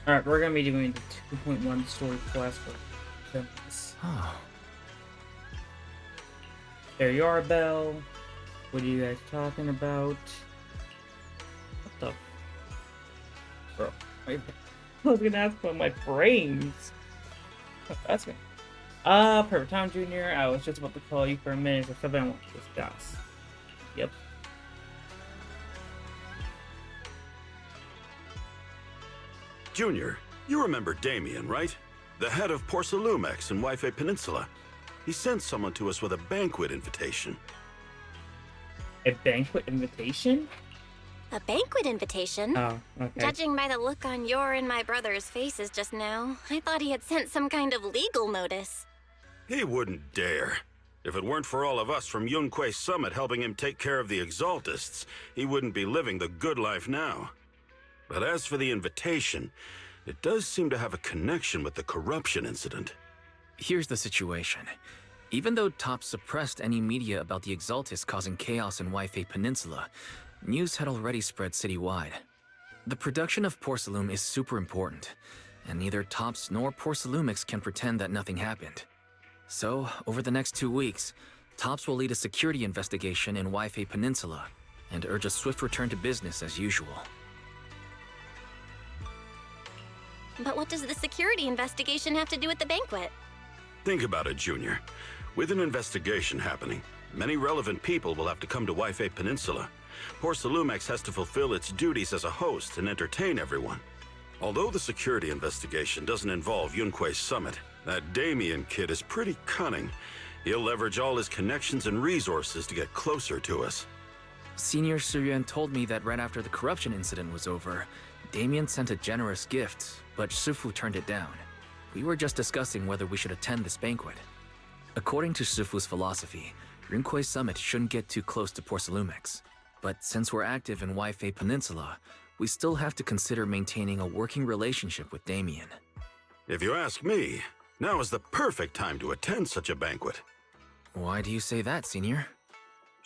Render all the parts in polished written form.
Alright, we're gonna be doing the 2.1 story quest for Zenless. Oh. There you are, Belle. What are you guys talking about? What the? Bro, I was gonna ask about my brains. That's good. Perfect time, Junior. I was just about to call you for a minute or something I want to discuss. Yep. Junior, you remember Damien, right? The head of Porcelumex in Wife Peninsula. He sent someone to us with a banquet invitation. A banquet invitation? A banquet invitation? Oh, okay. Judging by the look on your and my brother's faces just now, I thought he had sent some kind of legal notice. He wouldn't dare. If it weren't for all of us from Yunque Summit helping him take care of the Exaltists, he wouldn't be living the good life now. But as for the invitation, it does seem to have a connection with the corruption incident. Here's the situation. Even though Top suppressed any media about the Exaltists causing chaos in Wife Peninsula, news had already spread citywide. The production of Porcelume is super important, and neither Tops nor Porcelumix can pretend that nothing happened. So, over the next 2 weeks, Tops will lead a security investigation in Wife Peninsula, and urge a swift return to business as usual. But what does the security investigation have to do with the banquet? Think about it, Junior. With an investigation happening, many relevant people will have to come to Wife Peninsula. Porcelumex has to fulfill its duties as a host and entertain everyone. Although the security investigation doesn't involve Yunque Summit, that Damien kid is pretty cunning. He'll leverage all his connections and resources to get closer to us. Senior Suryuan told me that right after the corruption incident was over, Damien sent a generous gift, but Shifu turned it down. We were just discussing whether we should attend this banquet. According to Shifu's philosophy, Yunque Summit shouldn't get too close to Porcelumex. But since we're active in Wife Peninsula, we still have to consider maintaining a working relationship with Damien. If you ask me, now is the perfect time to attend such a banquet. Why do you say that, Senior?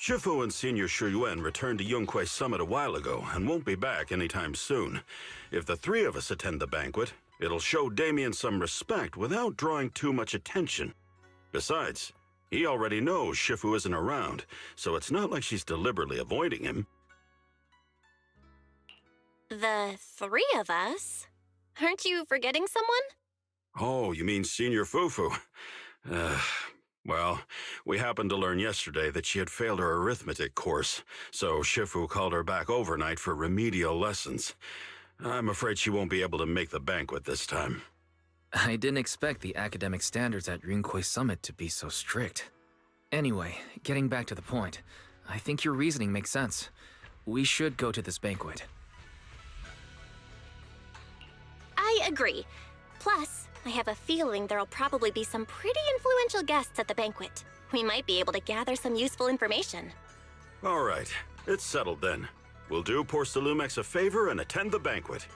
Shifu and Senior Shuyuan returned to Yunque Summit a while ago and won't be back anytime soon. If the three of us attend the banquet, it'll show Damien some respect without drawing too much attention. Besides, he already knows Shifu isn't around, so it's not like she's deliberately avoiding him. The three of us? Aren't you forgetting someone? Oh, you mean Senior Fufu? Well, we happened to learn yesterday that she had failed her arithmetic course, so Shifu called her back overnight for remedial lessons. I'm afraid she won't be able to make the banquet this time. I didn't expect the academic standards at Yunque Summit to be so strict. Anyway, getting back to the point, I think your reasoning makes sense. We should go to this banquet. I agree. Plus, I have a feeling there'll probably be some pretty influential guests at the banquet. We might be able to gather some useful information. All right, it's settled then. We'll do Porcelumex a favor and attend the banquet.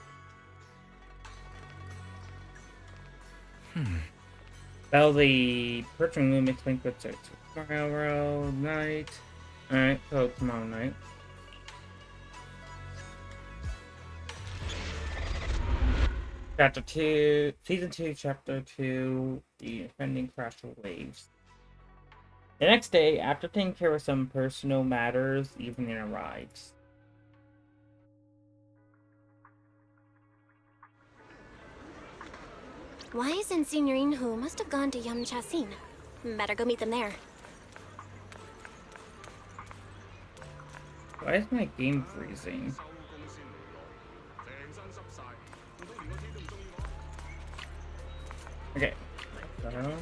Well, the Perching Room banquets are tomorrow night. Alright, so tomorrow night. Chapter 2, Season 2, Chapter 2, The Offending Crash Waves. The next day, after taking care of some personal matters, evening arrives. Wise and Senior Inhu must have gone to Yamchasin. Better go meet them there. Why is my game freezing? Okay. What the hell?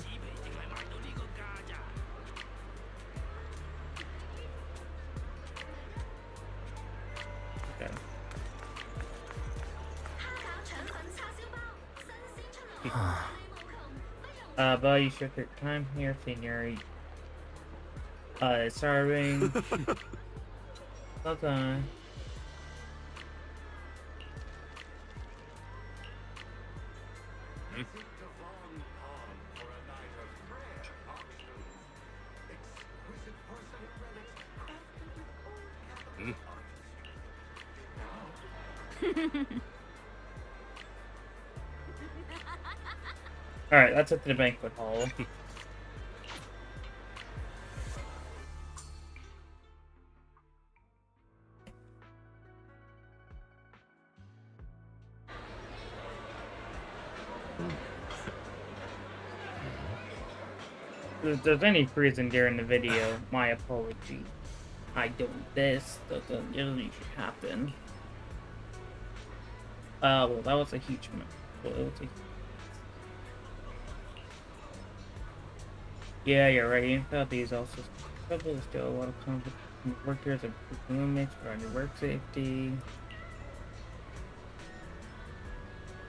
Okay. But you should take time here, Senior. Starving. Well done. Alright, let's head to the banquet hall. If there's any freezing during the video, my apology. This doesn't usually happen. Well, that was a huge mess. Well, it was Yeah, you're right. In fact, these also there's still a lot of conflict in workers and roommates regarding work safety.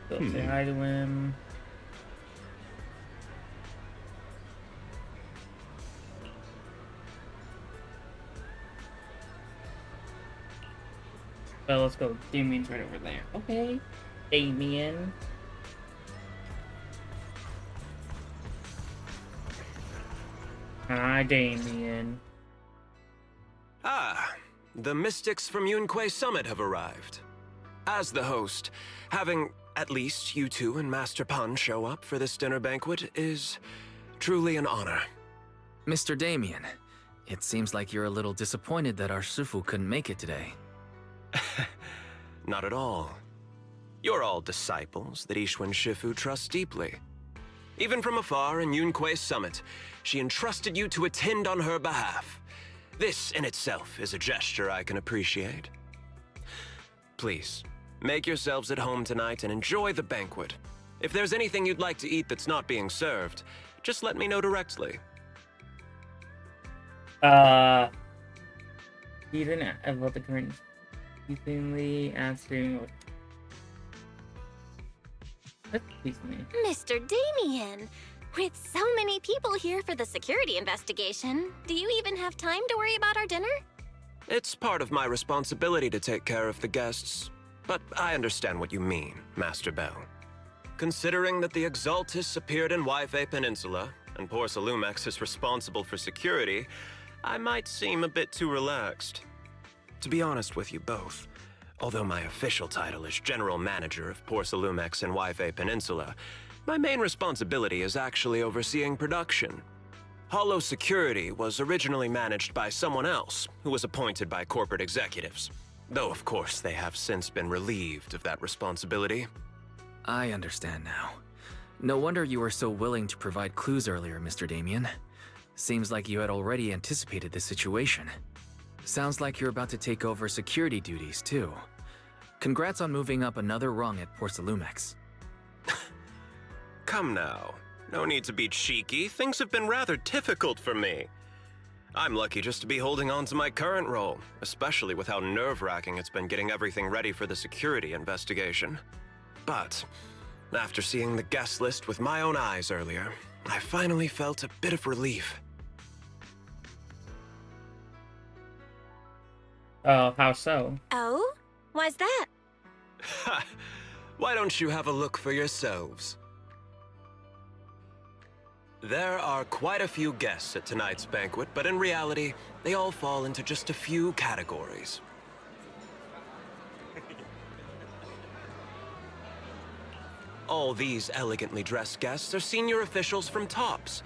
So say hi to him. Well, let's go. Damien's right over there. Okay. Damien. Hi, Damien. Ah, the mystics from Yunquay Summit have arrived. As the host, having at least you two and Master Pun show up for this dinner banquet is truly an honor. Mr. Damien, it seems like you're a little disappointed that our Shifu couldn't make it today. Not at all. You're all disciples that Ishwan Shifu trusts deeply. Even from afar in Yunquay Summit, she entrusted you to attend on her behalf. This in itself is a gesture I can appreciate. Please, make yourselves at home tonight and enjoy the banquet. If there's anything you'd like to eat that's not being served, just let me know directly. You didn't about the current decently answering what Mr. Damien, with so many people here for the security investigation, do you even have time to worry about our dinner? It's part of my responsibility to take care of the guests, but I understand what you mean, Master Bell. Considering that the Exaltis appeared in Yfei Peninsula, and Porsalumex is responsible for security, I might seem a bit too relaxed. To be honest with you both, although my official title is General Manager of Porsalumex and Yfei Peninsula, my main responsibility is actually overseeing production. Hollow Security was originally managed by someone else, who was appointed by corporate executives. Though, of course, they have since been relieved of that responsibility. I understand now. No wonder you were so willing to provide clues earlier, Mr. Damien. Seems like you had already anticipated this situation. Sounds like you're about to take over security duties, too. Congrats on moving up another rung at Porsalumex. Come now. No need to be cheeky. Things have been rather difficult for me. I'm lucky just to be holding on to my current role, especially with how nerve-wracking it's been getting everything ready for the security investigation. But after seeing the guest list with my own eyes earlier, I finally felt a bit of relief. Oh, how so? Oh? Why's that? Ha! Why don't you have a look for yourselves? There are quite a few guests at tonight's banquet, but in reality, they all fall into just a few categories. All these elegantly dressed guests are senior officials from TOPS.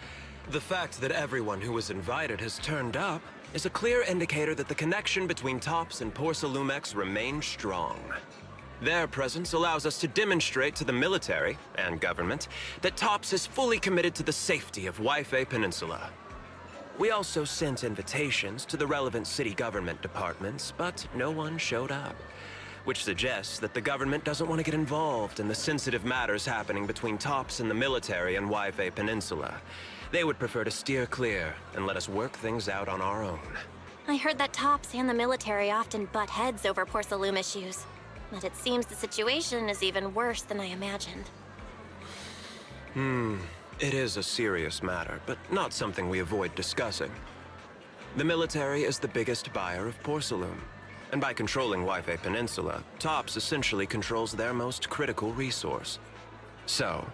The fact that everyone who was invited has turned up is a clear indicator that the connection between TOPS and Porsalumex remains strong. Their presence allows us to demonstrate to the military and government that TOPS is fully committed to the safety of Yfei Peninsula. We also sent invitations to the relevant city government departments, but no one showed up, which suggests that the government doesn't want to get involved in the sensitive matters happening between TOPS and the military and Yfei Peninsula. They would prefer to steer clear and let us work things out on our own. I heard that TOPS and the military often butt heads over Porsalume issues. But it seems the situation is even worse than I imagined. It is a serious matter, but not something we avoid discussing. The military is the biggest buyer of Porsalume, and by controlling Yfei Peninsula, TOPS essentially controls their most critical resource. So,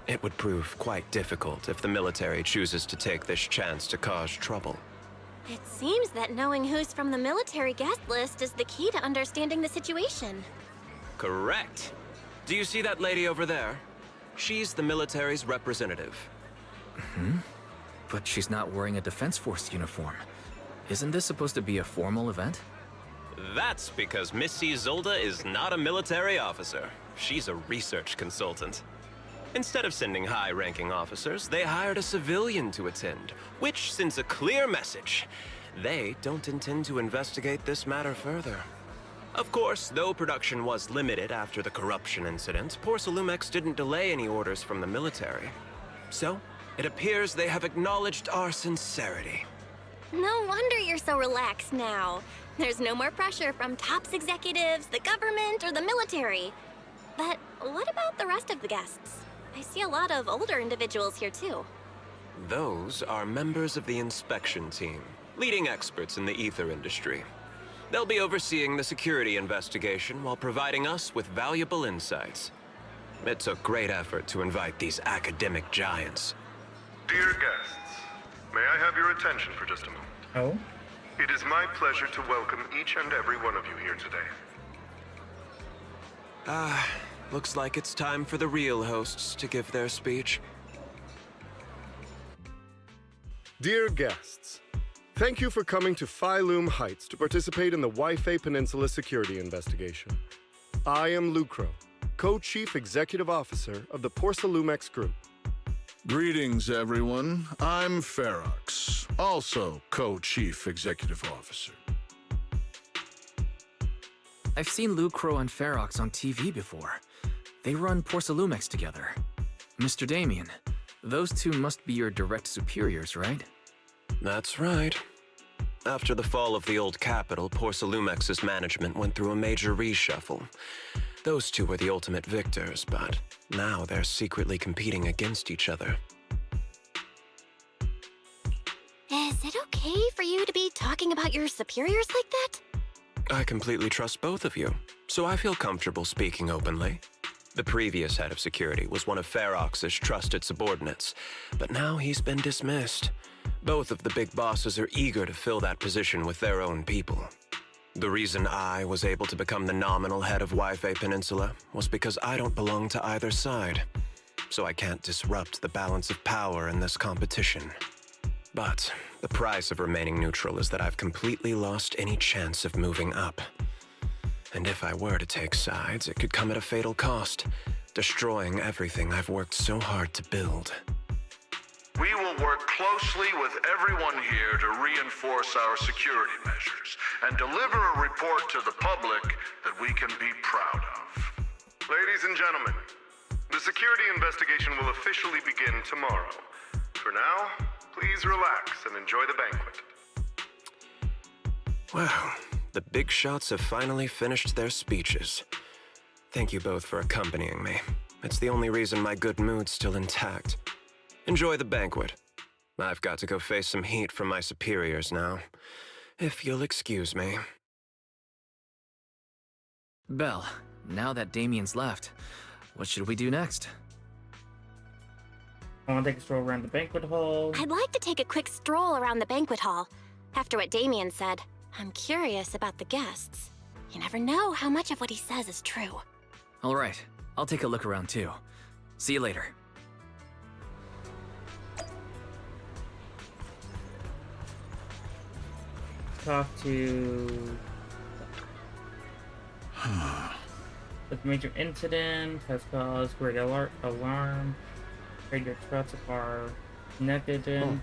it would prove quite difficult if the military chooses to take this chance to cause trouble. It seems that knowing who's from the military guest list is the key to understanding the situation. Correct. Do you see that lady over there? She's the military's representative. But she's not wearing a Defense Force uniform. Isn't this supposed to be a formal event? That's because Missy Zolda is not a military officer. She's a research consultant. Instead of sending high-ranking officers, they hired a civilian to attend, which sends a clear message. They don't intend to investigate this matter further. Of course, though production was limited after the corruption incident, Porcelumex didn't delay any orders from the military. So, it appears they have acknowledged our sincerity. No wonder you're so relaxed now. There's no more pressure from TOPS executives, the government, or the military. But what about the rest of the guests? I see a lot of older individuals here too. Those are members of the inspection team, leading experts in the ether industry. They'll be overseeing the security investigation while providing us with valuable insights. It took great effort to invite these academic giants. Dear guests, may I have your attention for just a moment? Oh? It is my pleasure to welcome each and every one of you here today. Looks like it's time for the real hosts to give their speech. Dear guests, thank you for coming to Phyloom Heights to participate in the Wi-Fi Peninsula security investigation. I am Lucro, Co-Chief Executive Officer of the Porcelumex Group. Greetings, everyone. I'm Ferox, also Co-Chief Executive Officer. I've seen Lucro and Ferox on TV before. They run Porcelumex together. Mr. Damien, those two must be your direct superiors, right? That's right. After the fall of the old capital, Porcelumex's management went through a major reshuffle. Those two were the ultimate victors, but now they're secretly competing against each other. Is it okay for you to be talking about your superiors like that? I completely trust both of you, so I feel comfortable speaking openly. The previous head of security was one of Ferox's trusted subordinates, but now he's been dismissed. Both of the big bosses are eager to fill that position with their own people. The reason I was able to become the nominal head of Wi-Fi Peninsula was because I don't belong to either side, so I can't disrupt the balance of power in this competition. But the price of remaining neutral is that I've completely lost any chance of moving up. And if I were to take sides, it could come at a fatal cost, destroying everything I've worked so hard to build. We will work closely with everyone here to reinforce our security measures and deliver a report to the public that we can be proud of. Ladies and gentlemen, the security investigation will officially begin tomorrow. For now, please relax and enjoy the banquet. Wow, the big shots have finally finished their speeches. Thank you both for accompanying me. It's the only reason my good mood's still intact. Enjoy the banquet. I've got to go face some heat from my superiors now. If you'll excuse me. Belle, now that Damien's left, what should we do next? I want to take a stroll around the banquet hall. I'd like to take a quick stroll around the banquet hall. After what Damien said, I'm curious about the guests. You never know how much of what he says is true. All right, I'll take a look around too. See you later. Talk to... The major incident has caused great alarm. Radio trucks are negligent.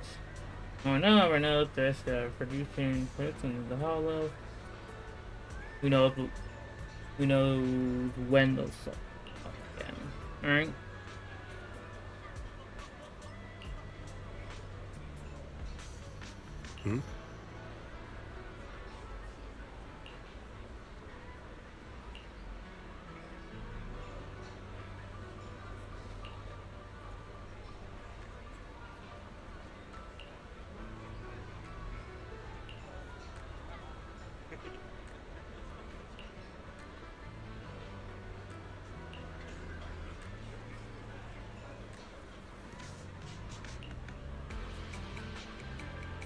Oh no, we're no risk of producing clips in the hollow. Who knows when they'll stop again. Alright.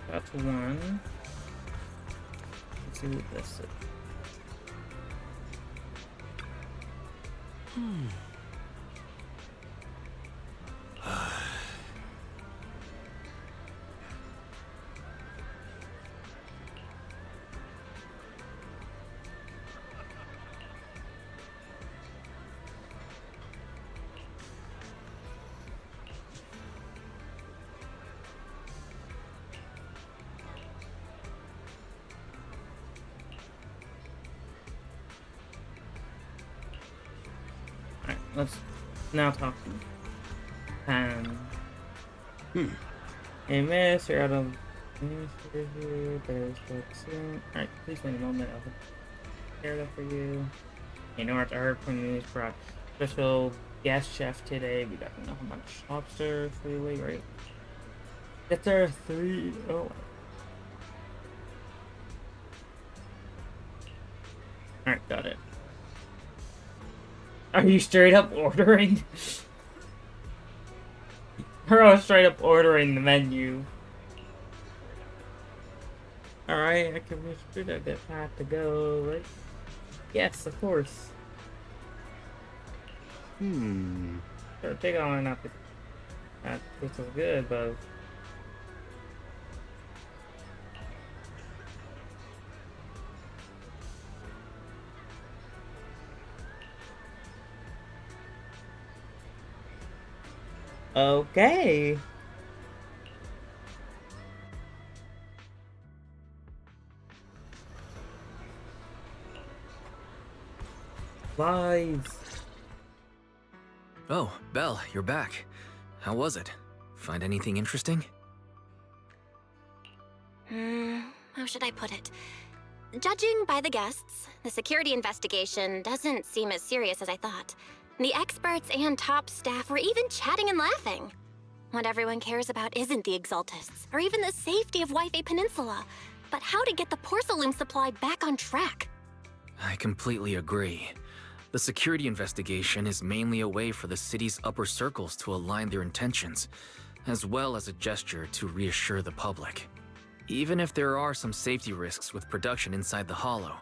That's one. Let's see what this is. let's now talk to Pan. Hey, miss, you're out of minister here. Better start soon. Alright, please wait a moment. I'll take care of that for you. You know what? I heard from the news brought special guest chef today. We got to know how much lobster for you, right? Get there 3. Oh. Alright, got it. Are you straight up ordering? Or I was straight up ordering the menu. Alright, I can wish you that get path to go, right? Yes, of course. Sure, take on not that this is good, but okay. Lies. Oh, Belle, you're back. How was it? Find anything interesting? How should I put it? Judging by the guests, the security investigation doesn't seem as serious as I thought. The experts and top staff were even chatting and laughing. What everyone cares about isn't the Exaltists, or even the safety of Wi-Fi Peninsula, but how to get the porcelain supply back on track. I completely agree. The security investigation is mainly a way for the city's upper circles to align their intentions, as well as a gesture to reassure the public. Even if there are some safety risks with production inside the Hollow,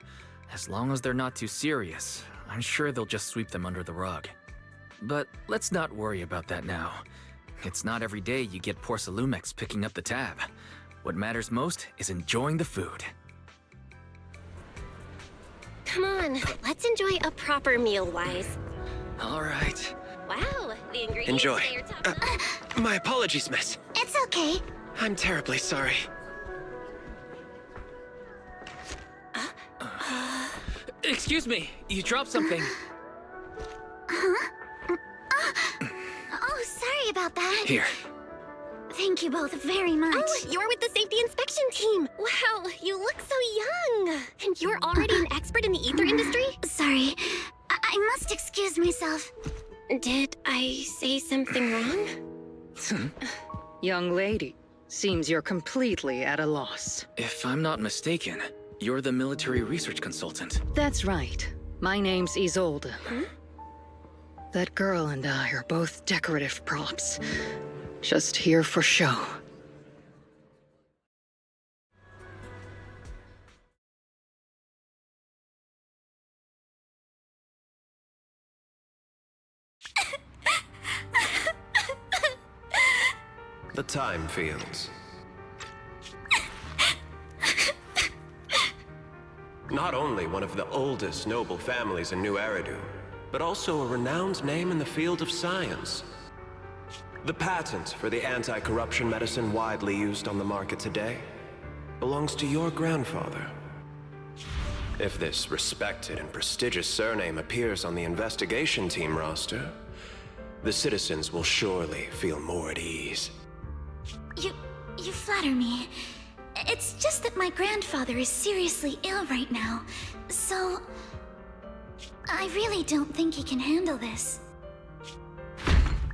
as long as they're not too serious, I'm sure they'll just sweep them under the rug. But let's not worry about that now. It's not every day you get Porcelumex picking up the tab. What matters most is enjoying the food. Come on, let's enjoy a proper meal, Wise. All right. Wow, the ingredients Enjoy. today are top notch. My apologies, miss. It's okay. I'm terribly sorry. Excuse me, you dropped something. Oh, sorry about that. Here. Thank you both very much. Oh, you're with the safety inspection team. Wow, you look so young. And you're already an expert in the ether industry? Sorry, I must excuse myself. Did I say something wrong? Young lady, seems you're completely at a loss. If I'm not mistaken, you're the military research consultant. That's right. My name's Isolde. That girl and I are both decorative props. Just here for show. The time fields. Not only one of the oldest noble families in New Eridu, but also a renowned name in the field of science. The patent for the anti-corruption medicine widely used on the market today belongs to your grandfather. If this respected and prestigious surname appears on the investigation team roster, the citizens will surely feel more at ease. You flatter me. It's just that my grandfather is seriously ill right now, so I really don't think he can handle this.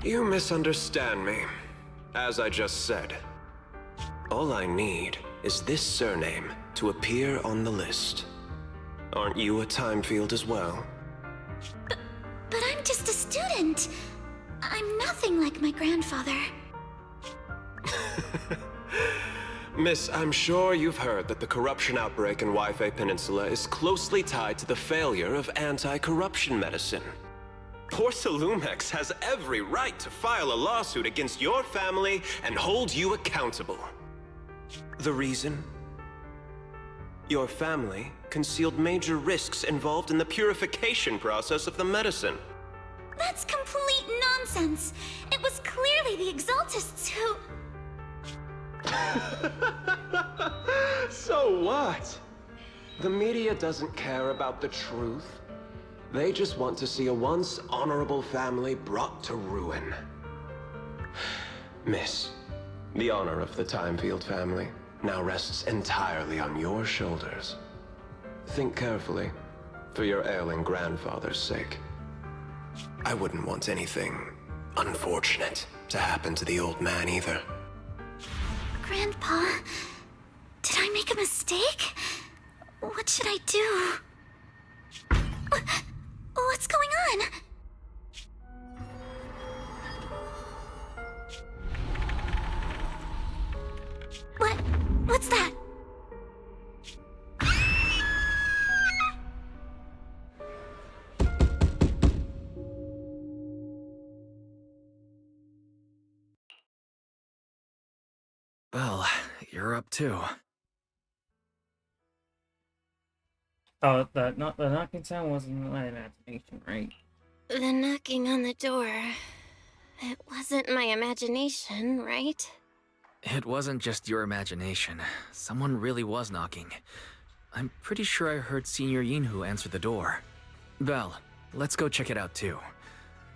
You misunderstand me. As I just said, all I need is this surname to appear on the list. Aren't you a time field as well? But I'm just a student. I'm nothing like my grandfather. Miss, I'm sure you've heard that the corruption outbreak in Wi-Fi Peninsula is closely tied to the failure of anti-corruption medicine. Porcelumex has every right to file a lawsuit against your family and hold you accountable. The reason? Your family concealed major risks involved in the purification process of the medicine. That's complete nonsense. It was clearly the Exaltists who... So what? The media doesn't care about the truth. They just want to see a once honorable family brought to ruin. Miss, the honor of the Timefield family now rests entirely on your shoulders. Think carefully, for your ailing grandfather's sake. I wouldn't want anything unfortunate to happen to the old man either. Grandpa, did I make a mistake? What should I do? What's going on? What's that? Well, you're up too. Oh, the knocking sound wasn't my imagination, right? The knocking on the door. It wasn't my imagination, right? It wasn't just your imagination. Someone really was knocking. I'm pretty sure I heard Senior Yinhu answer the door. Belle, let's go check it out too.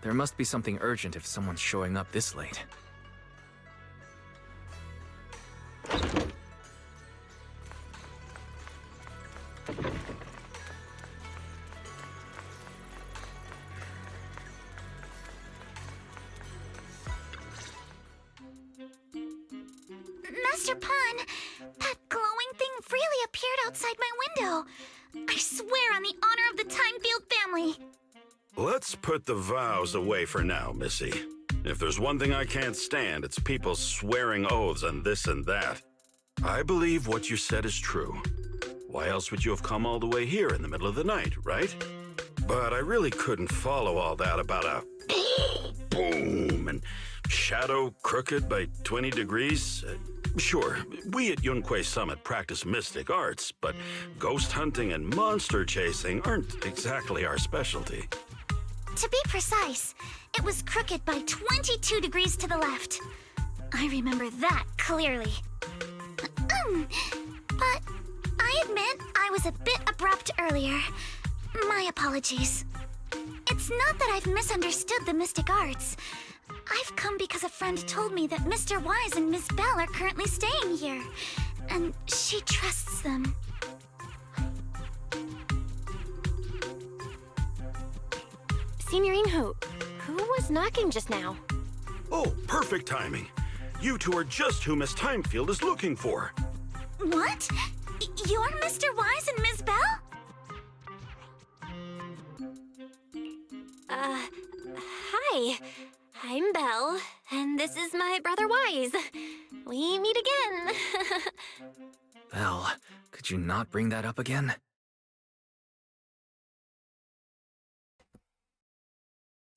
There must be something urgent if someone's showing up this late. Master Pun, that glowing thing really appeared outside my window. I swear on the honor of the Timefield family. Let's put the vows away for now, Missy. If there's one thing I can't stand, it's people swearing oaths on this and that. I believe what you said is true. Why else would you have come all the way here in the middle of the night, right? But I really couldn't follow all that about a boom and shadow crooked by 20 degrees. Sure, we at Yunquei Summit practice mystic arts, but ghost hunting and monster chasing aren't exactly our specialty. To be precise, it was crooked by 22 degrees to the left. I remember that clearly. But I admit I was a bit abrupt earlier. My apologies. It's not that I've misunderstood the mystic arts. I've come because a friend told me that Mr. Wise and Miss Belle are currently staying here, and she trusts them. Senior Yinhu, who was knocking just now? Oh, perfect timing. You two are just who Miss Timefield is looking for. What? You're Mr. Wise and Miss Belle? Hi. I'm Belle, and this is my brother Wise. We meet again. Belle, could you not bring that up again?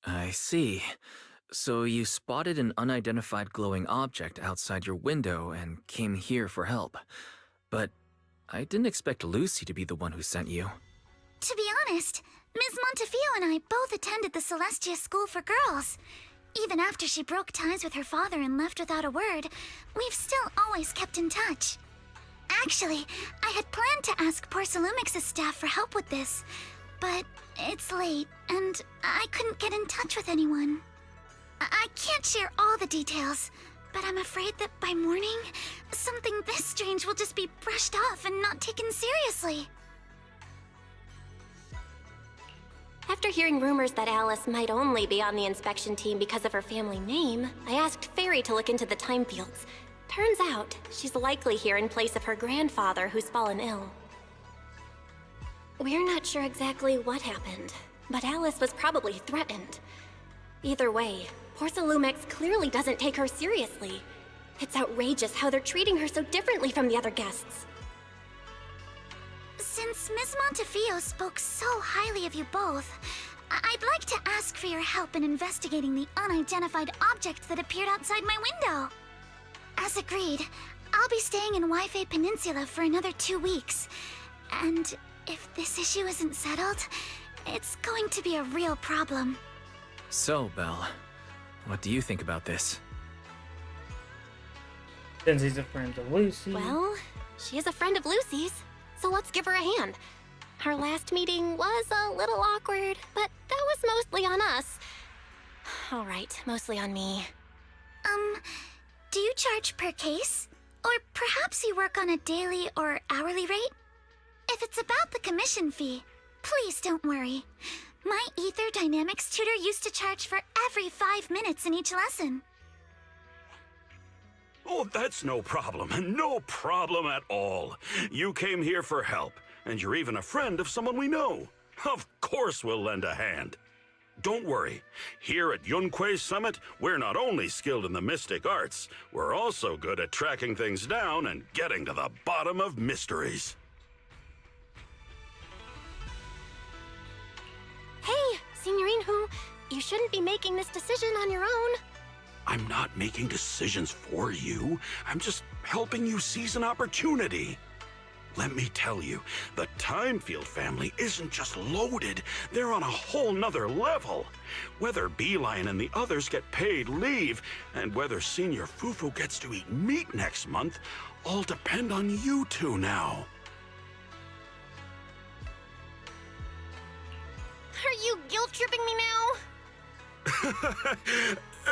I see. So you spotted an unidentified glowing object outside your window and came here for help. But I didn't expect Lucy to be the one who sent you. To be honest, Ms. Montefiore and I both attended the Celestia School for Girls. Even after she broke ties with her father and left without a word, we've still always kept in touch. Actually, I had planned to ask Porcelumix's staff for help with this, but it's late, and I couldn't get in touch with anyone. I can't share all the details, but I'm afraid that by morning, something this strange will just be brushed off and not taken seriously. After hearing rumors that Alice might only be on the inspection team because of her family name, I asked Fairy to look into the Timefields. Turns out, she's likely here in place of her grandfather who's fallen ill. We're not sure exactly what happened, but Alice was probably threatened. Either way, Porcelumix clearly doesn't take her seriously. It's outrageous how they're treating her so differently from the other guests. Since Ms. Montefiore spoke so highly of you both, I'd like to ask for your help in investigating the unidentified object that appeared outside my window. As agreed, I'll be staying in Wi-Fi Peninsula for another 2 weeks. And if this issue isn't settled, it's going to be a real problem. So, Belle, what do you think about this? Since he's a friend of Lucy. Well, she is a friend of Lucy's, so let's give her a hand. Our last meeting was a little awkward, but that was mostly on us. All right, mostly on me. Do you charge per case? Or perhaps you work on a daily or hourly rate? If it's about the commission fee, please don't worry. My Ether Dynamics tutor used to charge for every 5 minutes in each lesson. Oh, that's no problem. No problem at all. You came here for help, and you're even a friend of someone we know. Of course we'll lend a hand. Don't worry. Here at Yunquei Summit, we're not only skilled in the mystic arts, we're also good at tracking things down and getting to the bottom of mysteries. Hey, Signorine, you shouldn't be making this decision on your own. I'm not making decisions for you. I'm just helping you seize an opportunity. Let me tell you, the Timefield family isn't just loaded, they're on a whole nother level. Whether Beeline and the others get paid leave, and whether Senior Fufu gets to eat meat next month, all depend on you two now. Are you guilt-tripping me now?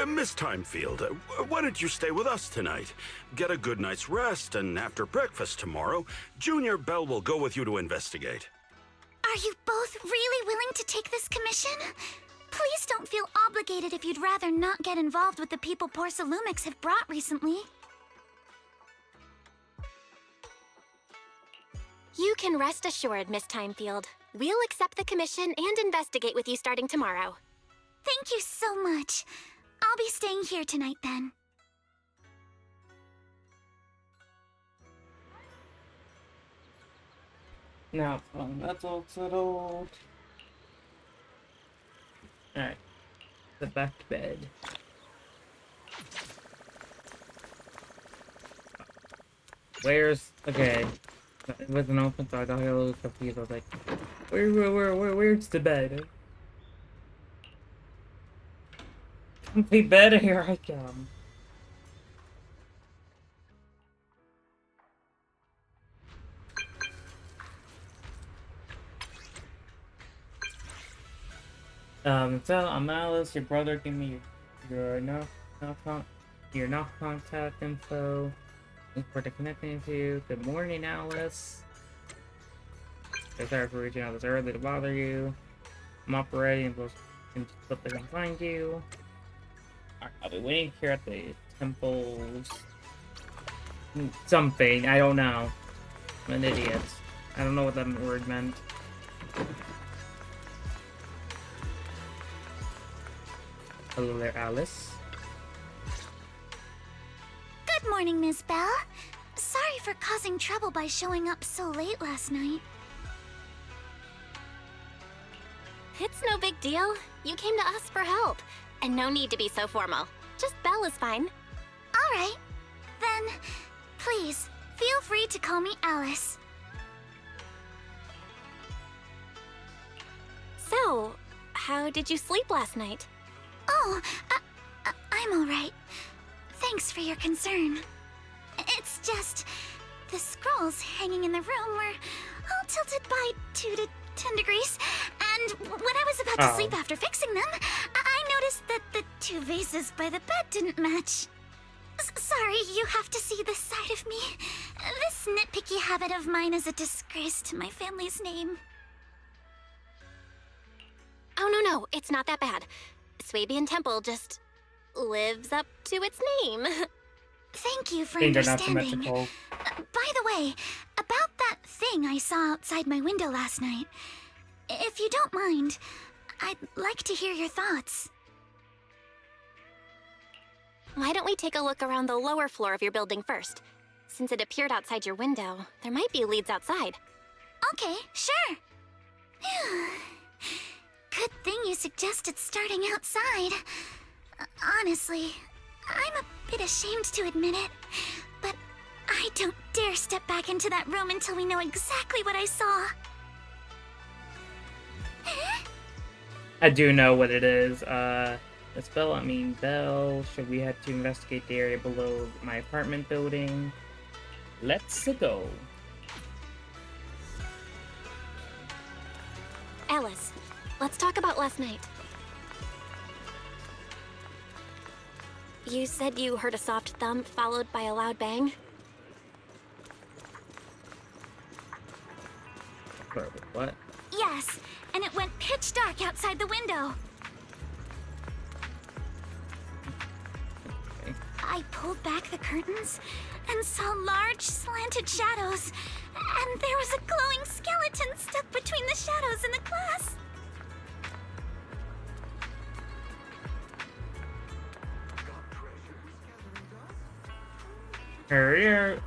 Miss Timefield, why don't you stay with us tonight? Get a good night's rest, and after breakfast tomorrow, Junior Bell will go with you to investigate. Are you both really willing to take this commission? Please don't feel obligated if you'd rather not get involved with the people Porcelumics have brought recently. You can rest assured, Miss Timefield. We'll accept the commission and investigate with you starting tomorrow. Thank you so much. I'll be staying here tonight then. Now, that's all settled. Alright. The back to bed. Where's... Okay. It wasn't open, so I got a little confused. I was like, where's the bed? Comfy bed, here I come. So I'm Alice, your brother. Give me your knock contact info. Thanks for connecting to you. Good morning, Alice. Sorry for reaching out this early to bother you. I'm operating and hope they can find you. Alright, I'll be waiting here at the temples. Something, I don't know. I'm an idiot. I don't know what that word meant. Hello there, Alice. Good morning, Ms. Bell. Sorry for causing trouble by showing up so late last night. It's no big deal. You came to us for help. And no need to be so formal. Just Belle is fine. All right. Then, please, feel free to call me Alice. So, how did you sleep last night? Oh, I'm all right. Thanks for your concern. It's just, the scrolls hanging in the room were all tilted by 2 to 10 degrees, and when I was about to sleep after fixing them, I noticed that the 2 vases by the bed didn't match. Sorry, you have to see this side of me. This nitpicky habit of mine is a disgrace to my family's name. Oh, no, it's not that bad. Swabian Temple just lives up to its name. Thank you for understanding. By the way, about that thing I saw outside my window last night, if you don't mind, I'd like to hear your thoughts. Why don't we take a look around the lower floor of your building first? Since it appeared outside your window, there might be leads outside. Okay, sure. Good thing you suggested starting outside. Honestly, I'm a bit ashamed to admit it, but I don't dare step back into that room until we know exactly what I saw. I do know what it is. It's Bell. Should we head to investigate the area below my apartment building? Let's go. Alice, let's talk about last night. You said you heard a soft thump followed by a loud bang? What? Yes, and it went pitch dark outside the window. Okay. I pulled back the curtains and saw large slanted shadows, and there was a glowing skeleton stuck between the shadows and the glass. Hurry.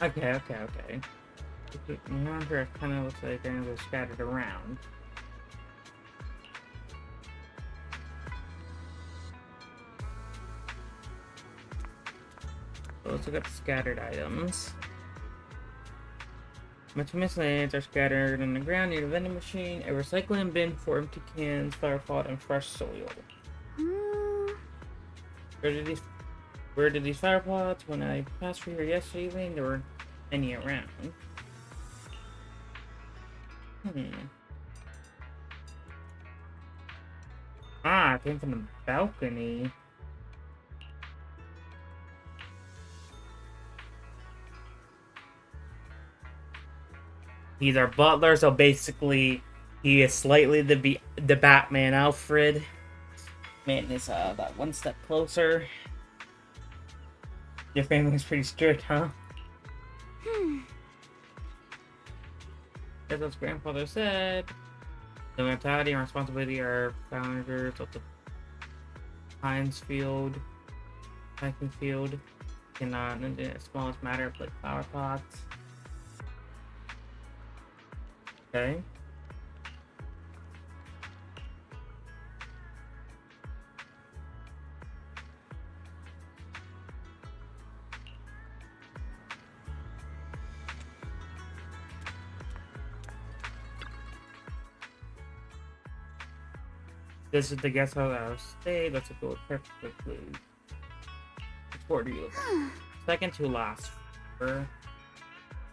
Okay. Remember, it kind of looks like things are scattered around. So let's look at the scattered items. Much miscellaneous are scattered on the ground near the vending machine, a recycling bin for empty cans, flower pot, and fresh soil. Where did these flower pots? When I passed through here yesterday evening, there weren't any around. Ah, it came from the balcony. He's our butler, so basically he is slightly the Batman Alfred. Man is about one step closer. Your family's pretty strict, huh? As his grandfather said, the mentality and responsibility are founders of the Hinesfield, Field, cannot in the smallest matter like flower pots. Okay. This is the guest house I will stay. Let's go perfectly. What do you look like? Second to last.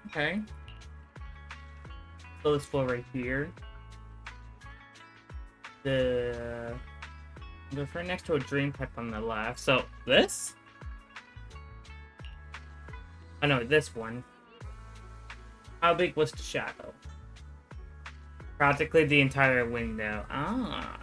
Okay. So this floor right here. The right next to a drain pipe on the left. So this? Oh no, this one. How big was the shadow? Practically the entire window. Ah.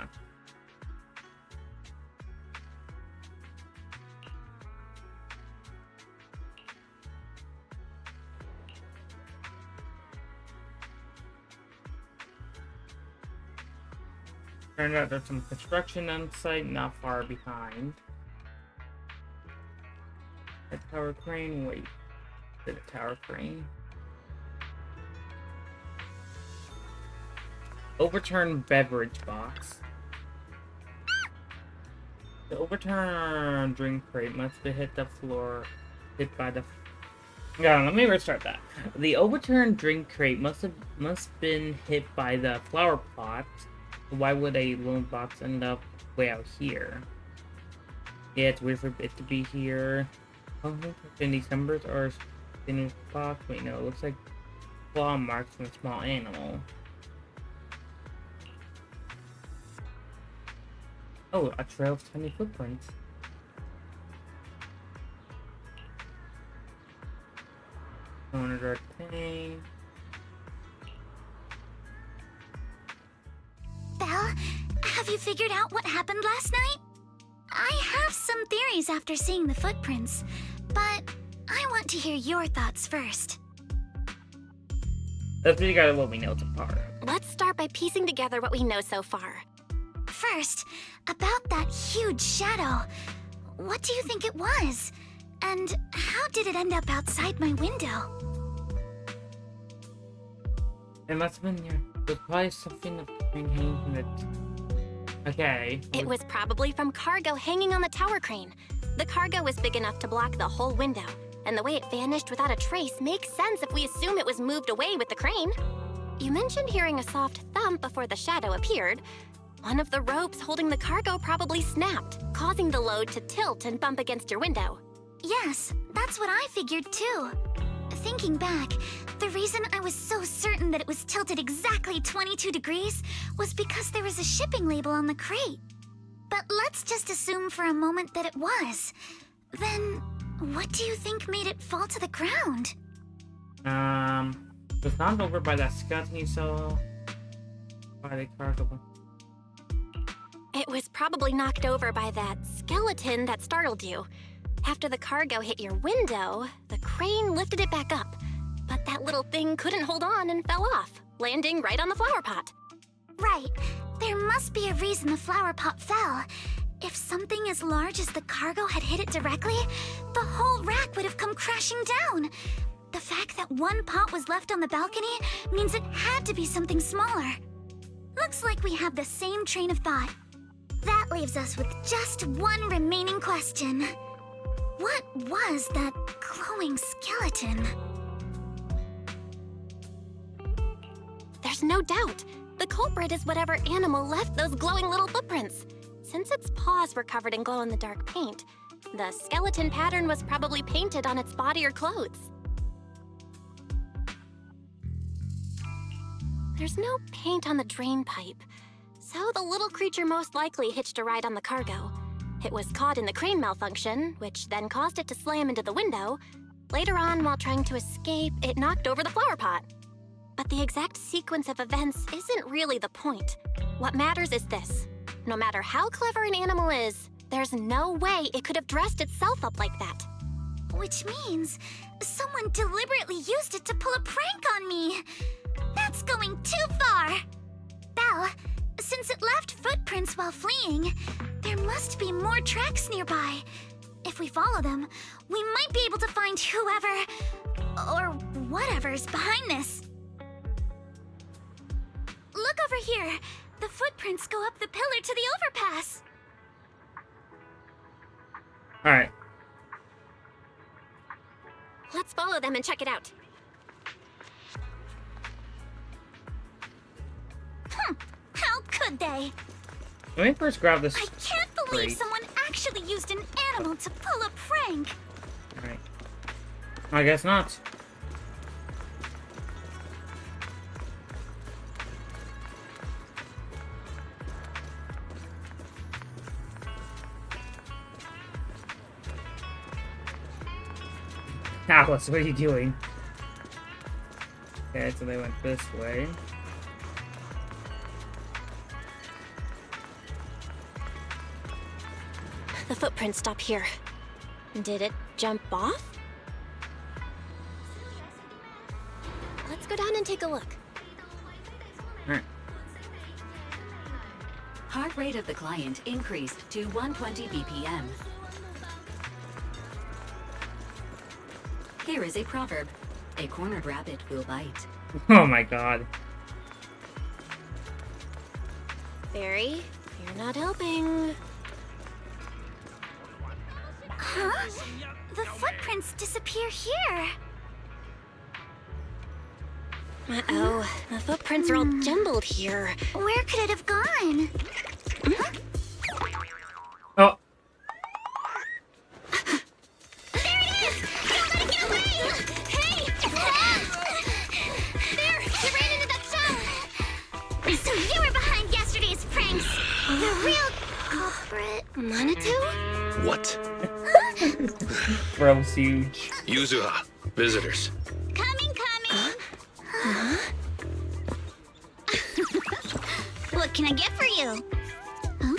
Turned out there's some construction on site not far behind. A tower crane? Wait. Is it a tower crane? Overturned beverage box. The overturned drink crate must have hit the floor. Hit by the... No, let me restart that. The overturned drink crate must been hit by the flower pot. Why would a lone box end up way out here? Yeah, it's weird for it to be here. In these numbers are in this box. Wait, no, it looks like claw marks from a small animal. Oh, a trail of tiny footprints. Monitor thing. Belle, have you figured out what happened last night? I have some theories after seeing the footprints, but I want to hear your thoughts first. That's what you gotta let me know it's apart. Let's start by piecing together what we know so far. First, about that huge shadow. What do you think it was? And how did it end up outside my window? It must have been here. It was probably something that hanging from it. Okay. It was probably from cargo hanging on the tower crane. The cargo was big enough to block the whole window, and the way it vanished without a trace makes sense if we assume it was moved away with the crane. You mentioned hearing a soft thump before the shadow appeared. One of the ropes holding the cargo probably snapped, causing the load to tilt and bump against your window. Yes, that's what I figured too. Thinking back, the reason I was so certain that it was tilted exactly 22 degrees was because there was a shipping label on the crate. But let's just assume for a moment that it was. Then, what do you think made it fall to the ground? It was knocked over by that skeleton you saw by the cargo. It was probably knocked over by that skeleton that startled you. After the cargo hit your window, the crane lifted it back up. But that little thing couldn't hold on and fell off, landing right on the flower pot. Right. There must be a reason the flower pot fell. If something as large as the cargo had hit it directly, the whole rack would have come crashing down. The fact that one pot was left on the balcony means it had to be something smaller. Looks like we have the same train of thought. That leaves us with just one remaining question. What was that glowing skeleton? There's no doubt. The culprit is whatever animal left those glowing little footprints. Since its paws were covered in glow-in-the-dark paint, the skeleton pattern was probably painted on its body or clothes. There's no paint on the drain pipe, so the little creature most likely hitched a ride on the cargo. It was caught in the crane malfunction, which then caused it to slam into the window. Later on, while trying to escape, it knocked over the flower pot. But the exact sequence of events isn't really the point. What matters is this. No matter how clever an animal is, there's no way it could have dressed itself up like that. Which means someone deliberately used it to pull a prank on me. That's going too far. Belle, since it left footprints while fleeing, there must be more tracks nearby. If we follow them, we might be able to find whoever or whatever's behind this. Look over here. The footprints go up the pillar to the overpass. Alright. Let's follow them and check it out. How could they? Let me first grab this. I can't believe crate. someone actually used an animal to pull a prank. Alright. I guess not. Alice, what are you doing? Okay, so they went this way. The footprints stop here. Did it jump off? Let's go down and take a look. Alright. Heart rate of the client increased to 120 BPM. Here is a proverb. A cornered rabbit will bite. Oh my god. Barry, you're not helping. Huh? The footprints disappear here. Uh-oh, the footprints are all jumbled here. Where could it have gone? Huh? Oh. There it is! Don't let it get away! Hey! There! You ran into that stone! So you were behind yesterday's pranks! The real culprit... Manitou? What? Bro's huge. Yuzuha, visitors. Coming! What can I get for you? Huh?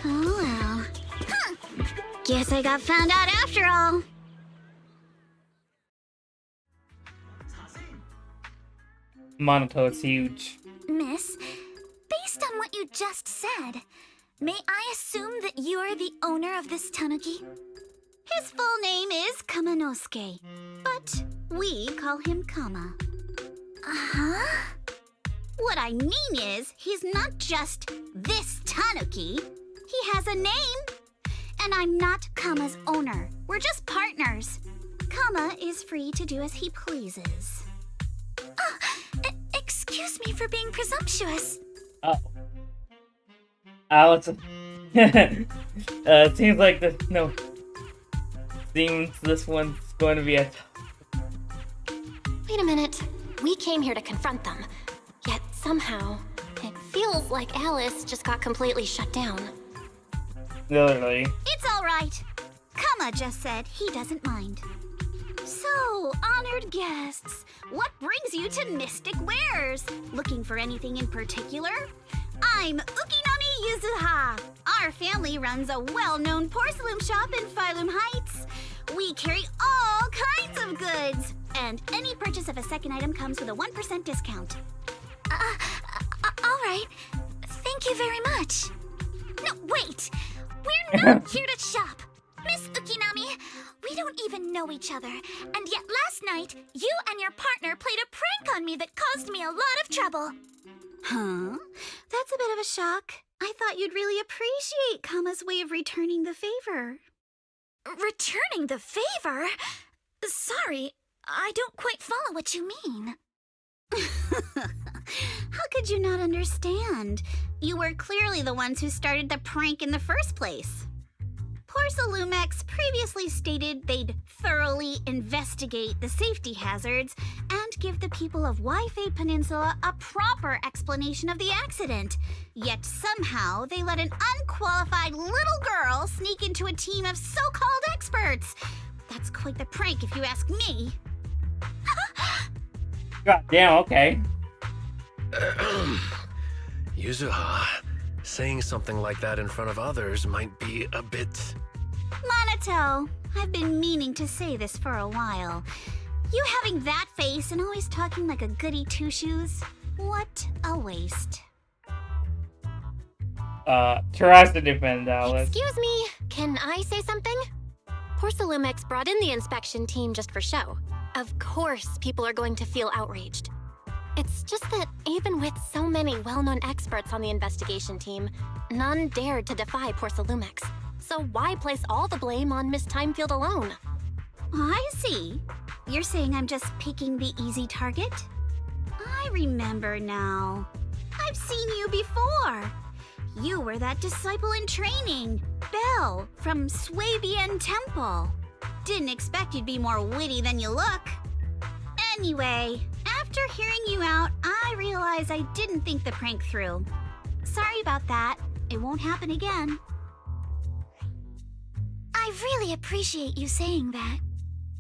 Oh well. Huh. Guess I got found out after all. Monito is huge. Miss, based on what you just said, may I assume that you're the owner of this tanuki? His full name is Kamanosuke, but we call him Kama. Uh-huh? What I mean is, he's not just this tanuki. He has a name. And I'm not Kama's owner. We're just partners. Kama is free to do as he pleases. Excuse excuse me for being presumptuous. Oh. Alice. It seems like this. No. Seems this one's going to be a. Wait a minute. We came here to confront them. Yet somehow, it feels like Alice just got completely shut down. Literally. It's all right. Kama just said he doesn't mind. So, honored guests, what brings you to Mystic Wares? Looking for anything in particular? I'm Ukinami Yuzuha. Our family runs a well-known porcelain shop in Phylum Heights. We carry all kinds of goods, and any purchase of a second item comes with a 1% discount. All right. Thank you very much. No, wait! We're not here to shop! Miss Ukinami, we don't even know each other, and yet last night, you and your partner played a prank on me that caused me a lot of trouble. Huh? That's a bit of a shock. I thought you'd really appreciate Kama's way of returning the favor. Returning the favor? Sorry, I don't quite follow what you mean. How could you not understand? You were clearly the ones who started the prank in the first place. Porcelumex previously stated they'd thoroughly investigate the safety hazards and give the people of Waifei Peninsula a proper explanation of the accident. Yet somehow they let an unqualified little girl sneak into a team of so-called experts. That's quite the prank if you ask me. God damn, okay. Yuzuha, saying something like that in front of others might be a bit... Monato, I've been meaning to say this for a while. You having that face and always talking like a goody two-shoes? What a waste. Tries to defend Alice. Excuse me, can I say something? Porcelumex brought in the inspection team just for show. Of course people are going to feel outraged. It's just that even with so many well-known experts on the investigation team, none dared to defy Porcelumex. So why place all the blame on Miss Timefield alone? I see. You're saying I'm just picking the easy target? I remember now. I've seen you before. You were that disciple in training, Belle, from Swabian Temple. Didn't expect you'd be more witty than you look. Anyway, after hearing you out, I realized I didn't think the prank through. Sorry about that. It won't happen again. I really appreciate you saying that.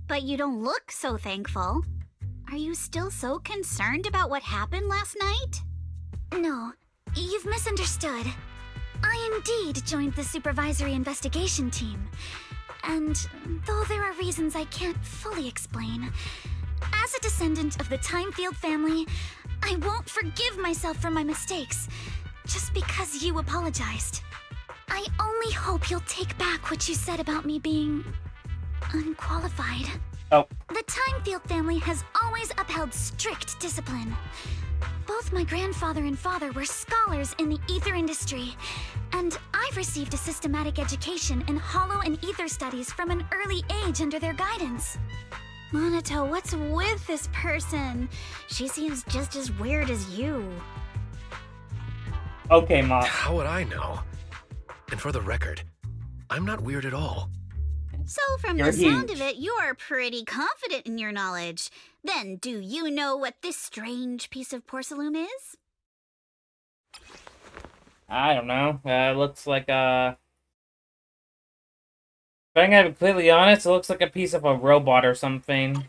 But you don't look so thankful. Are you still so concerned about what happened last night? No, you've misunderstood. I indeed joined the supervisory investigation team. And though there are reasons I can't fully explain, as a descendant of the Timefield family, I won't forgive myself for my mistakes just because you apologized. I only hope you'll take back what you said about me being unqualified. Oh. The Timefield family has always upheld strict discipline. Both my grandfather and father were scholars in the ether industry, and I've received a systematic education in hollow and ether studies from an early age under their guidance. Monato, what's with this person? She seems just as weird as you. Okay, Mom. How would I know? And for the record, I'm not weird at all. So from You're the sound huge. of it, you're pretty confident in your knowledge. Then, do you know what this strange piece of porcelain is? I don't know. Looks like if I'm gonna be completely honest, it looks like a piece of a robot or something.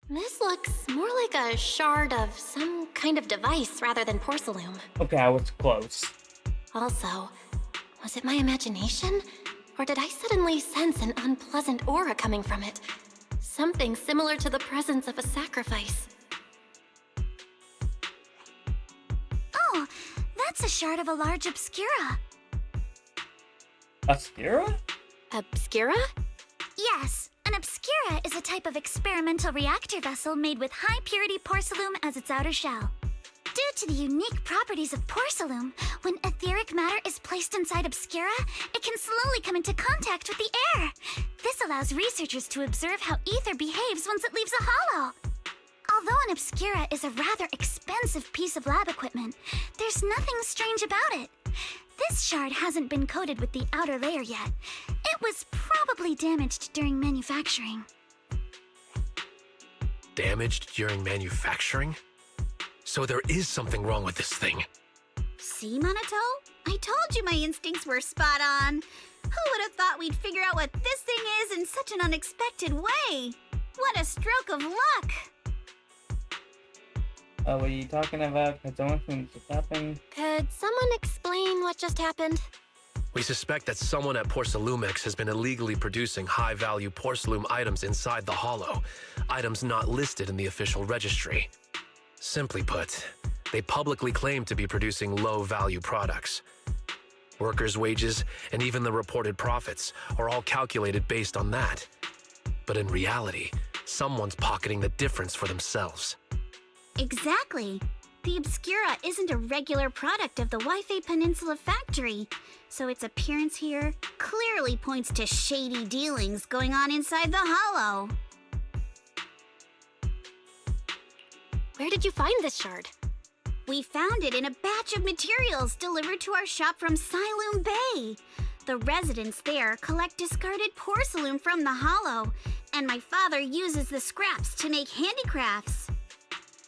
This looks more like a shard of some kind of device rather than porcelain. Okay, I was close. Also, was it my imagination? Or did I suddenly sense an unpleasant aura coming from it? Something similar to the presence of a sacrifice. Oh, that's a shard of a large obscura. Obscura? Obscura? Yes, an obscura is a type of experimental reactor vessel made with high-purity porcelain as its outer shell. Due to the unique properties of porcelain, when etheric matter is placed inside obscura, it can slowly come into contact with the air. This allows researchers to observe how ether behaves once it leaves a hollow. Although an Obscura is a rather expensive piece of lab equipment, there's nothing strange about it. This shard hasn't been coated with the outer layer yet. It was probably damaged during manufacturing. Damaged during manufacturing? So there is something wrong with this thing. See, Minato? I told you my instincts were spot on. Who would have thought we'd figure out what this thing is in such an unexpected way? What a stroke of luck! What are you talking about? Has something just happened? Could someone explain what just happened? We suspect that someone at Porcelumex has been illegally producing high-value porcelain items inside the Hollow, items not listed in the official registry. Simply put, they publicly claim to be producing low-value products. Workers' wages and even the reported profits are all calculated based on that. But in reality, someone's pocketing the difference for themselves. Exactly. The Obscura isn't a regular product of the Waifei Peninsula factory, so its appearance here clearly points to shady dealings going on inside the Hollow. Where did you find this shard? We found it in a batch of materials delivered to our shop from Siloom Bay. The residents there collect discarded porcelain from the Hollow, and my father uses the scraps to make handicrafts.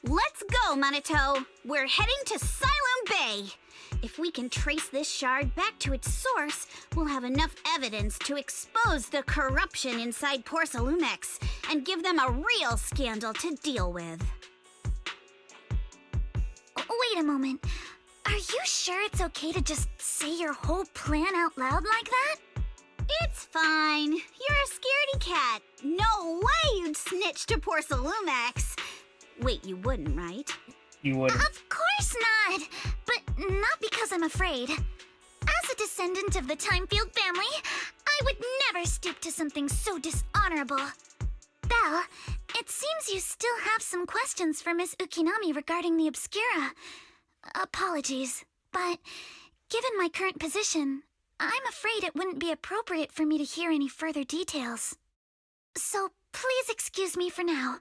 Let's go, Minato! We're heading to Siloom Bay! If we can trace this shard back to its source, we'll have enough evidence to expose the corruption inside Porcelumex and give them a real scandal to deal with. Wait a moment. Are you sure it's okay to just say your whole plan out loud like that? It's fine. You're a scaredy cat. No way you'd snitch to Porcelumex. Wait, you wouldn't, right? You wouldn't. Of course not! But not because I'm afraid. As a descendant of the Timefield family, I would never stoop to something so dishonorable. Belle, it seems you still have some questions for Miss Ukinami regarding the Obscura. Apologies, but given my current position, I'm afraid it wouldn't be appropriate for me to hear any further details. So please excuse me for now.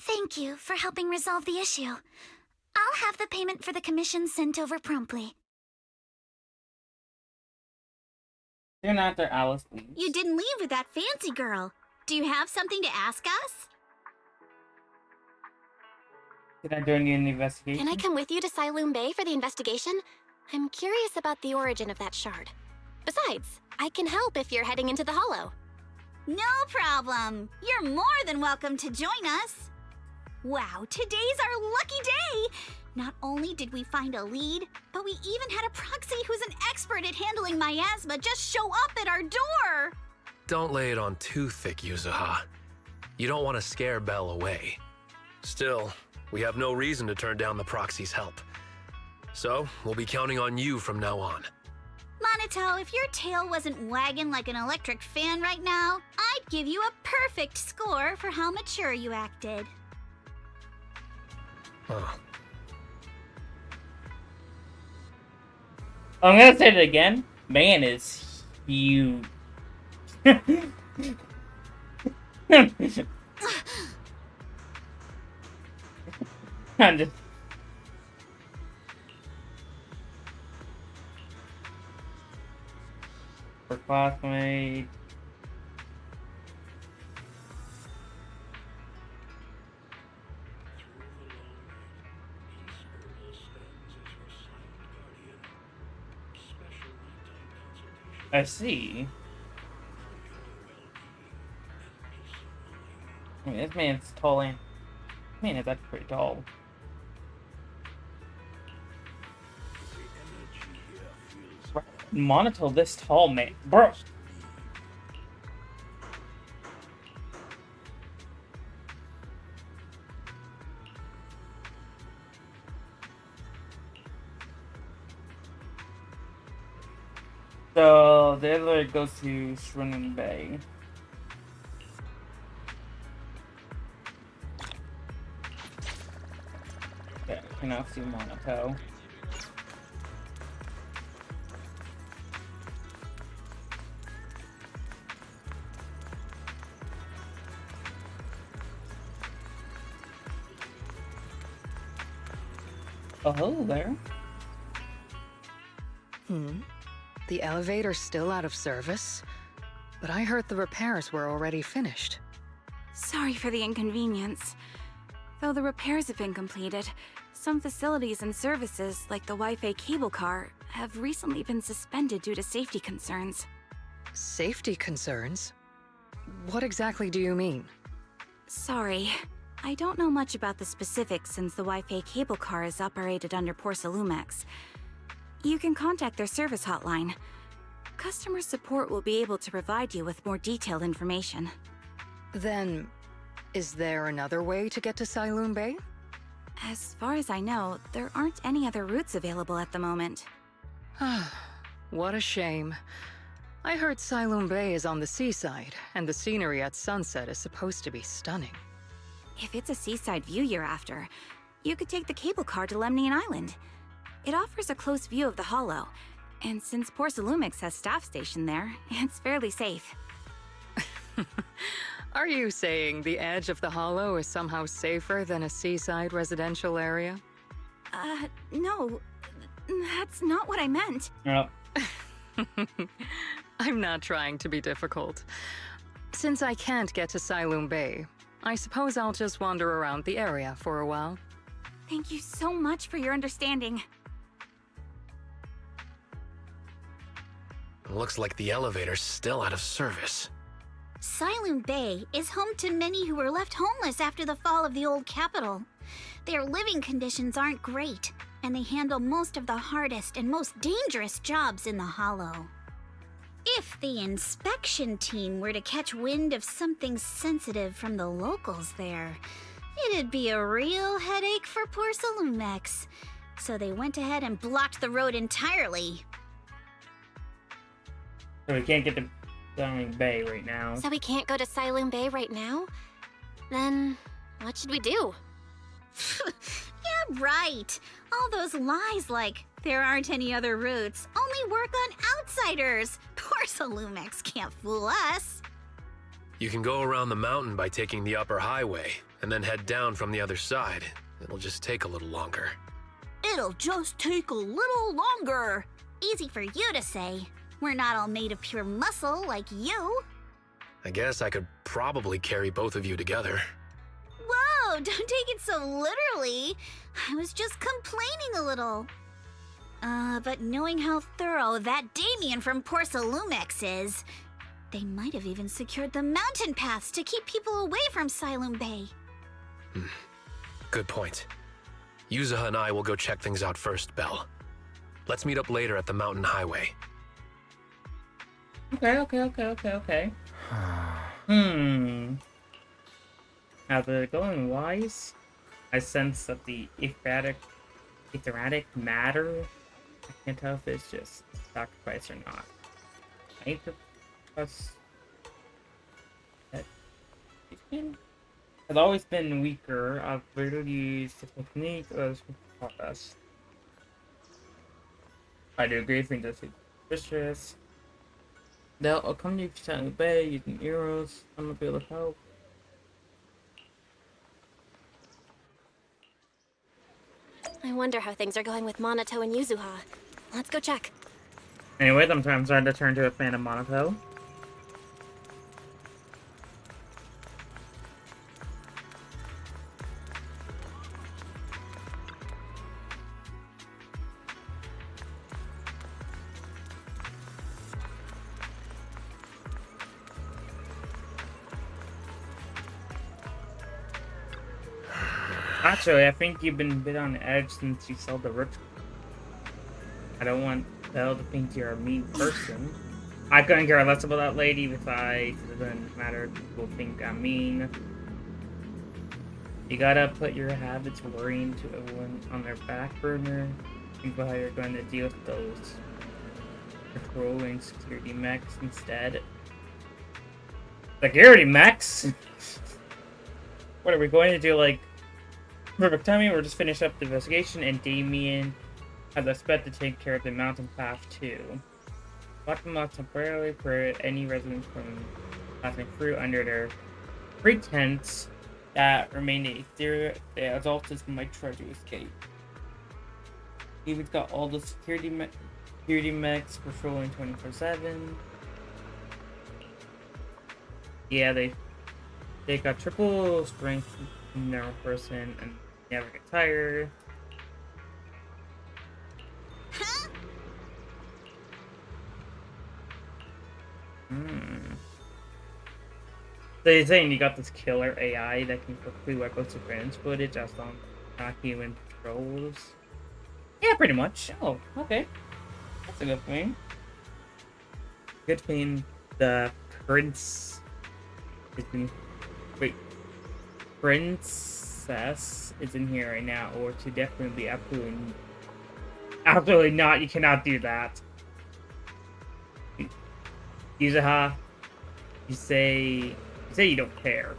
Thank you for helping resolve the issue. I'll have the payment for the commission sent over promptly. You're not there, Alice. Please. You didn't leave with that fancy girl. Do you have something to ask us? Can I join you in the investigation? Can I come with you to Siloom Bay for the investigation? I'm curious about the origin of that shard. Besides, I can help if you're heading into the Hollow. No problem. You're more than welcome to join us. Wow, today's our lucky day! Not only did we find a lead, but we even had a proxy who's an expert at handling miasma just show up at our door! Don't lay it on too thick, Yuzuha. You don't want to scare Belle away. Still, we have no reason to turn down the proxy's help. So, we'll be counting on you from now on. Minato, if your tail wasn't wagging like an electric fan right now, I'd give you a perfect score for how mature you acted. Huh. I'm gonna say it again. Man is huge. I'm just... For classmate. I see. I mean, this man's tall and... Man, is that pretty tall. Monitor this tall, man. Bro! So, the other goes to Siloom Bay. Okay, I can now see Monaco. Oh, hello there. The elevator's still out of service? But I heard the repairs were already finished. Sorry for the inconvenience. Though the repairs have been completed, some facilities and services, like the Wi-Fi cable car, have recently been suspended due to safety concerns. Safety concerns? What exactly do you mean? Sorry. I don't know much about the specifics since the Wi-Fi cable car is operated under Porsalumex. You can contact their service hotline. Customer support will be able to provide you with more detailed information. Then, is there another way to get to Siloon Bay? As far as I know, there aren't any other routes available at the moment. What a shame. I heard Siloon Bay is on the seaside, and the scenery at sunset is supposed to be stunning. If it's a seaside view you're after, you could take the cable car to Lemnian Island. It offers a close view of the Hollow, and since Porsalumix has staff stationed there, it's fairly safe. Are you saying the edge of the Hollow is somehow safer than a seaside residential area? No. That's not what I meant. Oh. I'm not trying to be difficult. Since I can't get to Siloon Bay, I suppose I'll just wander around the area for a while. Thank you so much for your understanding. Looks like the elevator's still out of service. Siloon Bay is home to many who were left homeless after the fall of the old capital. Their living conditions aren't great, and they handle most of the hardest and most dangerous jobs in the Hollow. If the inspection team were to catch wind of something sensitive from the locals there, it'd be a real headache for Porsalumex. So they went ahead and blocked the road entirely. So we can't get to Siloon Bay right now. So we can't go to Siloon Bay right now? Then what should we do? Yeah, right. All those lies like there aren't any other routes only work on outsiders. Porsalumex can't fool us. You can go around the mountain by taking the upper highway, and then head down from the other side. It'll just take a little longer. It'll just take a little longer. Easy for you to say. We're not all made of pure muscle like you. I guess I could probably carry both of you together. Whoa, don't take it so literally. I was just complaining a little. But knowing how thorough that Damien from Porsalumex is, they might have even secured the mountain paths to keep people away from Siloon Bay. Good point. Yuzuha and I will go check things out first, Belle. Let's meet up later at the mountain highway. Okay. As they're going wise, I sense that the etheric matter, I can't tell if it's just sacrifice or not. I need to trust that has always been weaker. I've rarely used the technique as taught us. I do agree, think that's suspicious. They'll accompany you to Siloon Bay using arrows. I'm gonna be able to help. I wonder how things are going with Monato and Yuzuha. Let's go check. Anyways, I'm starting to turn to a fan of Monato. Actually, I think you've been a bit on edge since you sold the rich. I don't want Belle to think you're a mean person. I couldn't care less about that lady. Besides, it doesn't matter if people think I'm mean. You gotta put your habits worrying to everyone on their back burner. Think about how you're going to deal with those patrolling security mechs instead. Security mechs? What are we going to do, like... Perfect timing, we're just finished up the investigation, and Damien has a spec to take care of the mountain path too. Lock them up temporarily for any residents from passing through under their pretense that remain a theory the adults might try to escape. Even got all the security mechs patrolling 24/7. Yeah, they got triple strength narrow person and never get tired. So you're saying you got this killer AI that can quickly wipe out surveillance footage as long as not human patrols? Yeah, pretty much. Oh, okay. That's a good thing. Good thing the prince is in... Wait. Princess is in here right now, or to definitely be absolutely not. You cannot do that. Yuzuha, you say you don't care.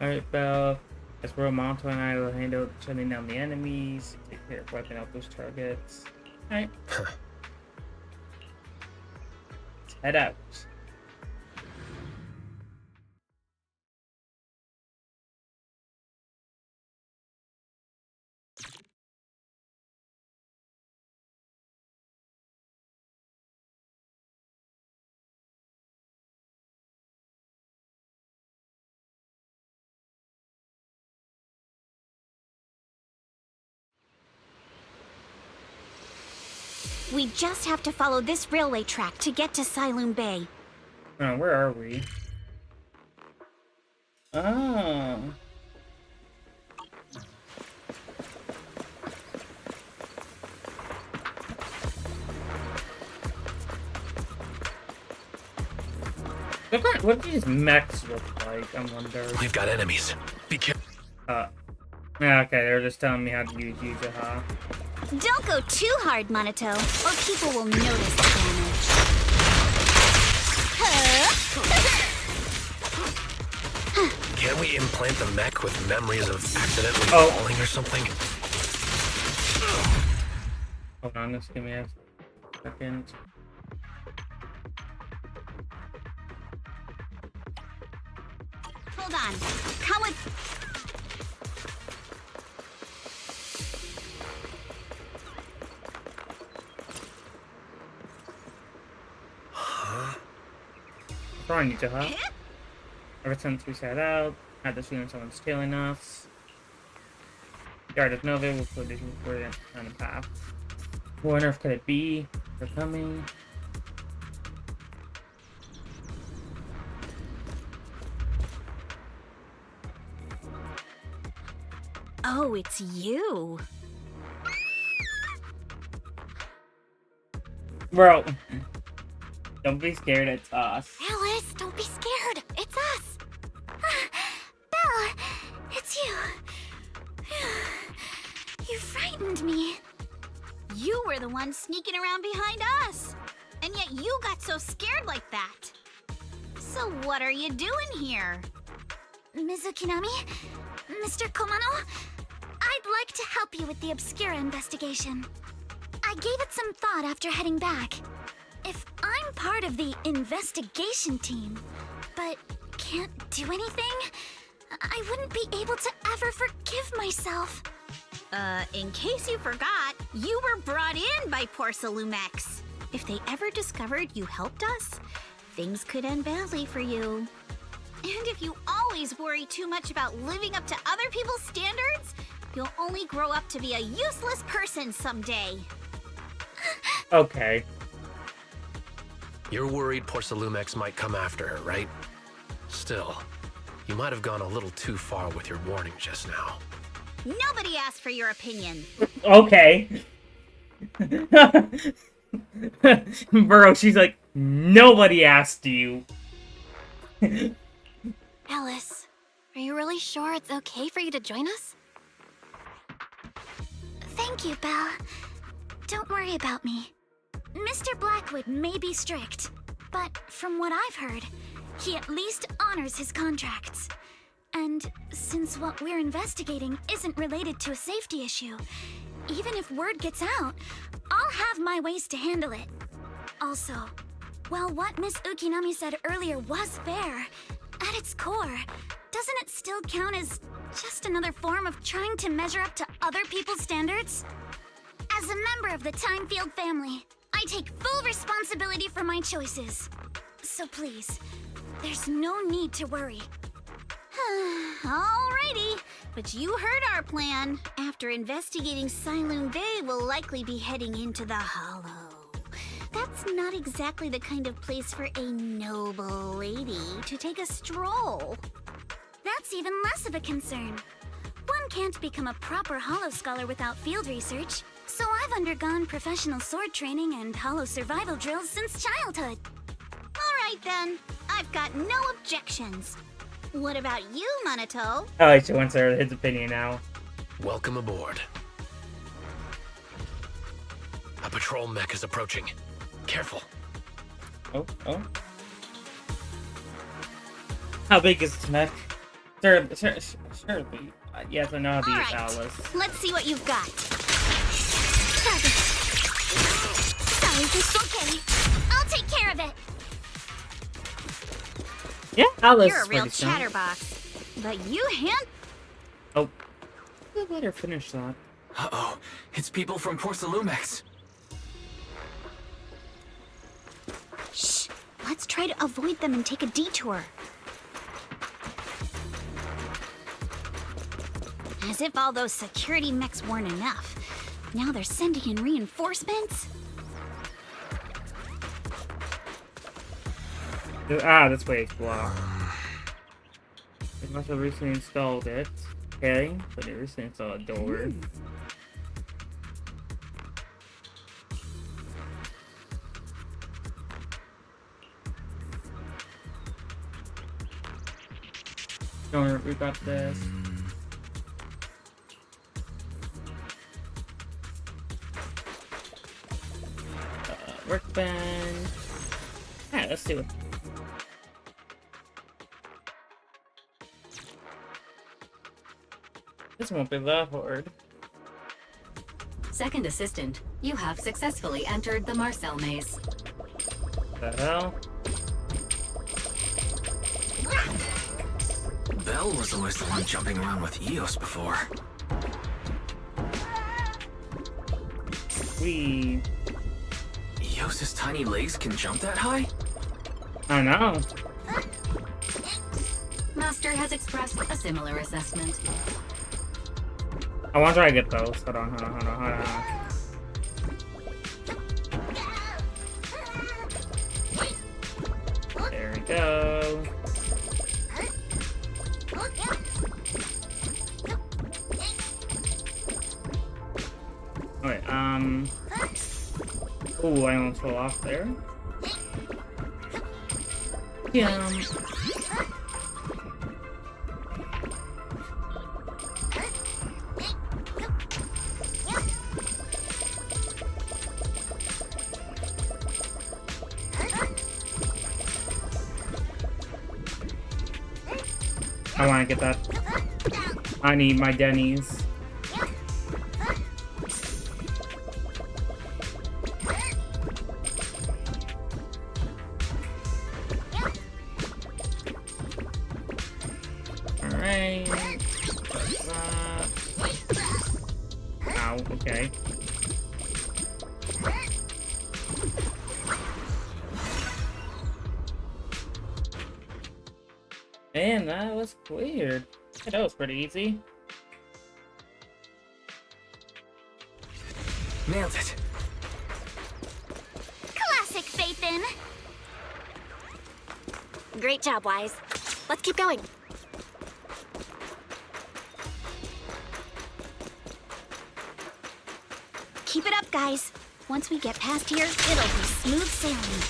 Alright, Belle. As Royal Monto and I will handle shutting down the enemies, take care of wiping out those targets. Alright. Let's head out. We just have to follow this railway track to get to Siloon Bay. Oh, where are we? Oh. What do these mechs look like, I wonder? We've got enemies. Be careful. Yeah, okay, they're just telling me how to use Yuzuha. Don't go too hard, Monato, or people will notice the damage. Can't we implant the mech with memories of accidentally falling or something? Hold on, just give me a second. Hold on. Come with... What's wrong, Yuzuha? Ever since we set out, had the feeling someone's tailing us. Guard of Nova will put this on the path. What on earth could it be? They're coming. Oh, it's you. Bro, don't be scared, it's us. Alice, don't be scared. It's us. Belle, it's you. You frightened me. You were the one sneaking around behind us. And yet you got so scared like that. So what are you doing here? Mizukinami? Mr. Komano? I'd like to help you with the Obscura investigation. I gave it some thought after heading back. If I'm part of the investigation team, but can't do anything, I wouldn't be able to ever forgive myself. In case you forgot, you were brought in by Porcelumex. If they ever discovered you helped us, things could end badly for you. And if you always worry too much about living up to other people's standards, you'll only grow up to be a useless person someday. Okay. You're worried Porcelumex might come after her, right? Still, you might have gone a little too far with your warning just now. Nobody asked for your opinion. Okay. Bro, she's like, nobody asked you. Alice, are you really sure it's okay for you to join us? Thank you, Belle. Don't worry about me. Mr. Blackwood may be strict, but from what I've heard, he at least honors his contracts. And since what we're investigating isn't related to a safety issue, even if word gets out, I'll have my ways to handle it. Also, while what Miss Ukinami said earlier was fair, at its core, doesn't it still count as just another form of trying to measure up to other people's standards? As a member of the Timefield family, I take full responsibility for my choices. So please, there's no need to worry. Alrighty, but you heard our plan. After investigating Siloon Bay, we'll likely be heading into the Hollow. That's not exactly the kind of place for a noble lady to take a stroll. That's even less of a concern. One can't become a proper Hollow scholar without field research, so I've undergone professional sword training and Hollow survival drills since childhood. Alright then, I've got no objections. What about you, Minato? Oh, she wants his opinion now. Welcome aboard. A patrol mech is approaching. Careful. Oh. How big is this mech? Surely. Yes, I know how to use Alice. Let's see what you've got. Sorry, it's okay. I'll take care of it. Yeah, Alice. You're a real chatterbox, but you Oh, let her finish that. Uh-oh, it's people from Porsalumex. Shh. Let's try to avoid them and take a detour. As if all those security mechs weren't enough. Now they're sending in reinforcements? That's way it's blocked. They must have recently installed it. Okay, but they recently installed a door. Don't worry, we got this. Workbench. Alright, let's do it. This won't be that hard. Second assistant, you have successfully entered the Marcel maze. The hell? Belle was always the one jumping around with Eos before. Eos's tiny legs can jump that high? I know. Master has expressed a similar assessment. I want to try to get those. Hold on. There we go. Okay, ooh, I almost fell off there. I want to get that. I need my Denny's. Alright. Ow, okay. Man, that was weird. That was pretty easy. Nailed it. Classic Faithin. Great job, Wise. Let's keep going. Keep it up, guys. Once we get past here, it'll be smooth sailing.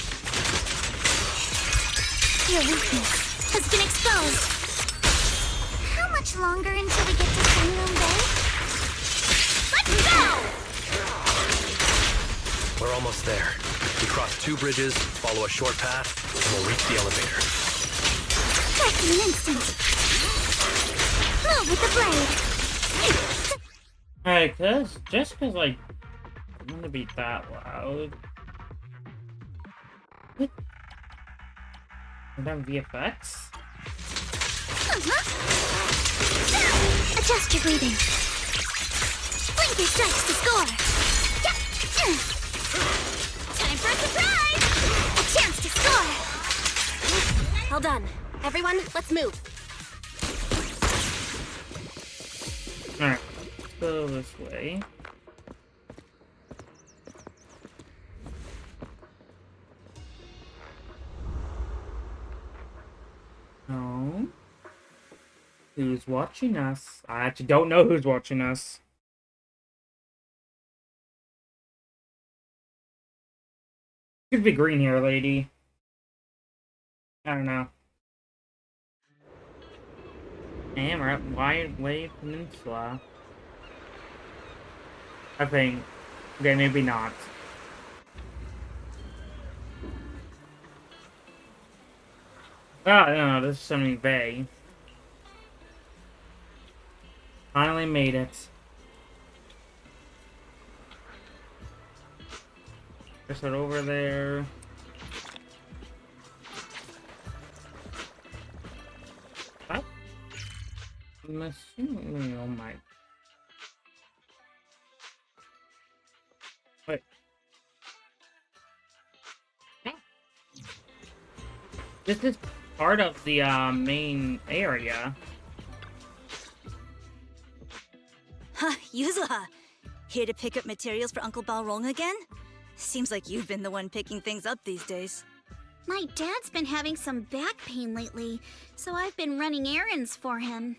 Your weakness has been exposed. How much longer until we get to Zenless Bay? Let's go! We're almost there. We cross 2 bridges, follow a short path, and we'll reach the elevator. Strike in an instant. Move with the blade. Alright, just cause like I'm gonna be that loud. What? We're done VFX? Adjust your breathing. Blinker strikes to score. Time for a surprise! A chance to score! All done. Everyone, let's move. Alright, let's go this way. No. Who's watching us? I actually don't know who's watching us. Could be green hair lady. I don't know. And we're at White Wave Peninsula. I think. Okay, maybe not. Oh, no, this is Sunny Bay. Finally made it. Just head over there. What? I'm assuming, oh my. Wait. This is part of the main area. Huh, Yuzuha. Here to pick up materials for Uncle Balrong again? Seems like you've been the one picking things up these days. My dad's been having some back pain lately, so I've been running errands for him.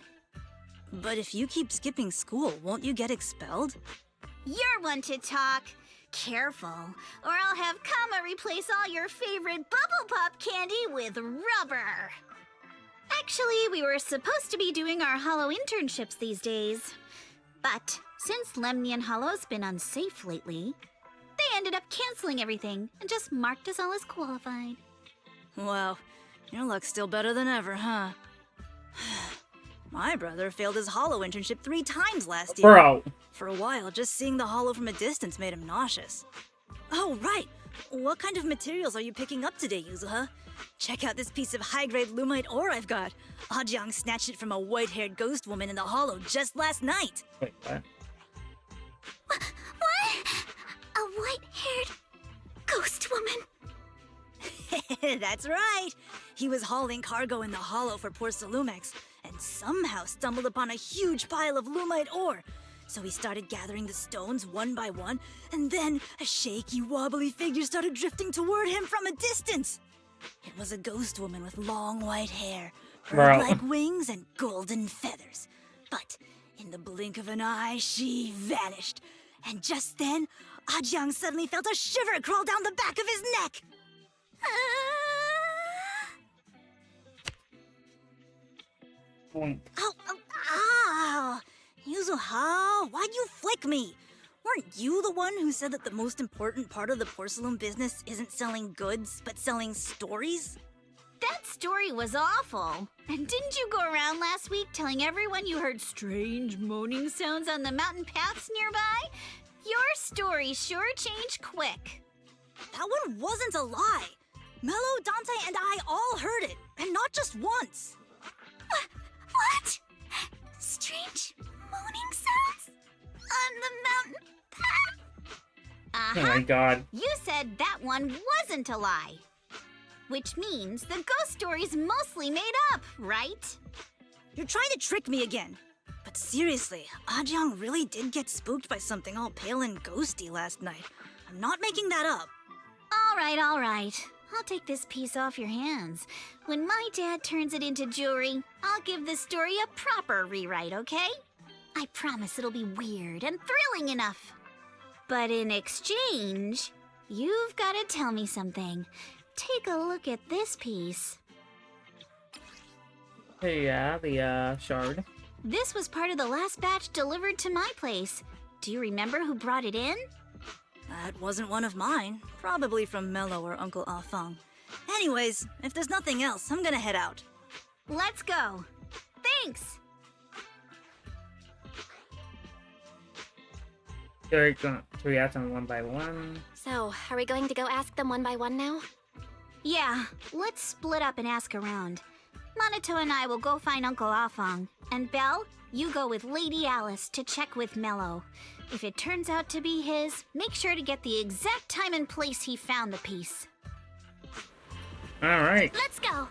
But if you keep skipping school, won't you get expelled? You're one to talk. Careful, or I'll have Kama replace all your favorite Bubble Pop candy with rubber. Actually, we were supposed to be doing our Hollow internships these days. But since Lemnian Hollow's been unsafe lately, they ended up canceling everything and just marked us all as qualified. Wow, your luck's still better than ever, huh? My brother failed his Hollow internship 3 times last year. Bro. For a while, just seeing the Hollow from a distance made him nauseous. Oh, right! What kind of materials are you picking up today, Yuzuha? Check out this piece of high-grade lumite ore I've got. Ajang snatched it from a white-haired ghost woman in the Hollow just last night. Wait, what? What? A white-haired ghost woman? That's right! He was hauling cargo in the Hollow for Porcelumex, and somehow stumbled upon a huge pile of lumite ore. So he started gathering the stones one by one, and then a shaky, wobbly figure started drifting toward him from a distance. It was a ghost woman with long white hair, bird-like wings, and golden feathers. But in the blink of an eye, she vanished. And just then, Ajang suddenly felt a shiver crawl down the back of his neck. Ow! Yuzuha, why'd you flick me? Weren't you the one who said that the most important part of the porcelain business isn't selling goods, but selling stories? That story was awful. And didn't you go around last week telling everyone you heard strange moaning sounds on the mountain paths nearby? Your story sure changed quick. That one wasn't a lie. Mello, Dante, and I all heard it, and not just once. What? Strange moaning sounds? On the mountain path? Oh my god. You said that one wasn't a lie. Which means the ghost story's mostly made up, right? You're trying to trick me again. But seriously, Ajang really did get spooked by something all pale and ghosty last night. I'm not making that up. All right. I'll take this piece off your hands. When my dad turns it into jewelry, I'll give this story a proper rewrite, okay? I promise it'll be weird and thrilling enough. But in exchange, you've got to tell me something. Take a look at this piece. Hey, yeah, the shard. This was part of the last batch delivered to my place. Do you remember who brought it in? That wasn't one of mine. Probably from Mello or Uncle Afang. Anyways, if there's nothing else, I'm gonna head out. Let's go. Thanks! Should we ask them one by one? So, are we going to go ask them one by one now? Yeah, let's split up and ask around. Minato and I will go find Uncle Afang. And Belle, you go with Lady Alice to check with Mello. If it turns out to be his, make sure to get the exact time and place he found the piece. Alright. Let's go!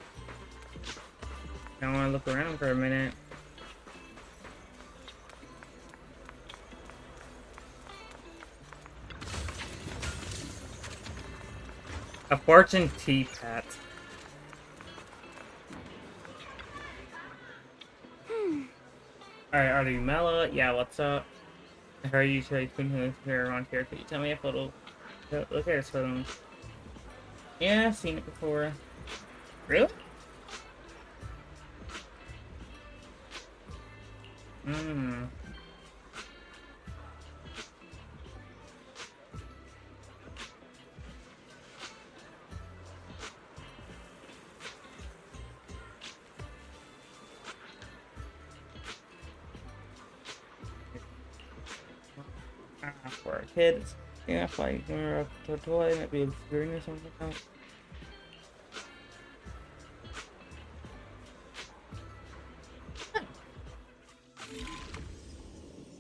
I want to look around for a minute. A fortune teapot. Alright, are you Mela? Yeah, what's up? I heard you say couldn't here around here. Could you tell me a photo? Look at this photo. Yeah, I've seen it before. Really? Hmm. For a kid, it's like a toy, maybe it's green or something else.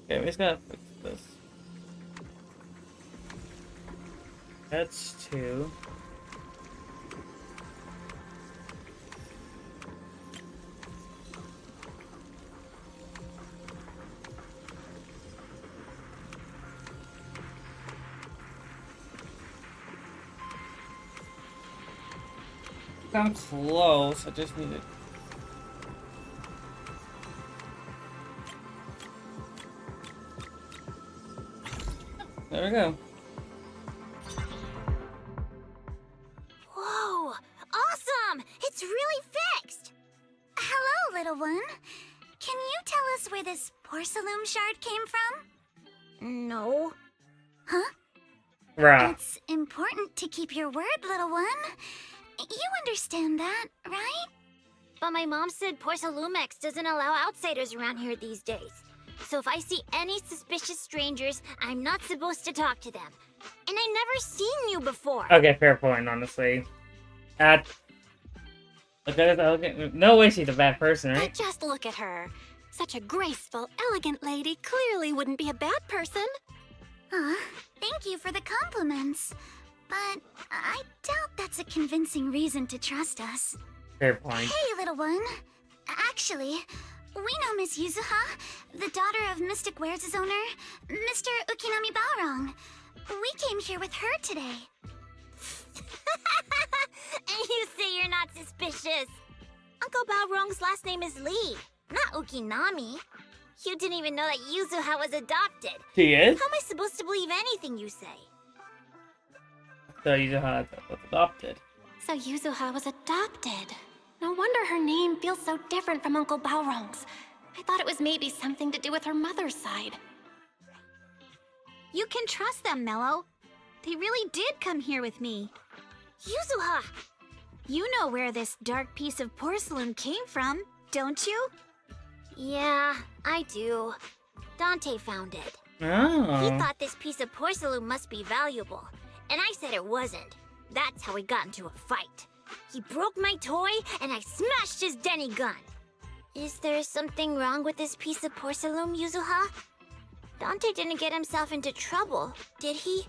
Okay, we just gotta fix this. That's 2. I'm close, I just need it. There we go. Whoa! Awesome! It's really fixed! Hello, little one. Can you tell us where this porcelain shard came from? No. Huh? Right. It's important to keep your word, little one. You understand that, right? But my mom said Porcelumex doesn't allow outsiders around here these days. So if I see any suspicious strangers, I'm not supposed to talk to them. And I've never seen you before. Okay, fair point, honestly. Look at this elegant. No way she's a bad person, But right? just look at her. Such a graceful, elegant lady clearly wouldn't be a bad person. Thank you for the compliments. But I doubt that's a convincing reason to trust us. Fair point. Hey, little one. Actually, we know Miss Yuzuha, the daughter of Mystic Wares' owner, Mr. Ukinami Balrong. We came here with her today. And you say you're not suspicious. Uncle Balrong's last name is Lee, not Ukinami. You didn't even know that Yuzuha was adopted. She is? How am I supposed to believe anything you say? So Yuzuha was adopted. So Yuzuha was adopted. No wonder her name feels so different from Uncle Balrong's. I thought it was maybe something to do with her mother's side. You can trust them, Mello. They really did come here with me. Yuzuha! You know where this dark piece of porcelain came from, don't you? Yeah, I do. Dante found it. Oh. He thought this piece of porcelain must be valuable, and I said it wasn't. That's how we got into a fight. He broke my toy, and I smashed his Denny gun. Is there something wrong with this piece of porcelain, Yuzuha? Dante didn't get himself into trouble, did he?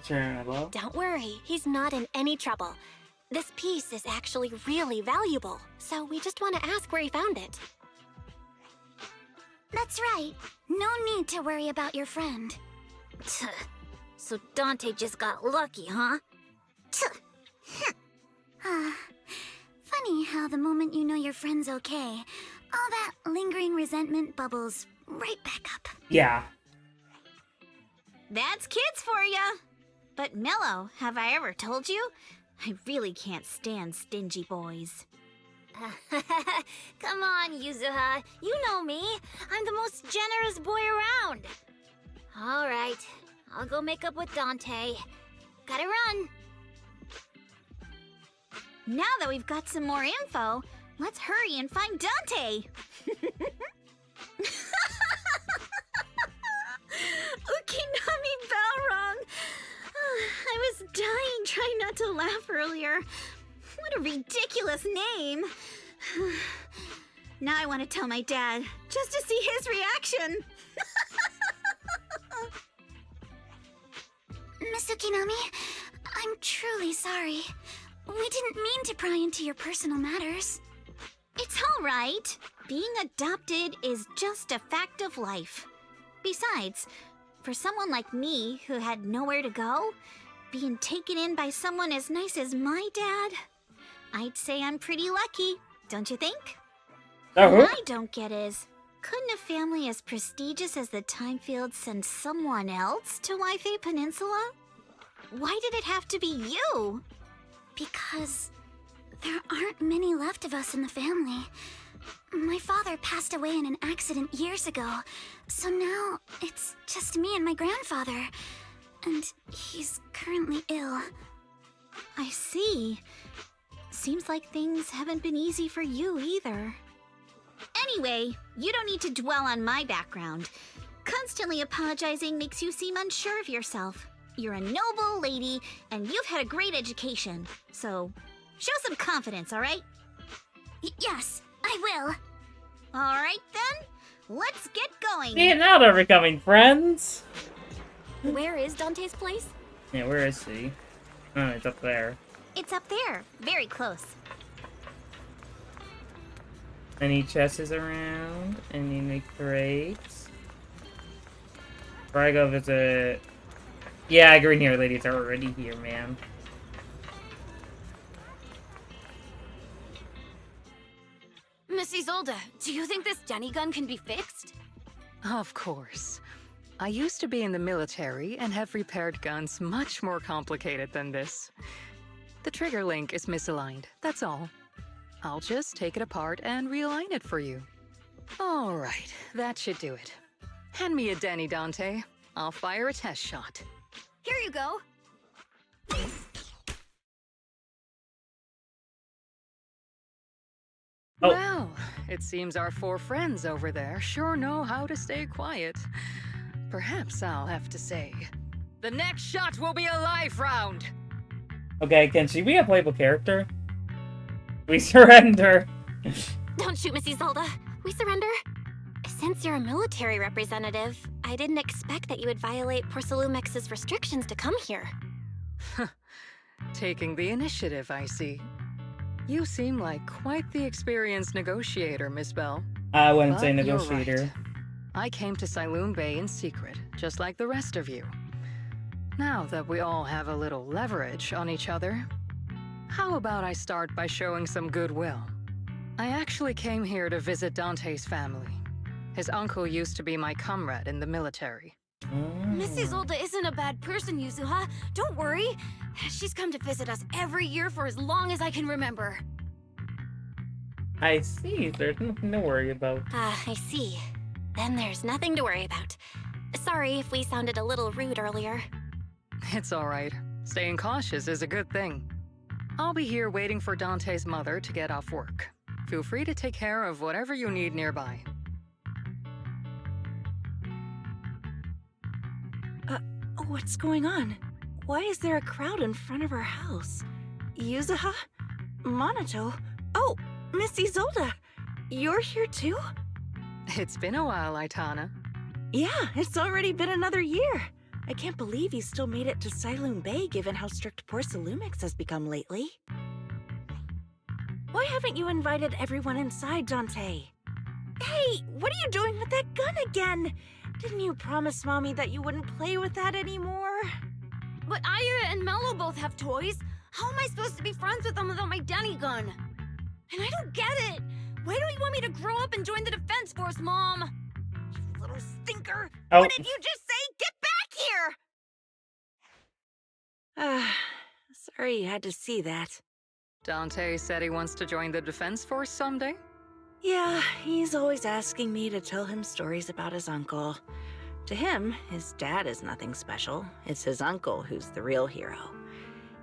Don't worry, he's not in any trouble. This piece is actually really valuable, so we just want to ask where he found it. That's right. No need to worry about your friend. So Dante just got lucky, huh? Funny how the moment you know your friend's okay, all that lingering resentment bubbles right back up. Yeah. That's kids for ya! But Mello, have I ever told you? I really can't stand stingy boys. Come on, Yuzuha. You know me. I'm the most generous boy around. All right. I'll go make up with Dante. Gotta run. Now that we've got some more info, let's hurry and find Dante! Ukinami Balrong! I was dying trying not to laugh earlier. What a ridiculous name. Now I want to tell my dad, just to see his reaction. Miss Ukinami, I'm truly sorry. We didn't mean to pry into your personal matters. It's all right. Being adopted is just a fact of life. Besides, for someone like me who had nowhere to go, being taken in by someone as nice as my dad, I'd say I'm pretty lucky, don't you think? What I don't get is, couldn't a family as prestigious as the Timefields send someone else to Wi-Fi Peninsula? Why did it have to be you? Because there aren't many left of us in the family. My father passed away in an accident years ago, so now it's just me and my grandfather. And he's currently ill. I see. Seems like things haven't been easy for you either. Anyway, you don't need to dwell on my background. Constantly apologizing makes you seem unsure of yourself. You're a noble lady, and you've had a great education. So, show some confidence, alright? Yes, I will. Alright then, let's get going. See, now they're becoming friends. Where is Dante's place? Yeah, where is he? Oh, it's up there. It's up there, very close. Any chests around? Any make crates? Before I go visit... Yeah, green hair ladies are already here, man. Miss Isolde, do you think this Denny gun can be fixed? Of course. I used to be in the military and have repaired guns much more complicated than this. The trigger link is misaligned, that's all. I'll just take it apart and realign it for you. All right, that should do it. Hand me a Denny, Dante. I'll fire a test shot. Here you go. Oh. Well, it seems our four friends over there sure know how to stay quiet. Perhaps I'll have to say, the next shot will be a live round. Okay, can she be a playable character? We surrender. Don't shoot, Miss Isolde. We surrender. Since you're a military representative, I didn't expect that you would violate Porcelumex's restrictions to come here. Taking the initiative, I see. You seem like quite the experienced negotiator, Miss Bell. I wouldn't But say you're negotiator. right. I came to Siloon Bay in secret, just like the rest of you. Now that we all have a little leverage on each other, how about I start by showing some goodwill? I actually came here to visit Dante's family. His uncle used to be my comrade in the military. Miss Isolde isn't a bad person, Yuzuha. Don't worry. She's come to visit us every year for as long as I can remember. I see. There's nothing to worry about. I see. Then there's nothing to worry about. Sorry if we sounded a little rude earlier. It's all right. Staying cautious is a good thing. I'll be here waiting for Dante's mother to get off work. Feel free to take care of whatever you need nearby. What's going on? Why is there a crowd in front of our house? Yuzuha? Monato? Oh, Miss Isolde! You're here too? It's been a while, Aitana. Yeah, it's already been another year. I can't believe you still made it to Siloon Bay given how strict Porcelumix has become lately. Why haven't you invited everyone inside, Dante? Hey, what are you doing with that gun again? Didn't you promise Mommy that you wouldn't play with that anymore? But Aya and Mello both have toys. How am I supposed to be friends with them without my Denny gun? And I don't get it. Why don't you want me to grow up and join the Defense Force, Mom? You little stinker. Oh. What did you just say? Get back here! Sorry you had to see that. Dante said he wants to join the Defense Force someday? Yeah, he's always asking me to tell him stories about his uncle. To him, his dad is nothing special. It's his uncle who's the real hero,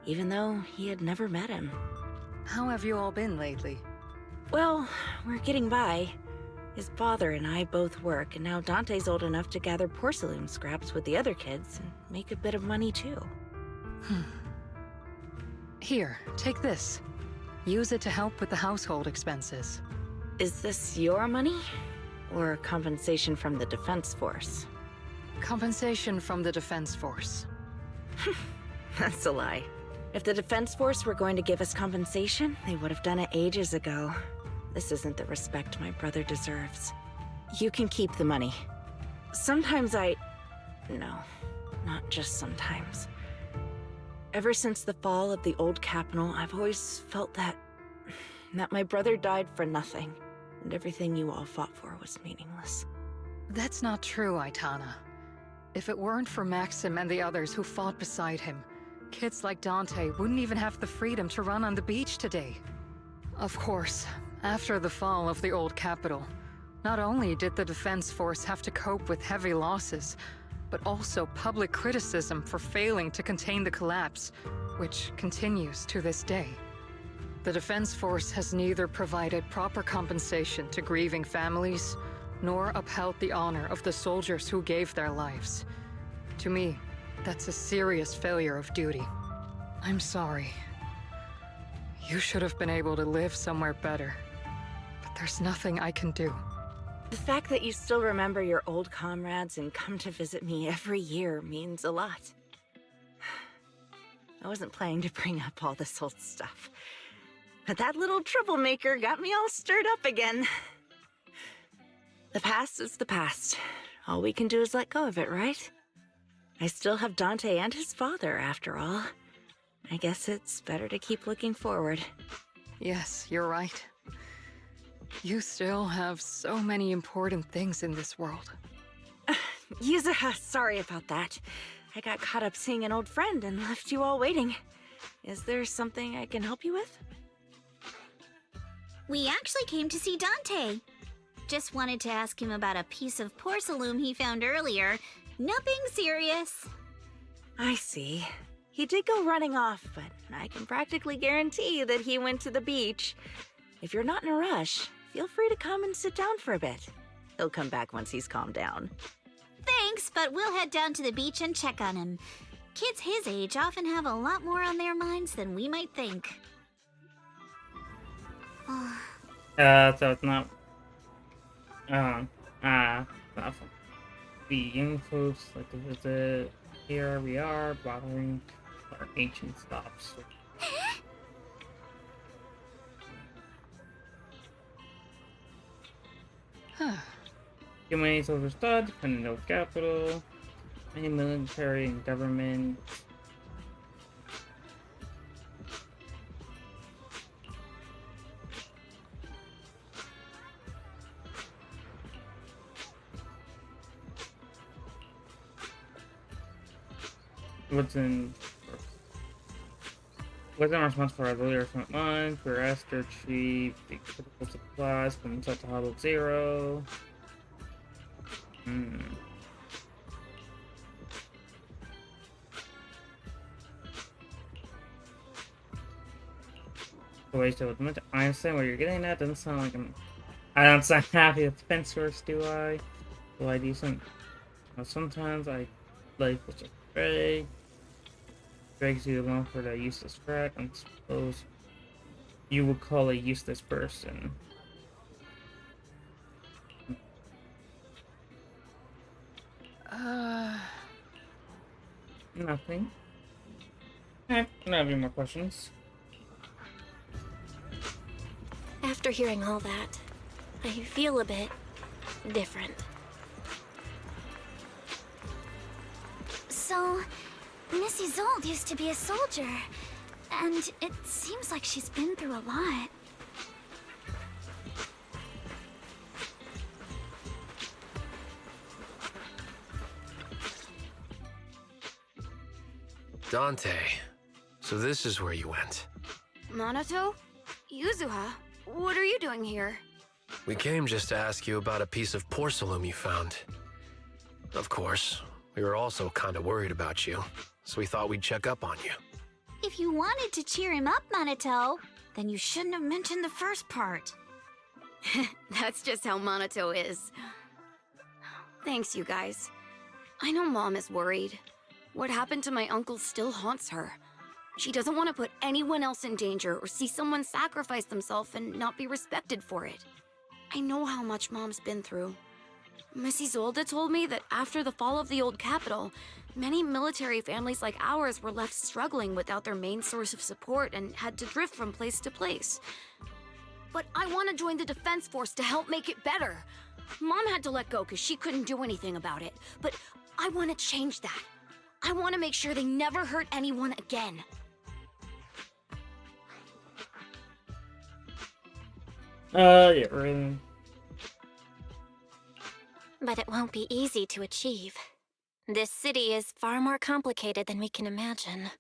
even though he had never met him. How have you all been lately? Well, we're getting by. His father and I both work, and now Dante's old enough to gather porcelain scraps with the other kids and make a bit of money too. Here, take this. Use it to help with the household expenses. Is this your money? Or compensation from the Defense Force? Compensation from the Defense Force. That's a lie. If the Defense Force were going to give us compensation, they would have done it ages ago. This isn't the respect my brother deserves. You can keep the money. Sometimes No, not just sometimes. Ever since the fall of the old capital, I've always felt that my brother died for nothing, and everything you all fought for was meaningless. That's not true, Aitana. If it weren't for Maxim and the others who fought beside him, kids like Dante wouldn't even have the freedom to run on the beach today. Of course, after the fall of the old capital, not only did the Defense Force have to cope with heavy losses, but also public criticism for failing to contain the collapse, which continues to this day. The Defense Force has neither provided proper compensation to grieving families, nor upheld the honor of the soldiers who gave their lives. To me, that's a serious failure of duty. I'm sorry. You should have been able to live somewhere better, but there's nothing I can do. The fact that you still remember your old comrades and come to visit me every year means a lot. I wasn't planning to bring up all this old stuff, but that little troublemaker got me all stirred up again. The past is the past. All we can do is let go of it, right? I still have Dante and his father, after all. I guess it's better to keep looking forward. Yes, you're right. You still have so many important things in this world. Yuzuha, sorry about that. I got caught up seeing an old friend and left you all waiting. Is there something I can help you with? We actually came to see Dante. Just wanted to ask him about a piece of porcelain he found earlier. Nothing serious. I see. He did go running off, but I can practically guarantee that he went to the beach. If you're not in a rush, feel free to come and sit down for a bit. He'll come back once he's calmed down. Thanks, but we'll head down to the beach and check on him. Kids his age often have a lot more on their minds than we might think. So it's not. Not fun. The young folks like to visit. Here we are, bottling our ancient stops. Humanity silver stud, dependent no capital, any military and government. Wasn't responsible for our earlier front lines. We're asked to retrieve the critical supplies from inside the Hollow Zero. I understand what you're getting at. Doesn't sound like I don't sound happy with Defense Force, do I? Do I do some? Well, sometimes I like what's a Greg. Drags you along for the useless threat. I suppose you would call a useless person. Nothing. I don't have any more questions. After hearing all that, I feel a bit different. So, Miss Isolde used to be a soldier, and it seems like she's been through a lot. Dante, so this is where you went. Minato? Yuzuha? What are you doing here? We came just to ask you about a piece of porcelain you found. Of course, we were also kind of worried about you, so we thought we'd check up on you. If you wanted to cheer him up, Minato, then you shouldn't have mentioned the first part. That's just how Minato is. Thanks, you guys. I know Mom is worried. What happened to my uncle still haunts her. She doesn't want to put anyone else in danger or see someone sacrifice themselves and not be respected for it. I know how much Mom's been through. Miss Isolde told me that after the fall of the old capital, many military families like ours were left struggling without their main source of support and had to drift from place to place. But I want to join the defense force to help make it better. Mom had to let go because she couldn't do anything about it, but I want to change that. I want to make sure they never hurt anyone again. Yeah, really. But it won't be easy to achieve. This city is far more complicated than we can imagine.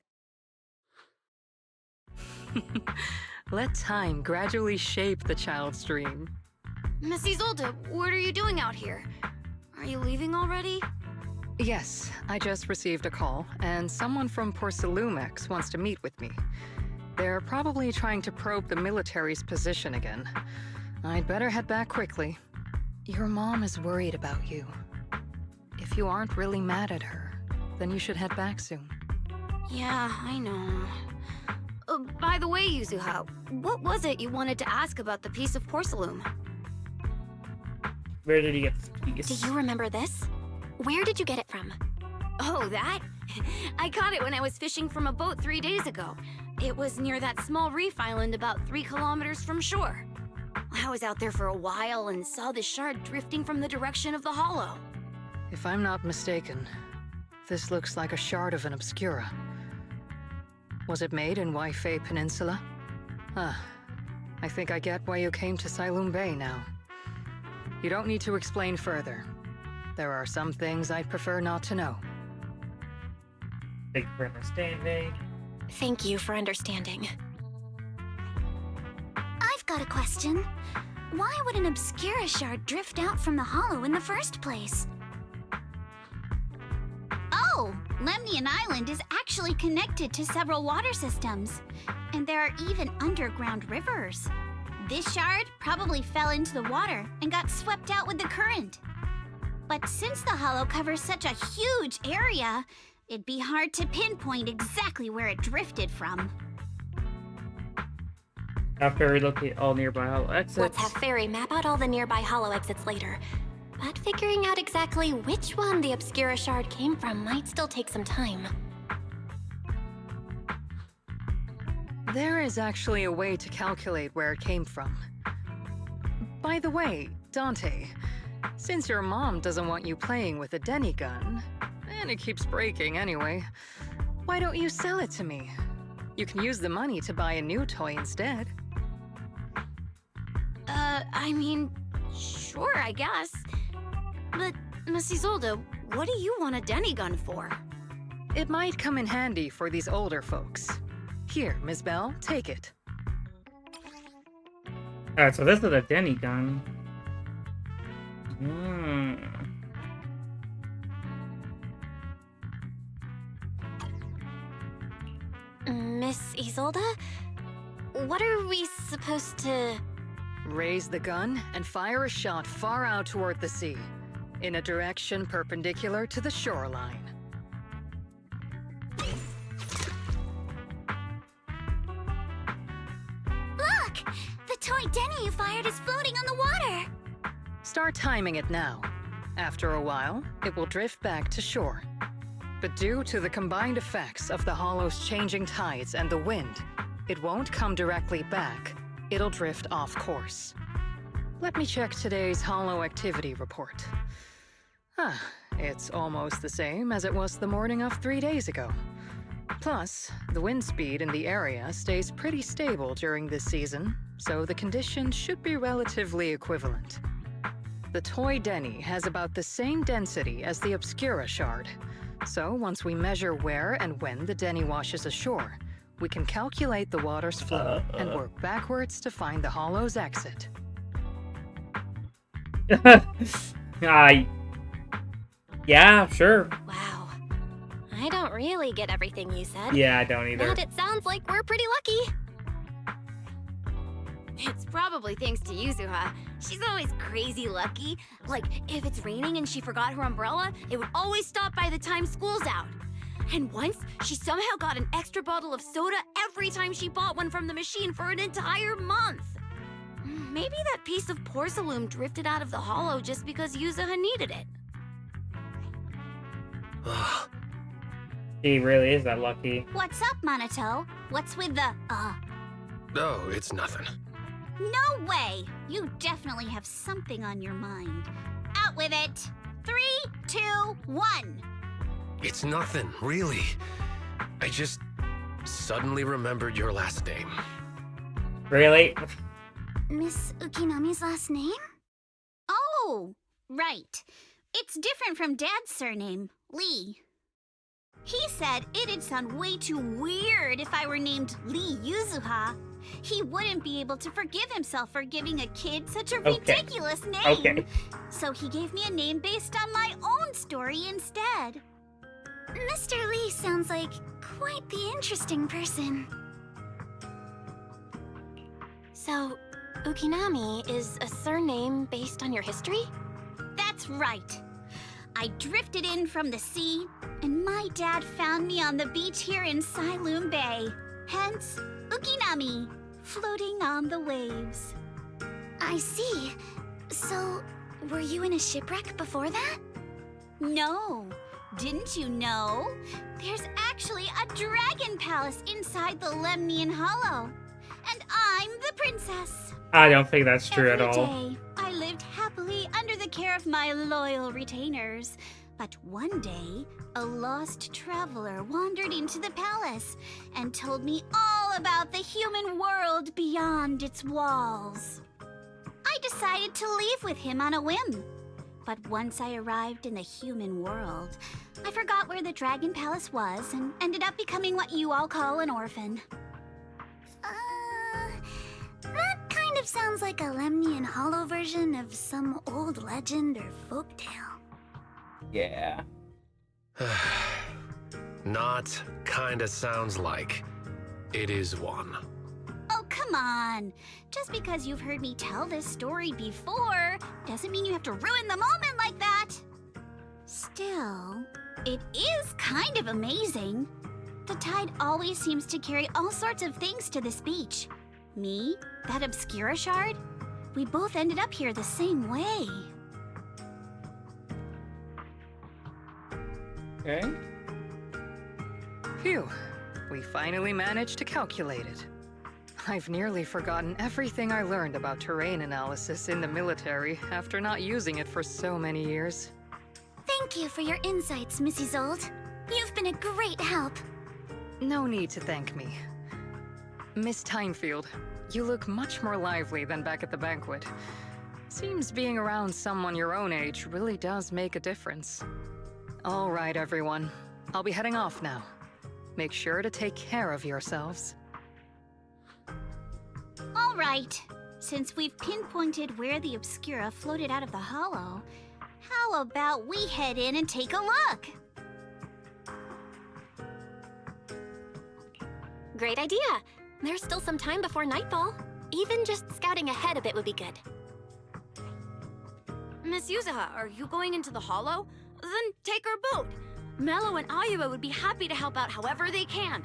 Let time gradually shape the child's dream. Miss Isolde, what are you doing out here? Are you leaving already? Yes, I just received a call, and someone from Porcelumex wants to meet with me. They're probably trying to probe the military's position again. I'd better head back quickly. Your mom is worried about you. If you aren't really mad at her, then you should head back soon. Yeah, I know. By the way, Yuzuha, what was it you wanted to ask about the piece of porcelain? Where did he get this piece? Do you remember this? Where did you get it from? Oh, that? I caught it when I was fishing from a boat 3 days ago. It was near that small reef island about 3 kilometers from shore. I was out there for a while and saw the shard drifting from the direction of the hollow. If I'm not mistaken, this looks like a shard of an Obscura. Was it made in Waifei Peninsula? Ah, I think I get why you came to Silum Bay now. You don't need to explain further. There are some things I'd prefer not to know. Thank you for understanding. Thank you for understanding. I've got a question. Why would an Obscura shard drift out from the hollow in the first place? Oh, Lemnian Island is actually connected to several water systems. And there are even underground rivers. This shard probably fell into the water and got swept out with the current. But since the hollow covers such a huge area, it'd be hard to pinpoint exactly where it drifted from. After we locate all nearby hollow exits. Let's have Fairy map out all the nearby hollow exits later. But figuring out exactly which one the Obscura shard came from might still take some time. There is actually a way to calculate where it came from. By the way, Dante, since your mom doesn't want you playing with a Denny gun, and it keeps breaking anyway, why don't you sell it to me? You can use the money to buy a new toy instead. I mean, sure, I guess. But, Miss Isolde, what do you want a Denny gun for? It might come in handy for these older folks. Here, Ms. Bell, take it. Alright, so this is a Denny gun. Miss Isolde? What are we supposed to... Raise the gun and fire a shot far out toward the sea, in a direction perpendicular to the shoreline. Look! The toy Denny you fired is floating on the water! Start timing it now. After a while, it will drift back to shore. But due to the combined effects of the hollow's changing tides and the wind, it won't come directly back. It'll drift off course. Let me check today's hollow activity report. It's almost the same as it was the morning of 3 days ago. Plus, the wind speed in the area stays pretty stable during this season, so the conditions should be relatively equivalent. The toy Denny has about the same density as the Obscura shard, so once we measure where and when the Denny washes ashore, we can calculate the water's flow and work backwards to find the hollow's exit. Yeah, sure. Wow. I don't really get everything you said. Yeah, I don't either. But it sounds like we're pretty lucky. It's probably thanks to Yuzuha. She's always crazy lucky. Like, if it's raining and she forgot her umbrella, it would always stop by the time school's out. And once, she somehow got an extra bottle of soda every time she bought one from the machine for an entire month. Maybe that piece of porcelain drifted out of the hollow just because Yuzuha needed it. He really is that lucky. What's up, Monato? What's with the, Oh, it's nothing. No way! You definitely have something on your mind. Out with it! 3, 2, 1! It's nothing, really. I just suddenly remembered your last name. Really? Miss Ukinami's last name? Oh, right. It's different from Dad's surname, Lee. He said it'd sound way too weird if I were named Lee Yuzuha. He wouldn't be able to forgive himself for giving a kid such a ridiculous name. Okay. So he gave me a name based on my own story instead. Mr. Lee sounds like quite the interesting person. So, Ukinami is a surname based on your history? That's right. I drifted in from the sea, and my dad found me on the beach here in Sailoom Bay. Hence, Ukinami, floating on the waves. I see. So, were you in a shipwreck before that? No. Didn't you know? There's actually a dragon palace inside the Lemnian Hollow. And I'm the princess. I don't think that's true at all. Every day, I lived happily under the care of my loyal retainers. But one day, a lost traveler wandered into the palace and told me all about the human world beyond its walls. I decided to leave with him on a whim. But once I arrived in the human world, I forgot where the Dragon Palace was and ended up becoming what you all call an orphan. That kind of sounds like a Lemnian Hollow version of some old legend or folktale. Yeah. Not kinda sounds like. It is one. Oh, come on. Just because you've heard me tell this story before doesn't mean you have to ruin the moment like that. Still, it is kind of amazing. The tide always seems to carry all sorts of things to this beach. Me, that Obscura shard, we both ended up here the same way. Okay. Phew. We finally managed to calculate it. I've nearly forgotten everything I learned about terrain analysis in the military after not using it for so many years. Thank you for your insights, Mrs. Old. You've been a great help. No need to thank me. Miss Timefield, you look much more lively than back at the banquet. Seems being around someone your own age really does make a difference. All right, everyone. I'll be heading off now. Make sure to take care of yourselves. All right. Since we've pinpointed where the Obscura floated out of the hollow, how about we head in and take a look? Great idea. There's still some time before nightfall. Even just scouting ahead a bit would be good. Miss Yuzuha, are you going into the hollow? Then take our boat. Mello and Ayuba would be happy to help out however they can.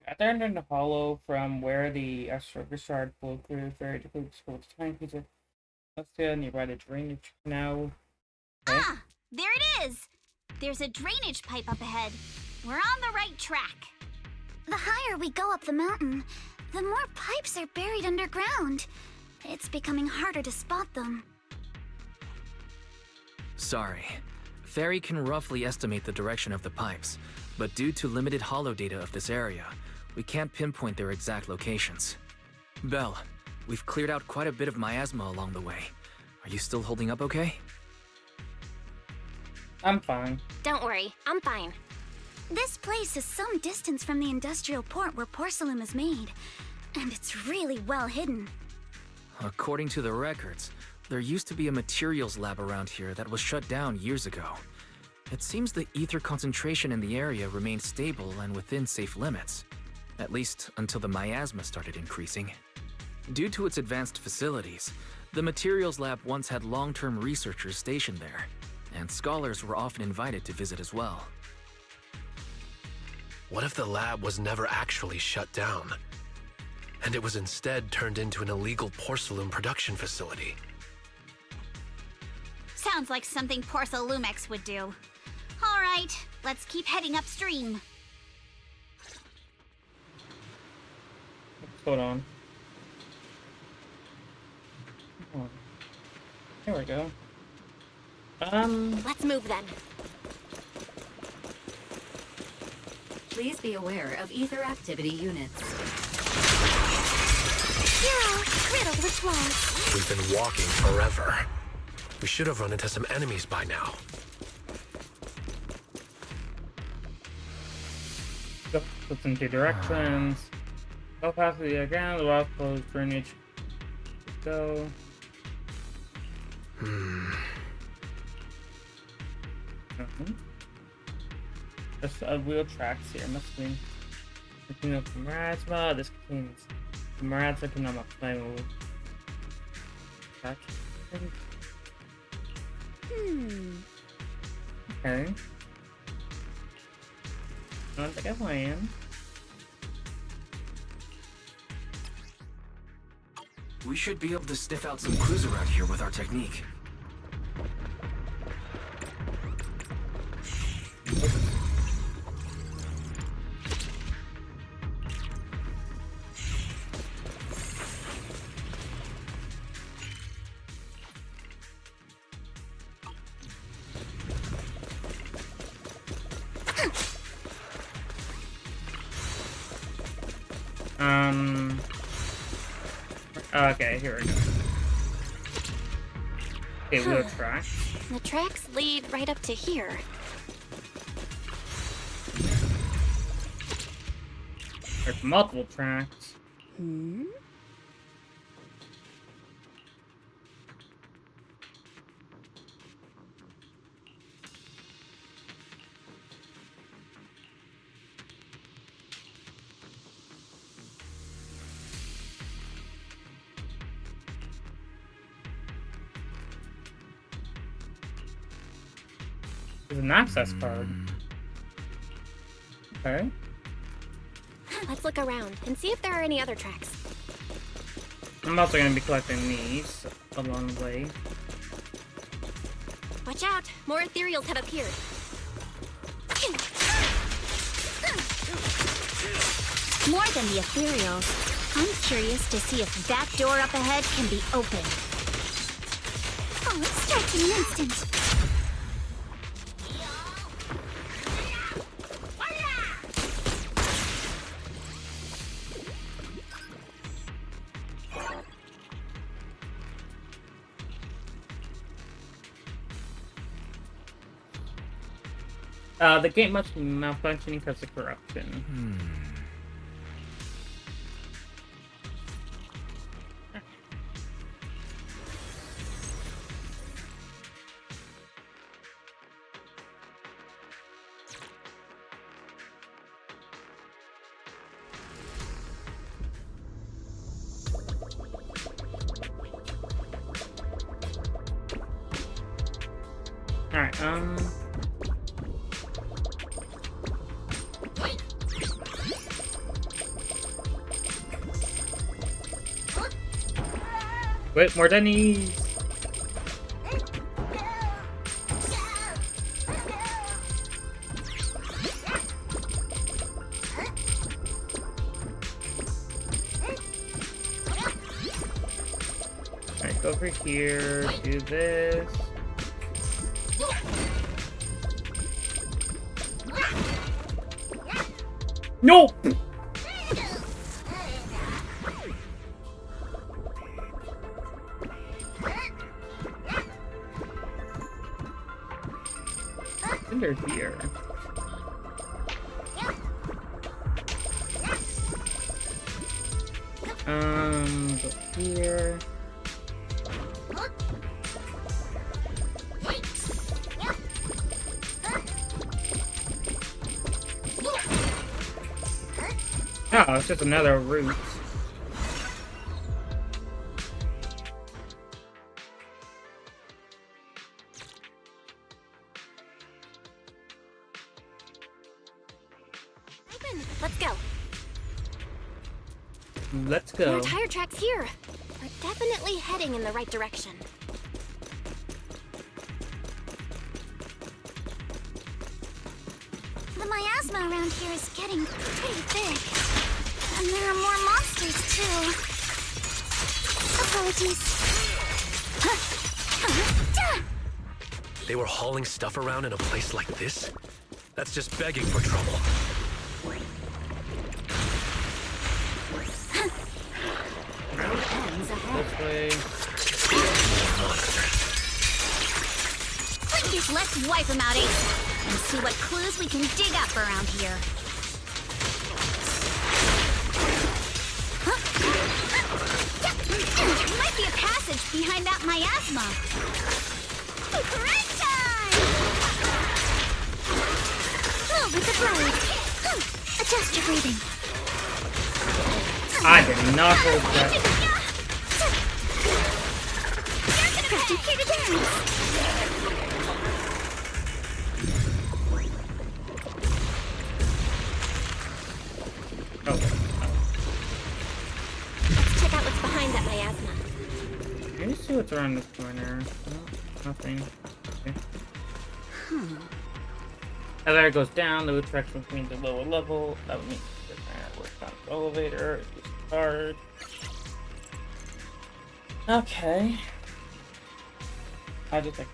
I turned in the hollow from where the Astroga shard flowed through very difficult to discover the time piece. Let's see nearby the drainage canal. Okay. Ah, there it is. There's a drainage pipe up ahead. We're on the right track. The higher we go up the mountain, the more pipes are buried underground. It's becoming harder to spot them. Sorry. Fairy can roughly estimate the direction of the pipes, but due to limited holo data of this area, we can't pinpoint their exact locations. Belle, we've cleared out quite a bit of miasma along the way. Are you still holding up okay? I'm fine. Don't worry, I'm fine. This place is some distance from the industrial port where porcelain is made, and it's really well hidden. According to the records, there used to be a materials lab around here that was shut down years ago. It seems the ether concentration in the area remained stable and within safe limits, at least until the miasma started increasing. Due to its advanced facilities, the materials lab once had long-term researchers stationed there, and scholars were often invited to visit as well. What if the lab was never actually shut down, and it was instead turned into an illegal porcelain production facility? Sounds like something Porcelumex would do. All right, let's keep heading upstream. Hold on. Here we go. Let's move then. Please be aware of ether activity units. You're all riddled with flaws. We've been walking forever. We should have run into some enemies by now. Go in two directions. Go past the ground, the rock closed drainage. Go. There's wheel tracks here. Must be. Looking up from Razma. This contains Maratha can not play with. Okay. I don't think I plan. We should be able to sniff out some clues around here with our technique. Okay, here we go. Okay, wheel track. The tracks lead right up to here. There's multiple tracks. There's an access card. Okay. Let's look around and see if there are any other tracks. I'm also going to be collecting these along the way. Watch out! More ethereals have appeared. More than the ethereals, I'm curious to see if that door up ahead can be opened. Oh, let's start in an instant. The gate must be malfunctioning because of corruption. Alright, wait, more Denny's! Alright, go over here, do this. Nope! Go here. Oh, it's just another route. Let's go. Let's go. More tire tracks here. We're definitely heading in the right direction. The miasma around here is getting pretty big. And there are more monsters, too. Apologies. They were hauling stuff around in a place like this? That's just begging for trouble. This way. Let's wipe them out, Ace, and see what clues we can dig up around here. There might be a passage behind that miasma. Break time! Move with the blade. Adjust your breathing. I did not hold that. Here to dance. Let's check out what's behind that miasma. Let me see what's around this corner. Oh, nothing. Okay. Elevator goes down, the attraction means the lower level. That would mean we're on the elevator. It's hard. Okay. I just like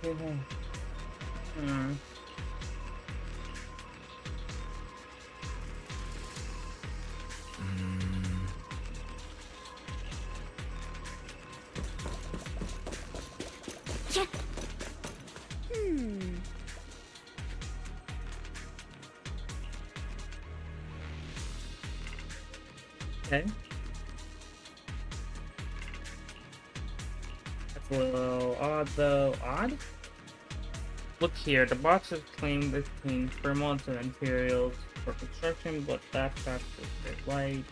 Okay. That's a little odd, though. Odd? Look here, the box is claimed between thermals and materials for construction, but that traps is light.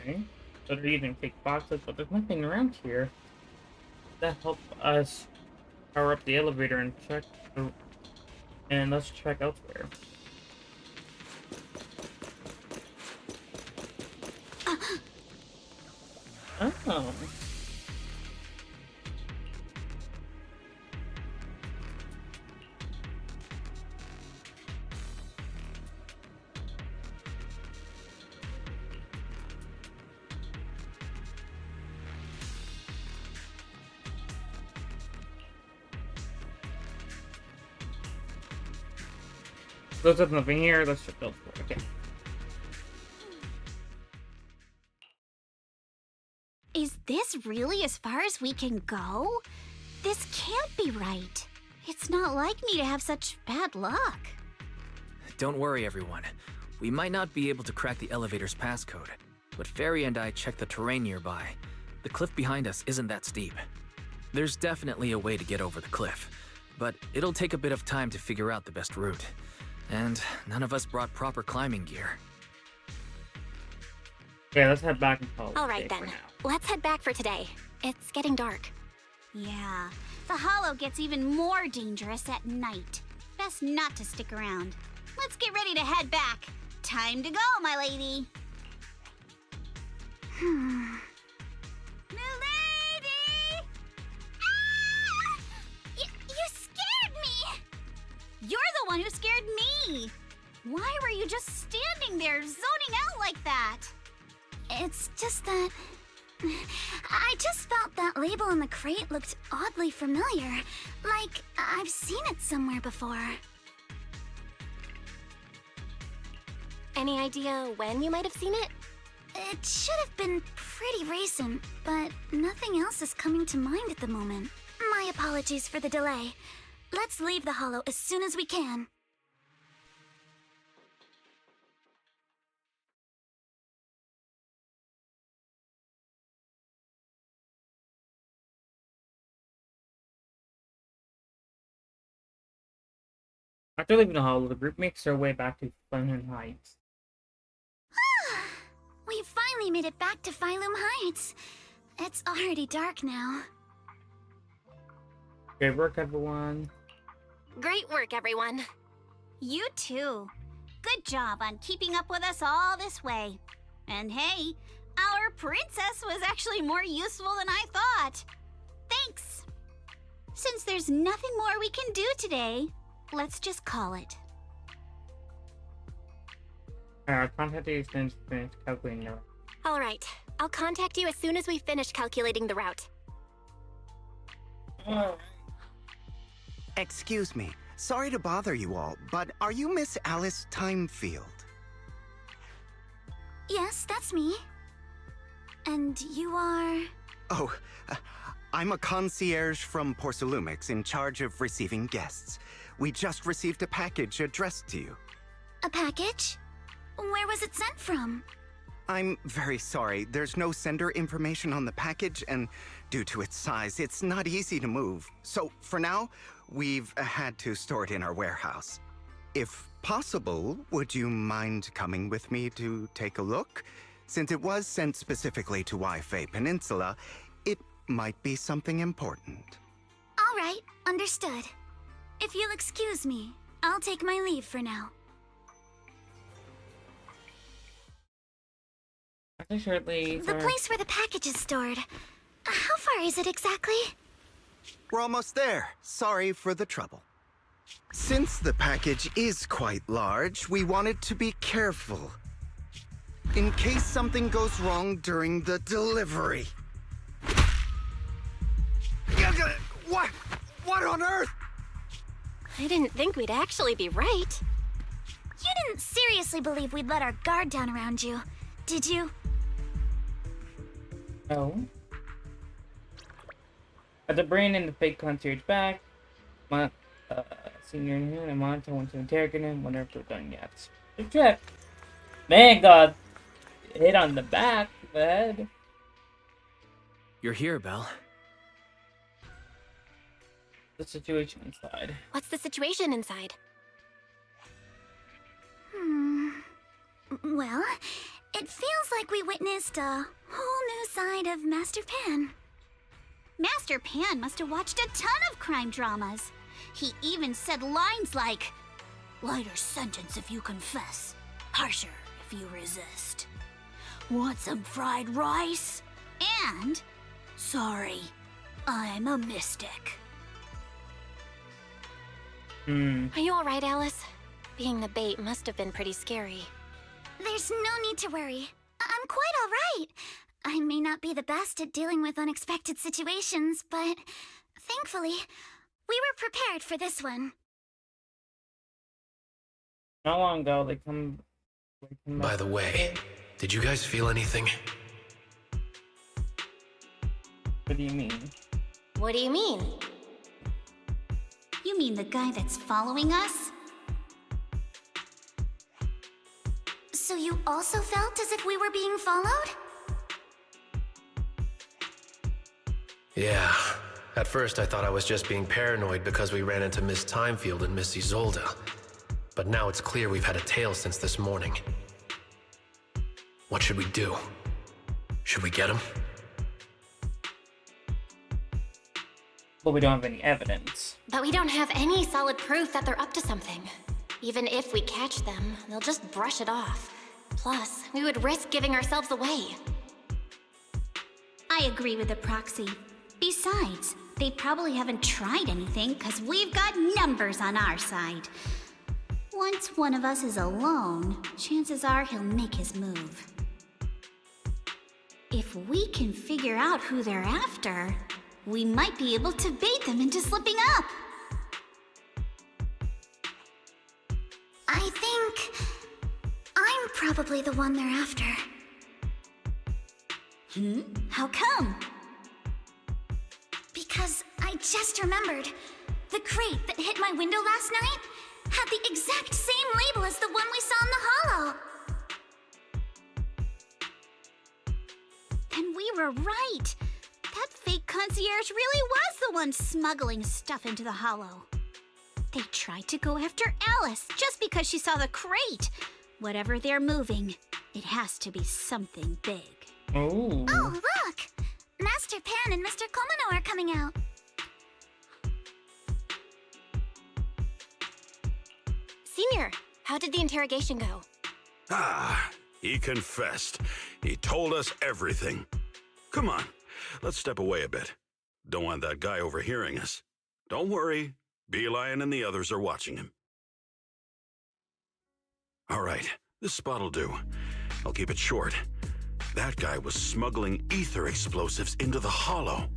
Okay. So they're using fake boxes, but there's nothing around here that help us power up the elevator and check the. And let's check elsewhere. Oh. There's nothing here. Let's check elsewhere. Okay. Is this really as far as we can go? This can't be right. It's not like me to have such bad luck. Don't worry, everyone. We might not be able to crack the elevator's passcode, but Fairy and I checked the terrain nearby. The cliff behind us isn't that steep. There's definitely a way to get over the cliff, but it'll take a bit of time to figure out the best route. And none of us brought proper climbing gear. Okay, let's head back and follow. All right then. Let's head back for today. It's getting dark. Yeah, the hollow gets even more dangerous at night. Best not to stick around. Let's get ready to head back. Time to go, my lady. Milady! Ah! You scared me! You're the one who scared me! Why were you just standing there, zoning out like that? It's just that... I just felt that label on the crate looked oddly familiar. Like, I've seen it somewhere before. Any idea when you might have seen it? It should have been pretty recent, but nothing else is coming to mind at the moment. My apologies for the delay. Let's leave the Hollow as soon as we can. After leaving the Hollow, the group makes their way back to Funland Heights. We finally made it back to Phylum Heights. It's already dark now. Great work, everyone. Great work, everyone. You too. Good job on keeping up with us all this way. And hey, our princess was actually more useful than I thought. Thanks. Since there's nothing more we can do today, let's just call it. Contact you as soon as you finish calculating the route. All right. I'll contact you as soon as we finish calculating the route. Excuse me. Sorry to bother you all, but are you Miss Alice Timefield? Yes, that's me. And you are... Oh, I'm a concierge from Porcelumix in charge of receiving guests. We just received a package addressed to you. A package? Where was it sent from? I'm very sorry. There's no sender information on the package, and due to its size, it's not easy to move. So, for now, we've had to store it in our warehouse. If possible, would you mind coming with me to take a look? Since it was sent specifically to Waifei Peninsula, it might be something important. All right, understood. If you'll excuse me, I'll take my leave for now. Shortly, the place where the package is stored. How far is it exactly? We're almost there. Sorry for the trouble. Since the package is quite large, we wanted to be careful. In case something goes wrong during the delivery. What? What on earth? I didn't think we'd actually be right. You didn't seriously believe we'd let our guard down around you, did you? No. At the brain and the fake concierge back, my senior and Monta went to interrogate him. Wonder if they're done yet. Good check. Man got hit on the back, the head. You're here, Belle. The situation inside. What's the situation inside? Well, it feels like we witnessed a whole new side of Master Pan. Master Pan must have watched a ton of crime dramas. He even said lines like, "Lighter sentence if you confess, harsher if you resist. Want some fried rice?" And, "Sorry, I'm a mystic." Are you alright, Alice? Being the bait must have been pretty scary. There's no need to worry. I'm quite alright. I may not be the best at dealing with unexpected situations, but thankfully, we were prepared for this one. Not long ago, they come By the way, did you guys feel anything? What do you mean? What do you mean? You mean the guy that's following us? So you also felt as if we were being followed? Yeah. At first, I thought I was just being paranoid because we ran into Miss Timefield and Miss Isolde. But now it's clear we've had a tail since this morning. What should we do? Should we get him? But we don't have any evidence. But we don't have any solid proof that they're up to something. Even if we catch them, they'll just brush it off. Plus, we would risk giving ourselves away. I agree with the proxy. Besides, they probably haven't tried anything because we've got numbers on our side. Once one of us is alone, chances are he'll make his move. If we can figure out who they're after, we might be able to bait them into slipping up. I think I'm probably the one they're after. How come? Because I just remembered. The crate that hit my window last night had the exact same label as the one we saw in the hollow. Then we were right. That fake concierge really was the one smuggling stuff into the hollow. They tried to go after Alice just because she saw the crate. Whatever they're moving, it has to be something big. Oh. Oh, look! Master Pan and Mr. Komano are coming out. Senior, how did the interrogation go? Ah, he confessed. He told us everything. Come on, let's step away a bit. Don't want that guy overhearing us. Don't worry, Beelion and the others are watching him. All right, this spot'll do. I'll keep it short. That guy was smuggling ether explosives into the hollow.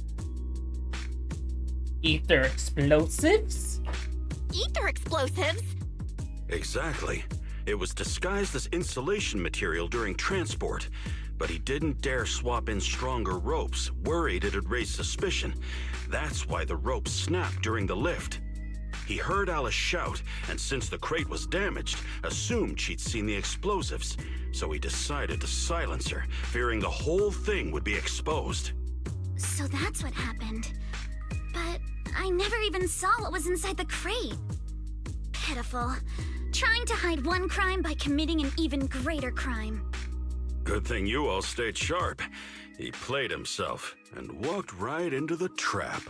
Ether explosives? Ether explosives? Exactly. It was disguised as insulation material during transport, but he didn't dare swap in stronger ropes, worried it'd raise suspicion. That's why the ropes snapped during the lift. He heard Alice shout, and since the crate was damaged, assumed she'd seen the explosives, so he decided to silence her, fearing the whole thing would be exposed. So that's what happened. But I never even saw what was inside the crate. Pitiful. Trying to hide one crime by committing an even greater crime. Good thing you all stayed sharp. He played himself and walked right into the trap.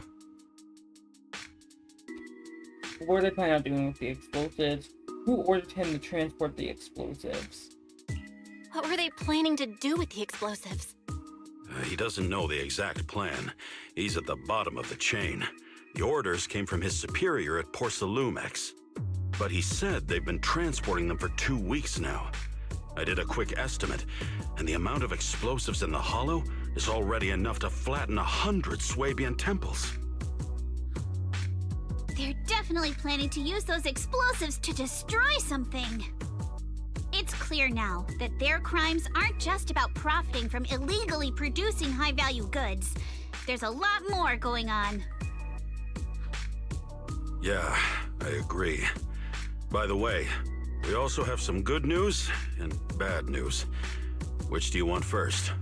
What were they planning on doing with the explosives? Who ordered him to transport the explosives? What were they planning to do with the explosives? He doesn't know the exact plan. He's at the bottom of the chain. The orders came from his superior at Porcelumex. But he said they've been transporting them for 2 weeks now. I did a quick estimate, and the amount of explosives in the hollow is already enough to flatten 100 Swabian temples. They're definitely planning to use those explosives to destroy something. It's clear now that their crimes aren't just about profiting from illegally producing high-value goods. There's a lot more going on. Yeah, I agree. By the way, we also have some good news and bad news. Which do you want first?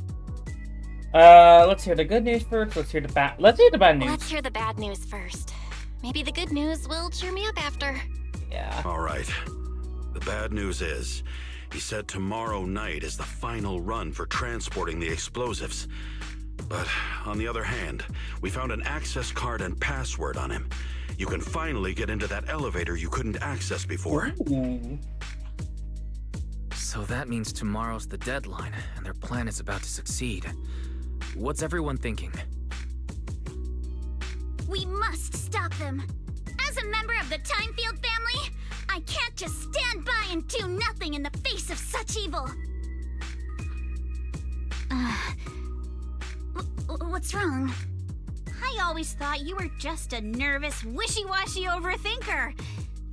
Let's hear the good news first. Let's hear the bad news. Let's hear the bad news first. Maybe the good news will cheer me up after. Yeah. All right. The bad news is, he said tomorrow night is the final run for transporting the explosives. But on the other hand, we found an access card and password on him. You can finally get into that elevator you couldn't access before. Ooh. So that means tomorrow's the deadline, and their plan is about to succeed. What's everyone thinking? We must stop them. As a member of the Timefield family, I can't just stand by and do nothing in the face of such evil. What's wrong? I always thought you were just a nervous, wishy-washy overthinker.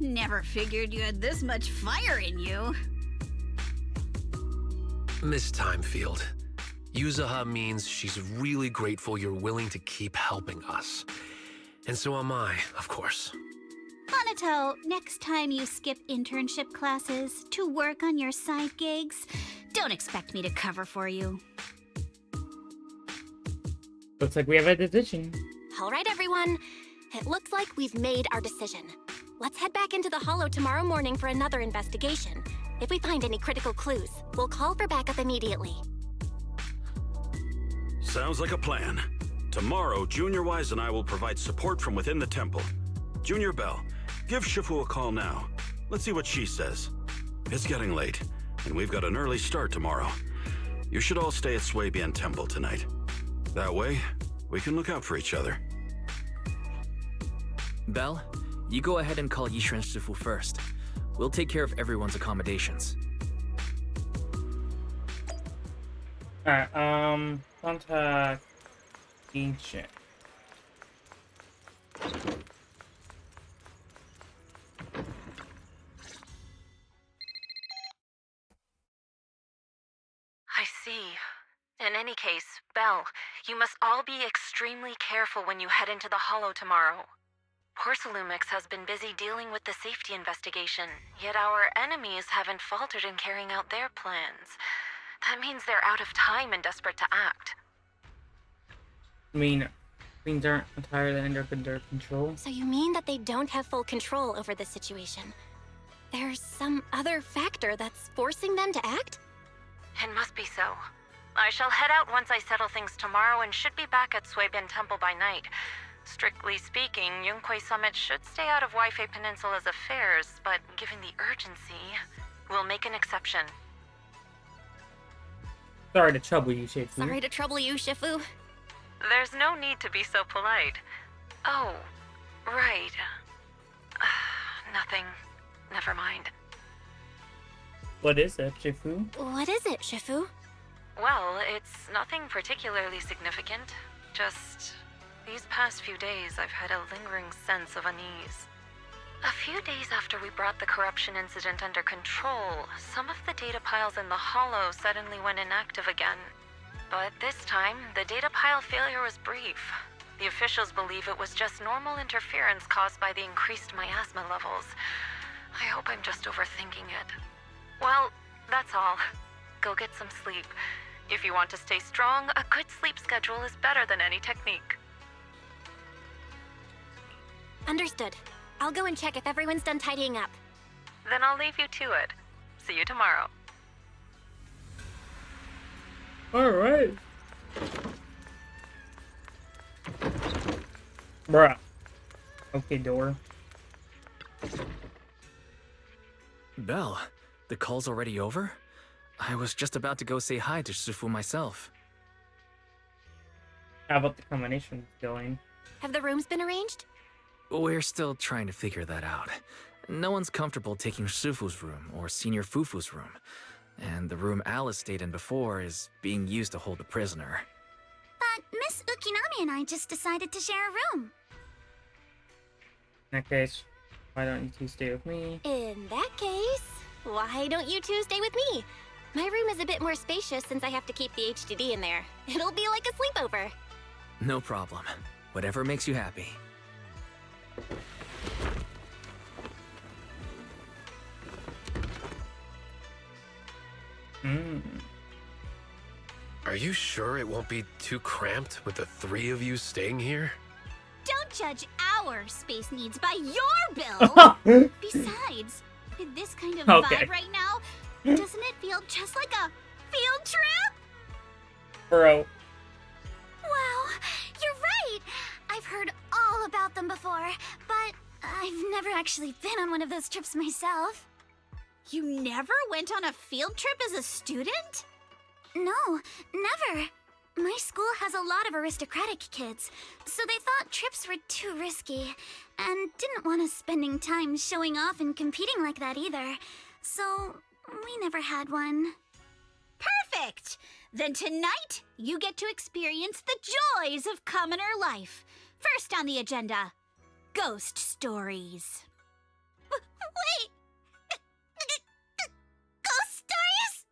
Never figured you had this much fire in you. Miss Timefield, Yuzuha means she's really grateful you're willing to keep helping us. And so am I, of course. Hanato, next time you skip internship classes to work on your side gigs, don't expect me to cover for you. Looks like we have a decision. All right, everyone. It looks like we've made our decision. Let's head back into the hollow tomorrow morning for another investigation. If we find any critical clues, we'll call for backup immediately. Sounds like a plan. Tomorrow, Junior Wise and I will provide support from within the temple. Junior Bell, give Shifu a call now. Let's see what she says. It's getting late, and we've got an early start tomorrow. You should all stay at Swabian Temple tonight. That way, we can look out for each other. Belle, you go ahead and call Yishu and Shifu first. We'll take care of everyone's accommodations. Alright, contact Ancient. I see. In any case, Belle, you must all be extremely careful when you head into the Hollow tomorrow. Porsalumix has been busy dealing with the safety investigation, yet our enemies haven't faltered in carrying out their plans. That means they're out of time and desperate to act. I mean, things aren't entirely under their control. So you mean that they don't have full control over the situation? There's some other factor that's forcing them to act? It must be so. I shall head out once I settle things tomorrow and should be back at Suibin Temple by night. Strictly speaking, Yunque Summit should stay out of Waifei Peninsula's affairs, but given the urgency, we'll make an exception. Sorry to trouble you, Shifu. Sorry to trouble you, Shifu. There's no need to be so polite. Oh, right. Nothing. Never mind. What is it, Shifu? What is it, Shifu? Well, it's nothing particularly significant. Just these past few days, I've had a lingering sense of unease. A few days after we brought the corruption incident under control, some of the data piles in the Hollow suddenly went inactive again. But this time, the data pile failure was brief. The officials believe it was just normal interference caused by the increased miasma levels. I hope I'm just overthinking it. Well, that's all. Go get some sleep. If you want to stay strong, a good sleep schedule is better than any technique. Understood. I'll go and check if everyone's done tidying up. Then I'll leave you to it. See you tomorrow. Alright. Bruh. Okay, door. Belle, the call's already over? I was just about to go say hi to Shifu myself. How about the combination going? Have the rooms been arranged? We're still trying to figure that out. No one's comfortable taking Shifu's room or Senior Fufu's room. And the room Alice stayed in before is being used to hold a prisoner. But Miss Ukinami and I just decided to share a room. In that case, why don't you two stay with me? In that case, why don't you two stay with me? My room is a bit more spacious since I have to keep the HDD in there. It'll be like a sleepover. No problem. Whatever makes you happy. Are you sure it won't be too cramped with the three of you staying here? Don't judge our space needs by your bill! Besides, with this kind of vibe right now, doesn't it feel just like a field trip? Bro. Wow, you're right! I've heard all about them before, but I've never actually been on one of those trips myself. You never went on a field trip as a student? No, never. My school has a lot of aristocratic kids, so they thought trips were too risky, and didn't want us spending time showing off and competing like that either. So, we never had one. Perfect! Then tonight, you get to experience the joys of commoner life. First on the agenda, ghost stories. Wait! Ghost stories?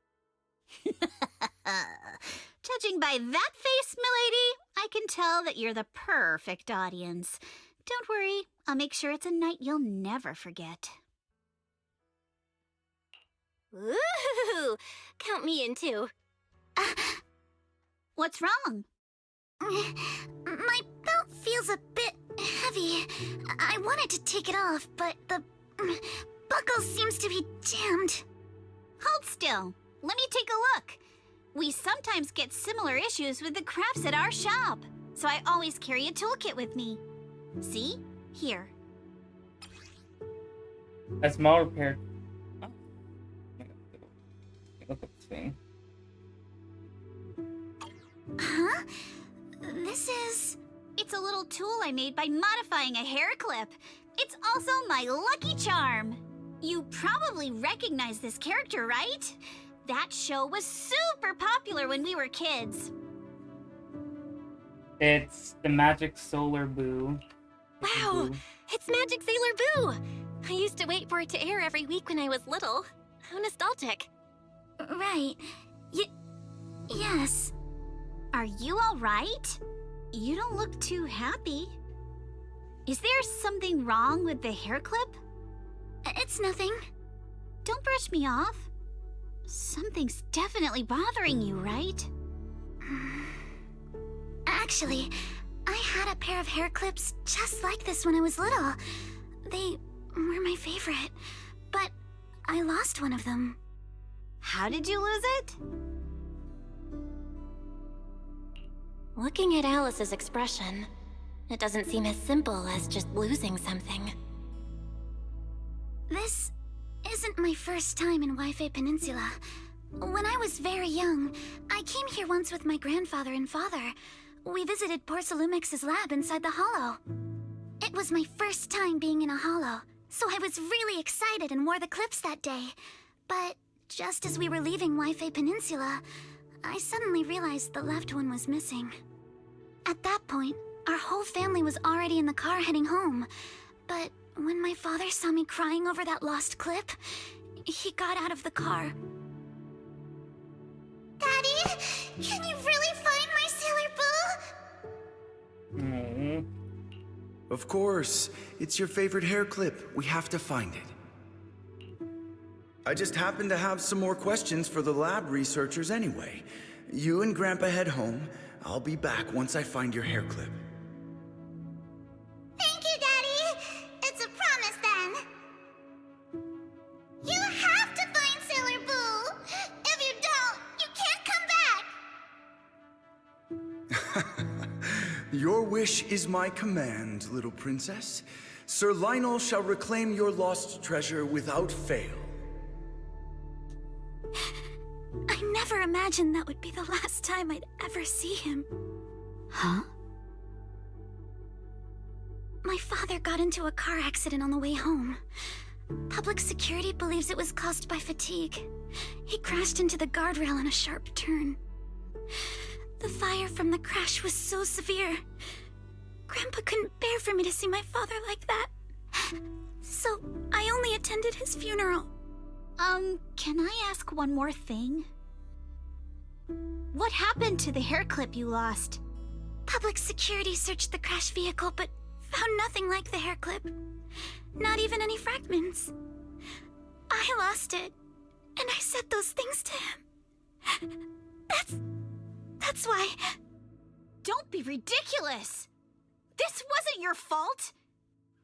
Judging by that face, milady, I can tell that you're the perfect audience. Don't worry, I'll make sure it's a night you'll never forget. Ooh, count me in too. What's wrong? My belt feels a bit heavy. I wanted to take it off, but the buckle seems to be jammed. Hold still. Let me take a look. We sometimes get similar issues with the crafts at our shop, so I always carry a toolkit with me. See? Here. A small repair. Oh. Look at this thing. Huh? This is... It's a little tool I made by modifying a hair clip. It's also my lucky charm. You probably recognize this character, right? That show was super popular when we were kids. It's the Magic Solar Boo. Wow, it's Magic Sailor Boo! I used to wait for it to air every week when I was little. How nostalgic. Right. Yes. Are you alright? You don't look too happy. Is there something wrong with the hair clip? It's nothing. Don't brush me off. Something's definitely bothering you, right? Actually, I had a pair of hair clips just like this when I was little. They were my favorite, but I lost one of them. How did you lose it? Looking at Alice's expression, it doesn't seem as simple as just losing something. This isn't my first time in Wi-Fi Peninsula. When I was very young, I came here once with my grandfather and father. We visited Porcelumex's lab inside the Hollow. It was my first time being in a Hollow, so I was really excited and wore the clips that day. But just as we were leaving Wi-Fi Peninsula, I suddenly realized the left one was missing. At that point, our whole family was already in the car heading home. But when my father saw me crying over that lost clip, he got out of the car. Daddy, can you really find my Sailor Boo? Of course. It's your favorite hair clip. We have to find it. I just happen to have some more questions for the lab researchers anyway. You and Grandpa head home. I'll be back once I find your hair clip. Thank you, Daddy. It's a promise then. You have to find Sailor Boo. If you don't, you can't come back. Your wish is my command, little princess. Sir Lionel shall reclaim your lost treasure without fail. I never imagined that would be the last time I'd ever see him. Huh? My father got into a car accident on the way home. Public security believes it was caused by fatigue. He crashed into the guardrail on a sharp turn. The fire from the crash was so severe. Grandpa couldn't bear for me to see my father like that. So I only attended his funeral. Can I ask one more thing? What happened to the hair clip you lost? Public security searched the crashed vehicle, but found nothing like the hair clip. Not even any fragments. I lost it, and I said those things to him. That's why... Don't be ridiculous! This wasn't your fault!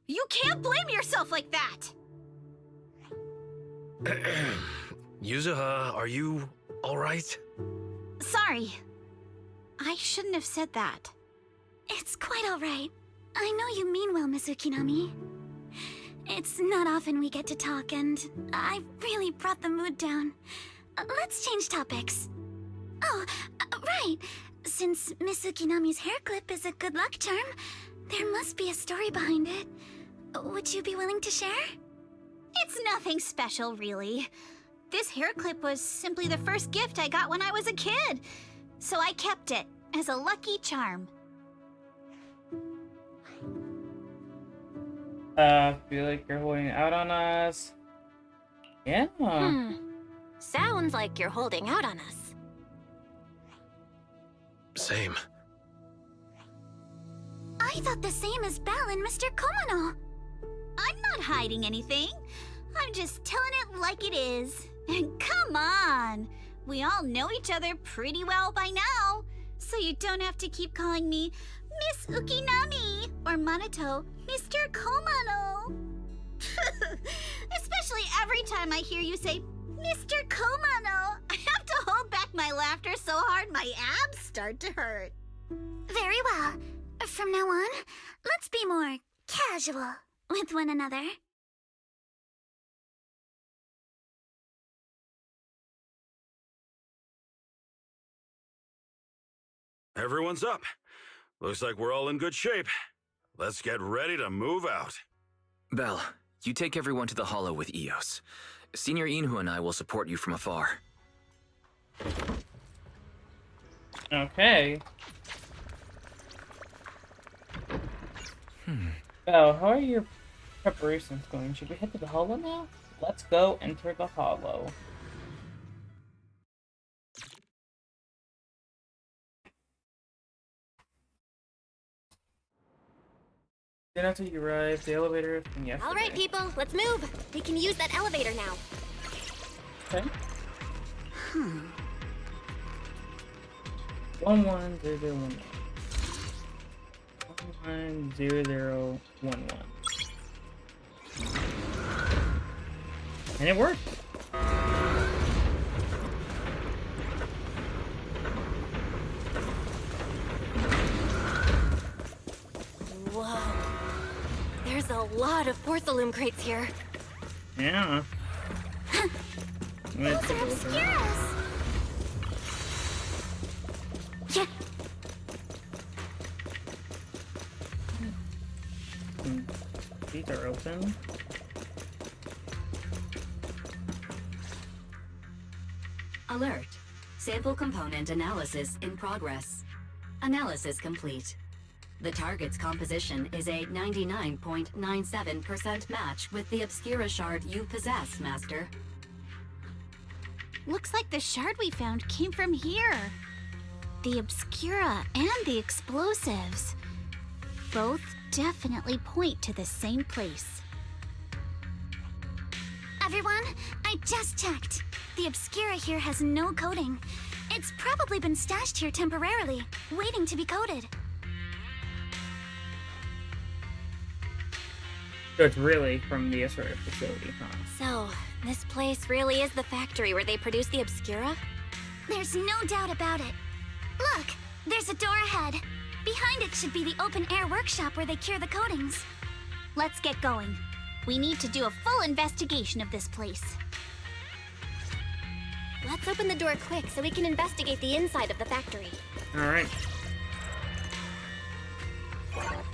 You can't blame yourself like that! Yuzuha, are you alright? Sorry. I shouldn't have said that. It's quite alright. I know you mean well, Miss Ukinami. It's not often we get to talk, and I really brought the mood down. Let's change topics. Oh, right. Since Miss Ukinami's hair clip is a good luck charm, there must be a story behind it. Would you be willing to share? It's nothing special, really. This hair clip was simply the first gift I got when I was a kid, so I kept it as a lucky charm. Feel like you're holding out on us. Yeah. Sounds like you're holding out on us. Same. I thought the same as Belle and Mr. Komono. I'm not hiding anything. I'm just telling it like it is. And come on! We all know each other pretty well by now, so you don't have to keep calling me Miss Ukinami or Manato Mr. Komono. Especially every time I hear you say Mr. Komono, I have to hold back my laughter so hard my abs start to hurt. Very well. From now on, let's be more casual with one another. Everyone's up. Looks like we're all in good shape. Let's get ready to move out. Belle, you take everyone to the Hollow with Eos. Senior Inhu and I will support you from afar. Okay. Oh, how are your preparations going? Should we head to the Hollow now? Let's go enter the Hollow. Then after you arrive, the elevator from yesterday. All right, people, let's move. We can use that elevator now. Okay. 110011. 110011. And it worked. Whoa. There's a lot of porcelain crates here. Yeah. Those are obscuras! Yeah. These are open. Alert. Sample component analysis in progress. Analysis complete. The target's composition is a 99.97% match with the Obscura shard you possess, Master. Looks like the shard we found came from here. The Obscura and the explosives. Both definitely point to the same place. Everyone, I just checked. The Obscura here has no coding. It's probably been stashed here temporarily, waiting to be coded. So it's really from the Asura facility, huh? So, this place really is the factory where they produce the Obscura? There's no doubt about it. Look, there's a door ahead. Behind it should be the open-air workshop where they cure the coatings. Let's get going. We need to do a full investigation of this place. Let's open the door quick so we can investigate the inside of the factory. Alright. Huh?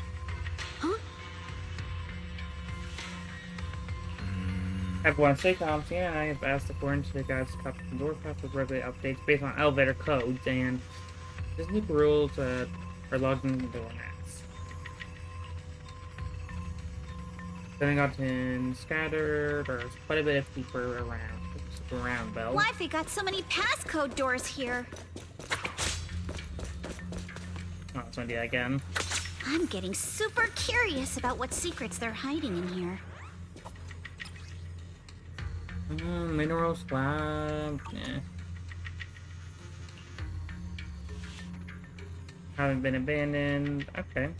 Everyone, stay calm. Tina and I have asked according to the guide's copy of the door path with regular updates based on elevator codes, and there's new rules are logged into the door maps. Getting out in scattered, there's quite a bit of people around, Belle. Why've we got so many passcode doors here? Oh, it's gonna do that again. I'm getting super curious about what secrets they're hiding in here. Mineral slab, yeah. Haven't been abandoned, okay.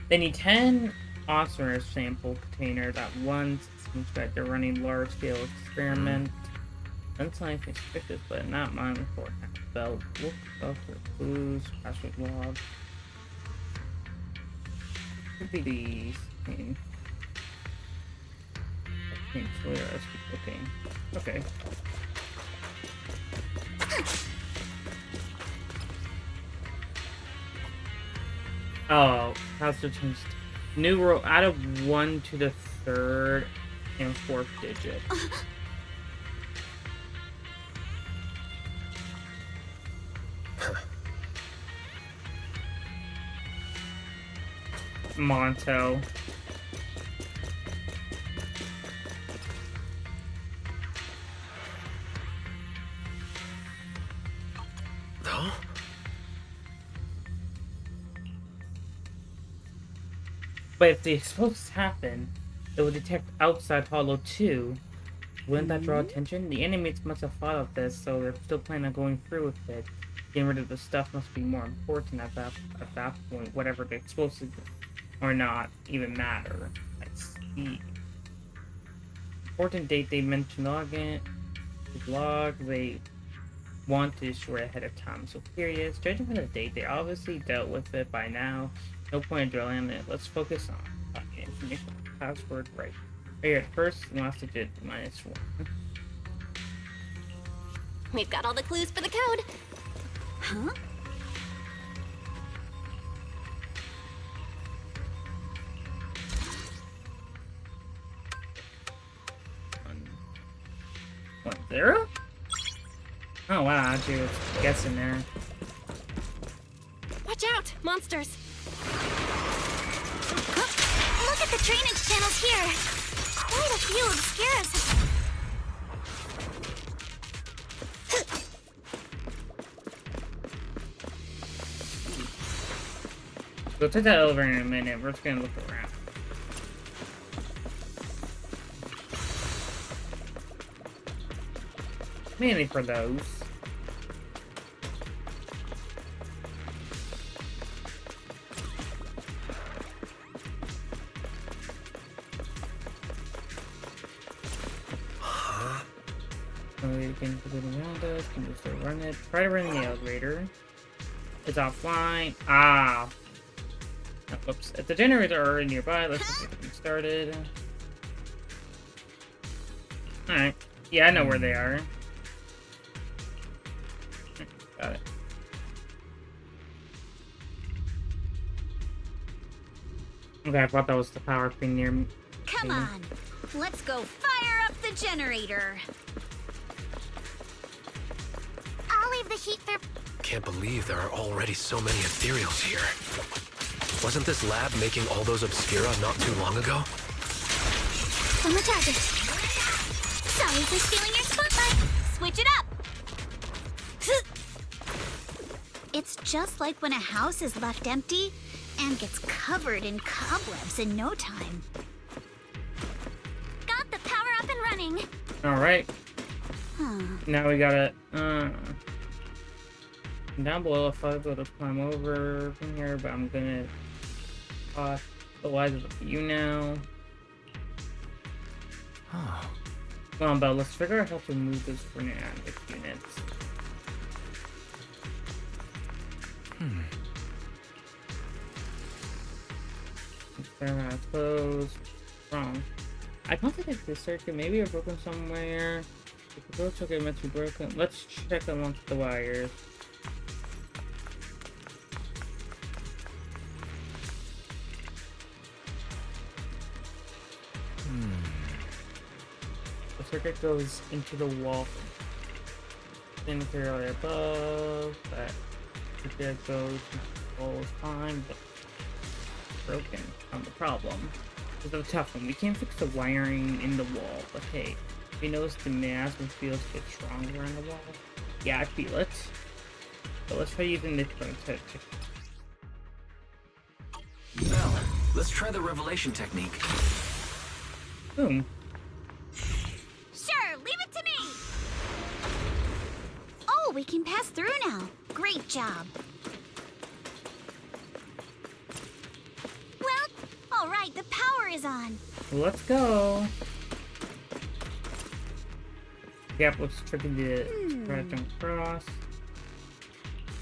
They need 10 Osmer sample containers at once. Seems like they're running large-scale experiment. Unsigned suspicious, but not mine for belt. Look up for clues, password log. Could be these. So let's keep looking. Okay. Oh, how's the changed? New row. Add a 1 to the 3rd and 4th digit. Monto. No? But if the explosives happen, it will detect outside Hollow 2. Wouldn't that draw attention? The inmates must have thought of this, so they're still planning on going through with it. Getting rid of the stuff must be more important at that point, whatever the explosives or not even matter. I see. Important date they mentioned login. The blog they want to destroy ahead of time. So curious. Judging from the date, they obviously dealt with it by now. No point in drilling on it. Let's focus on information. Password right here. First and last digit -1. We've got all the clues for the code. Huh? What, 0? Oh wow, dude, guessing there. Watch out, monsters! Look at the drainage channels here. Quite a few obscuras. We'll take that over in a minute. We're just gonna look around. Mainly for those. So we can put it around us, can just run it. Try to run the elevator. It's offline. Ah. Oh, whoops. If the generators are already nearby, let's just get them started. Alright. Yeah, I know where they are. Got it. Okay, I thought that was the power thing near me. Come on, let's go fire up the generator. I'll leave the heat for... Can't believe there are already so many ethereals here. Wasn't this lab making all those Obscura not too long ago? On the target. Sorry for stealing your spotlight. Switch it up. It's just like when a house is left empty and gets covered in cobwebs in no time. Got the power up and running. Alright. Huh. Now we gotta, down below if I go to climb over from here, but I'm gonna the lives of you now. Oh. Come on, Belle, let's figure out how to move this for now with units. They're closed. Wrong. I don't think it's this circuit. Maybe it's broken somewhere. The control circuit meant to be broken. Let's check amongst the wires. The circuit goes into the wall. In the area above. That circuit goes into the wall is fine, but broken on the problem. This is a tough one. We can't fix the wiring in the wall, but hey, we notice the mass and feels get stronger on the wall. Yeah, I feel it. So let's try using this one to check. Belle, let's try the revelation technique. Boom. Sure, leave it to me. Oh, we can pass through now. Great job. All right, the power is on. Let's go. Gap looks tricky to try to jump across.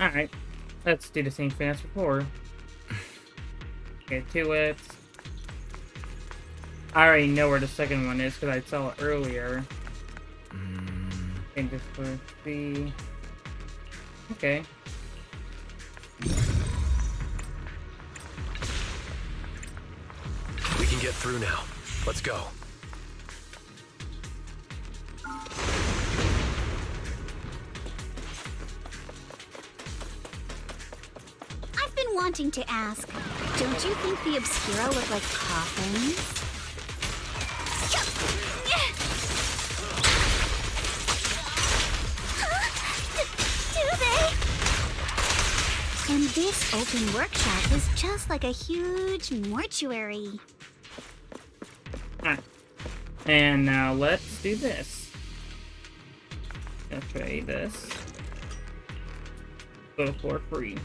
Alright, let's do the same thing as before. Get to it. I already know where the second one is because I saw it earlier. I think this was the... Okay. We can get through now. Let's go. I've been wanting to ask, don't you think the Obscura look like coffins? Do they? And this open workshop is just like a huge mortuary. Alright. And now let's do this. Let's try this. Go for free.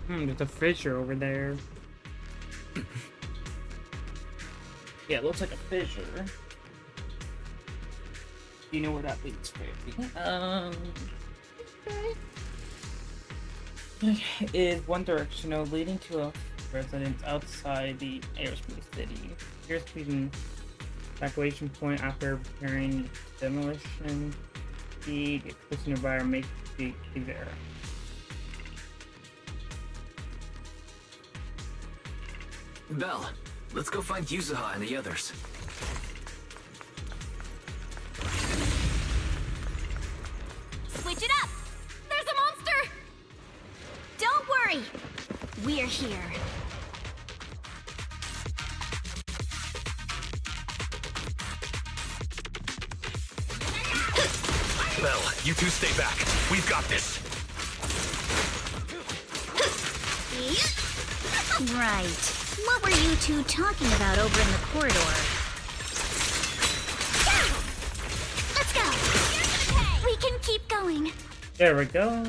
There's a fissure over there. Yeah, it looks like a fissure. You know where that leads, baby. Okay. Is one directional, leading to a residence outside the airspace city. Airspace evacuation point after preparing demolition. The person nearby or make the there. Belle, let's go find Yuzuha and the others. Switch it up! There's a monster! Don't worry! We're here. Belle, you two stay back. We've got this. Right. What were you two talking about over in the corridor? Let's go. We can keep going. There we go.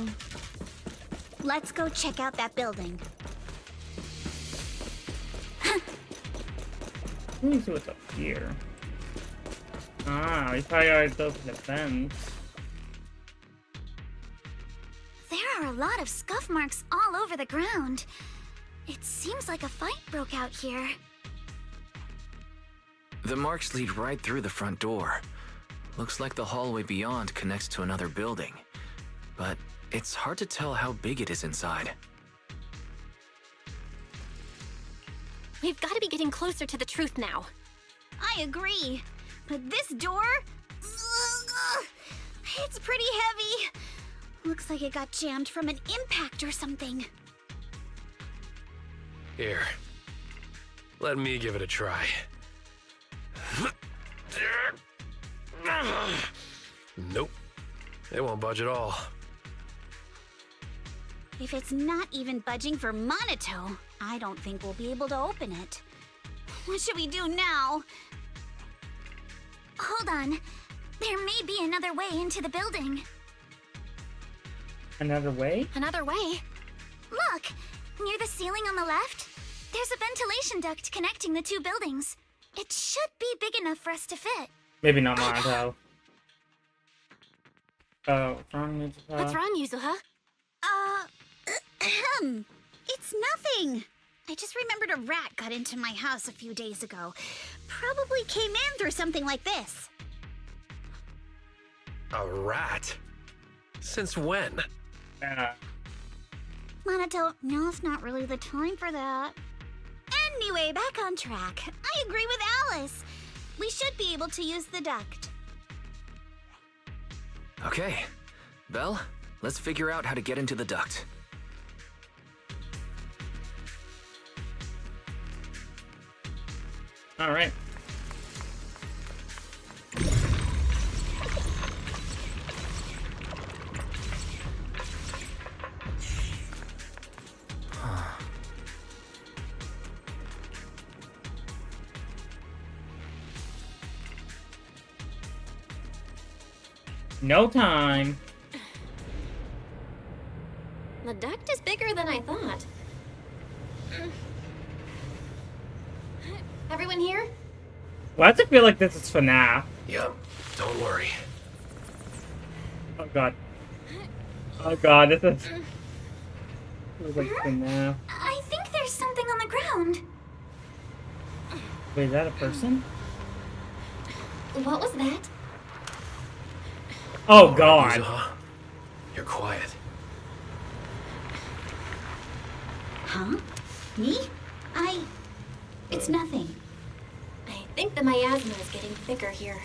Let's go check out that building. Let me see what's up here. Ah, we probably already opened the vents. There are a lot of scuff marks all over the ground. It seems like a fight broke out here. The marks lead right through the front door. Looks like the hallway beyond connects to another building. But it's hard to tell how big it is inside. We've got to be getting closer to the truth now. I agree. But this door? It's pretty heavy. Looks like it got jammed from an impact or something. Here. Let me give it a try. Nope. It won't budge at all. If it's not even budging for Monato, I don't think we'll be able to open it. What should we do now? Hold on. There may be another way into the building. Another way? Another way? Look! Near the ceiling on the left, there's a ventilation duct connecting the two buildings. It should be big enough for us to fit. Maybe not Monato. Oh, what's wrong, Yuzuha? What's wrong, Yuzuha? It's nothing. I just remembered a rat got into my house a few days ago. Probably came in through something like this. A rat? Since when? Monato, now's not really the time for that. Anyway, back on track. I agree with Alice. We should be able to use the duct. Okay. Belle, let's figure out how to get into the duct. All right. No time. The duct is bigger than I thought. Everyone here? Why does it feel like this is FNAF? Yep, don't worry. Oh god. Oh god, this is... Feels like FNAF. I think there's something on the ground. Wait, is that a person? What was that? Oh god. Yuzuha, you're quiet. Huh? Me? It's nothing. I think the miasma is getting thicker here.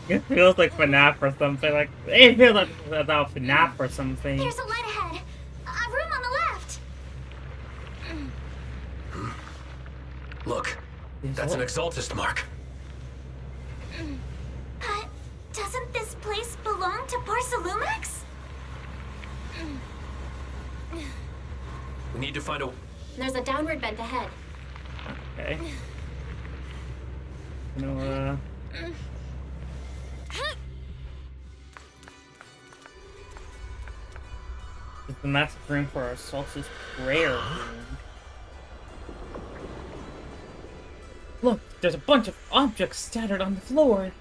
It feels like FNAF or something. Like it feels like about FNAF or something. There's a light ahead. A room on the left. Look, that's an exaltist mark. But doesn't this place belong to Porcelumex? We need to find a... There's a downward bend ahead. Okay. You know, It's the massive room for our solstice prayer room. Look, there's a bunch of objects scattered on the floor.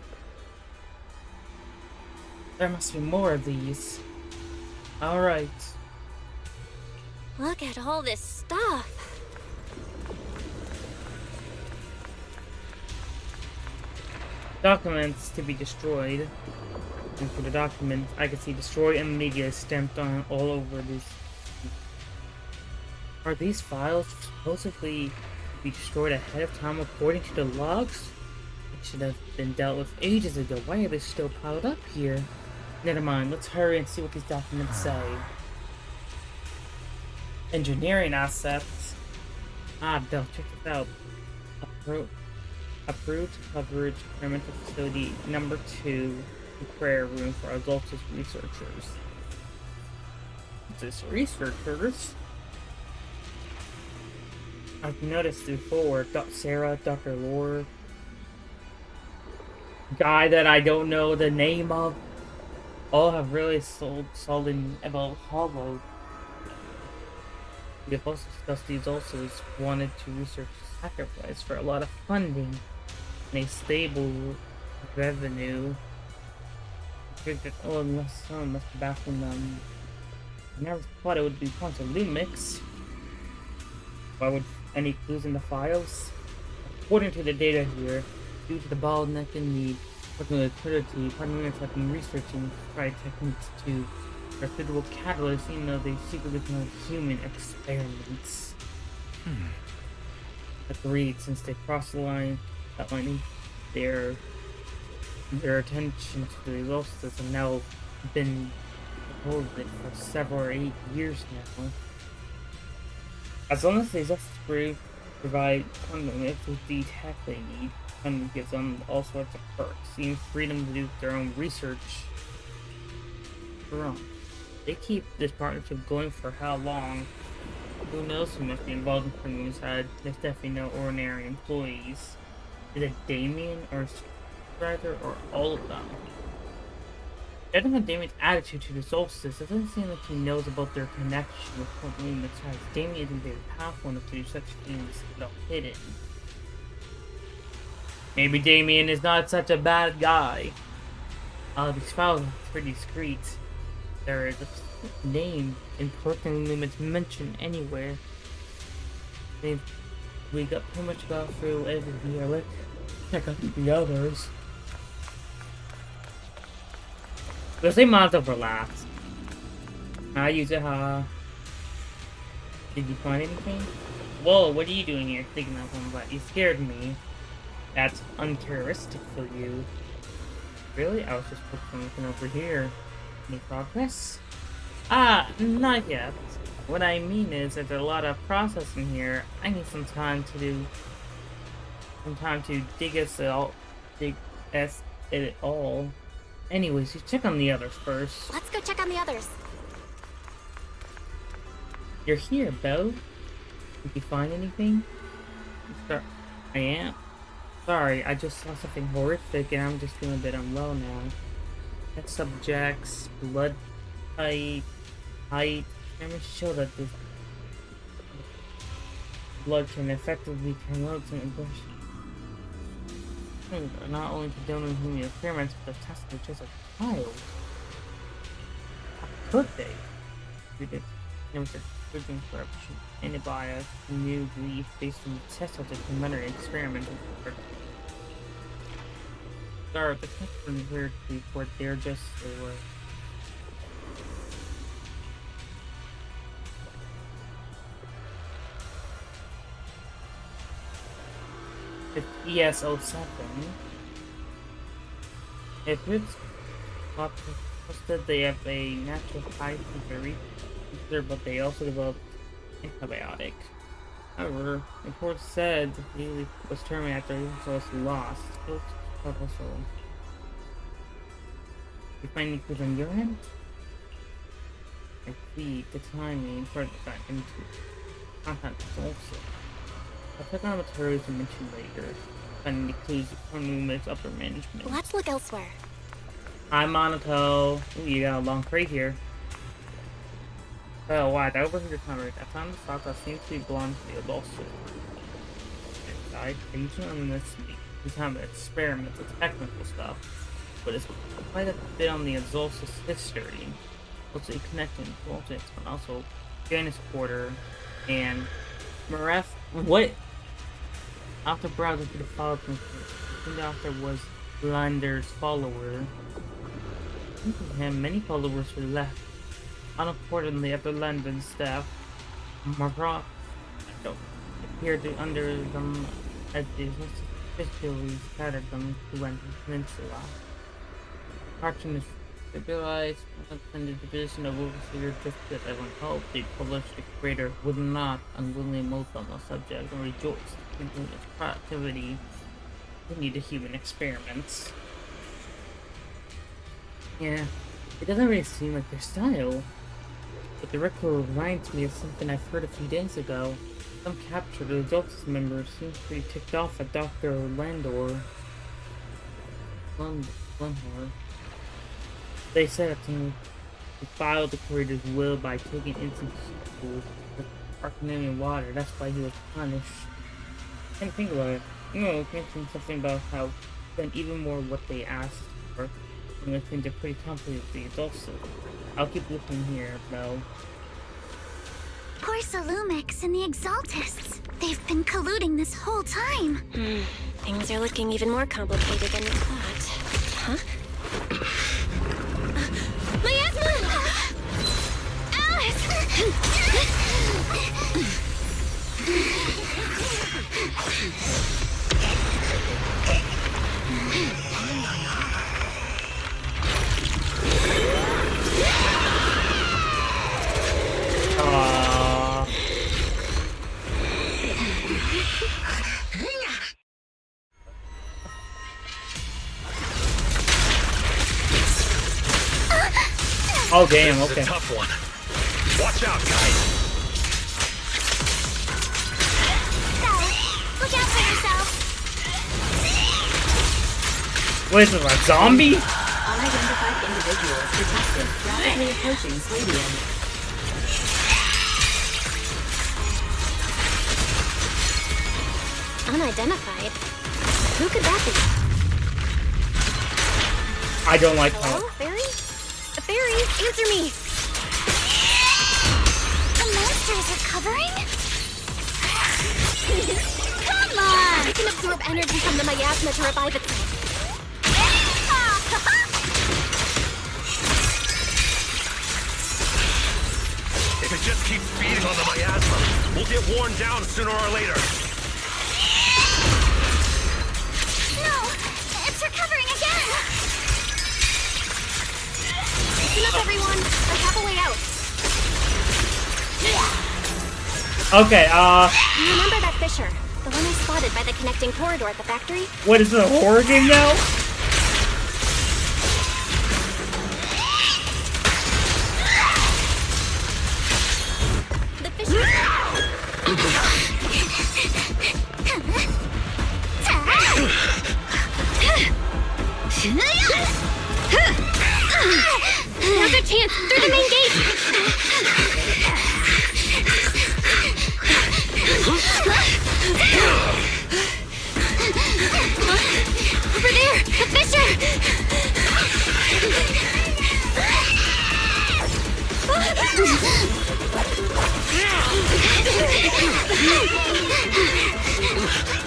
There must be more of these. Alright. Look at all this stuff. Documents to be destroyed. And for the documents, I can see destroy and media stamped on all over this. Are these files supposedly to be destroyed ahead of time according to the logs? It should have been dealt with ages ago. Why are they still piled up here? Never mind, let's hurry and see what these documents say. Engineering assets. Ah, Bill, check this out. Approved coverage experimental facility number 2, the prayer room for Azultus researchers. This researchers? I've noticed before, Sarah, Dr. Lore, guy that I don't know the name of, all have really solid about Hollow. We have also discussed these also wanted to research sacrifice for a lot of funding and a stable revenue. Oh, unless someone must be backing them. I never thought it would be Ponce Lumix. Why would any clues in the files? According to the data here, due to the bottleneck in the liquidity, partners have been researching fried techniques to residual catalysts, even though they secretly call human experiments. Agreed, since they crossed the line, that line, their attention to the results have now been holding for several or 8 years now. As long as they just provide funding with the tech they need, funding gives them all sorts of perks, even freedom to do their own research. They keep this partnership going for how long? Who knows who must be involved in criminals had? There's definitely no ordinary employees. Is it Damien or Strider or all of them? Judging on Damien's attitude to the Solstice, it doesn't seem like he knows about their connection with Point Moon. Besides, Damien isn't very powerful enough to do such things without hidden. Maybe Damien is not such a bad guy. All of these files are pretty discreet. There is a name in Portland Lumens mentioned anywhere. We got pretty much got through every year. Let's check out the others. The same amount overlaps. Yuzuha. Did you find anything? Whoa, what are you doing here? Thinking that one, but you scared me. That's uncharacteristic for you. Really? I was just looking over here. Any progress? Not yet. What I mean is that there's a lot of processing here. I need some time to dig it all. Anyways, you check on the others first. Let's go check on the others. You're here, Bo. Did you find anything? I am. Sorry, I just saw something horrific and I'm just feeling a bit unwell now. That subject's blood height, cameras show that this blood can effectively promote some abortion. Not only condoning human experiments, but testing just a child. How could they? We did never said searching for antibiotics, new belief based on the test of the preliminary experiment. Sorry, the test from here to report they were. It's ES07. If it's posted, they have a natural high theory, but they also developed antibiotic. However, reports said he was terminated after he was lost. Also, you find any clues on your end? I see the timing further got into contact also. I'll check on the materials you mentioned later. Finding the clues from Lumi's upper management. Let's look elsewhere. Hi, Monaco. Ooh, you got a long crate here. Oh, wow, I overheard your comment. I found the stock that seems to be belonging to the adult store. I usually on this kind of experiments with technical stuff, but it's quite a bit on the Azultus history. Also connecting Voltage, but also Janus Porter and Maref. What? After browsing through the files, the author was Lander's follower. Him, many followers were left. Unimportantly, after Landon's staff, Marat appeared under them as they officially scattered them to the peninsula. Cartoon is stabilized and the division of overseer just as everyone hoped. The published creator would not unwillingly move on the subject and rejoiced in its productivity. We need a human experiments. Yeah, it doesn't really seem like their style. But the record reminds me of something I've heard a few days ago. Some captured Exaltus members seem pretty ticked off at Dr. Landor. Lunhor. They said that to defile the creator's will by taking instant people with Arcanine water. That's why he was punished. I can't think about it. You know, mentioned something about how done even more what they asked for. And I think they're pretty confident with the adults. I'll keep looking here, though. Porsalumix and the Exaltists. They've been colluding this whole time. Things are looking even more complicated than you thought. Huh? Miasma! Oh damn, this okay. is a tough one. Watch out, guys. Look out for yourself. What is it, a zombie? Unidentified individuals detected rapidly approaching stadium. Unidentified? Who could that be? I don't like Hello, how. Fairy? Fairy, answer me! The monster is recovering? Come on! It can absorb energy from the miasma to revive itself. If it just keeps feeding on the miasma, we'll get worn down sooner or later. No! It's recovering again! Listen up, everyone. I have a way out. Okay, You remember that fissure? The one I spotted by the connecting corridor at the factory? what is it, a horror game now? The fissure... Now's our chance! Through the main gate! Over there! The fissure!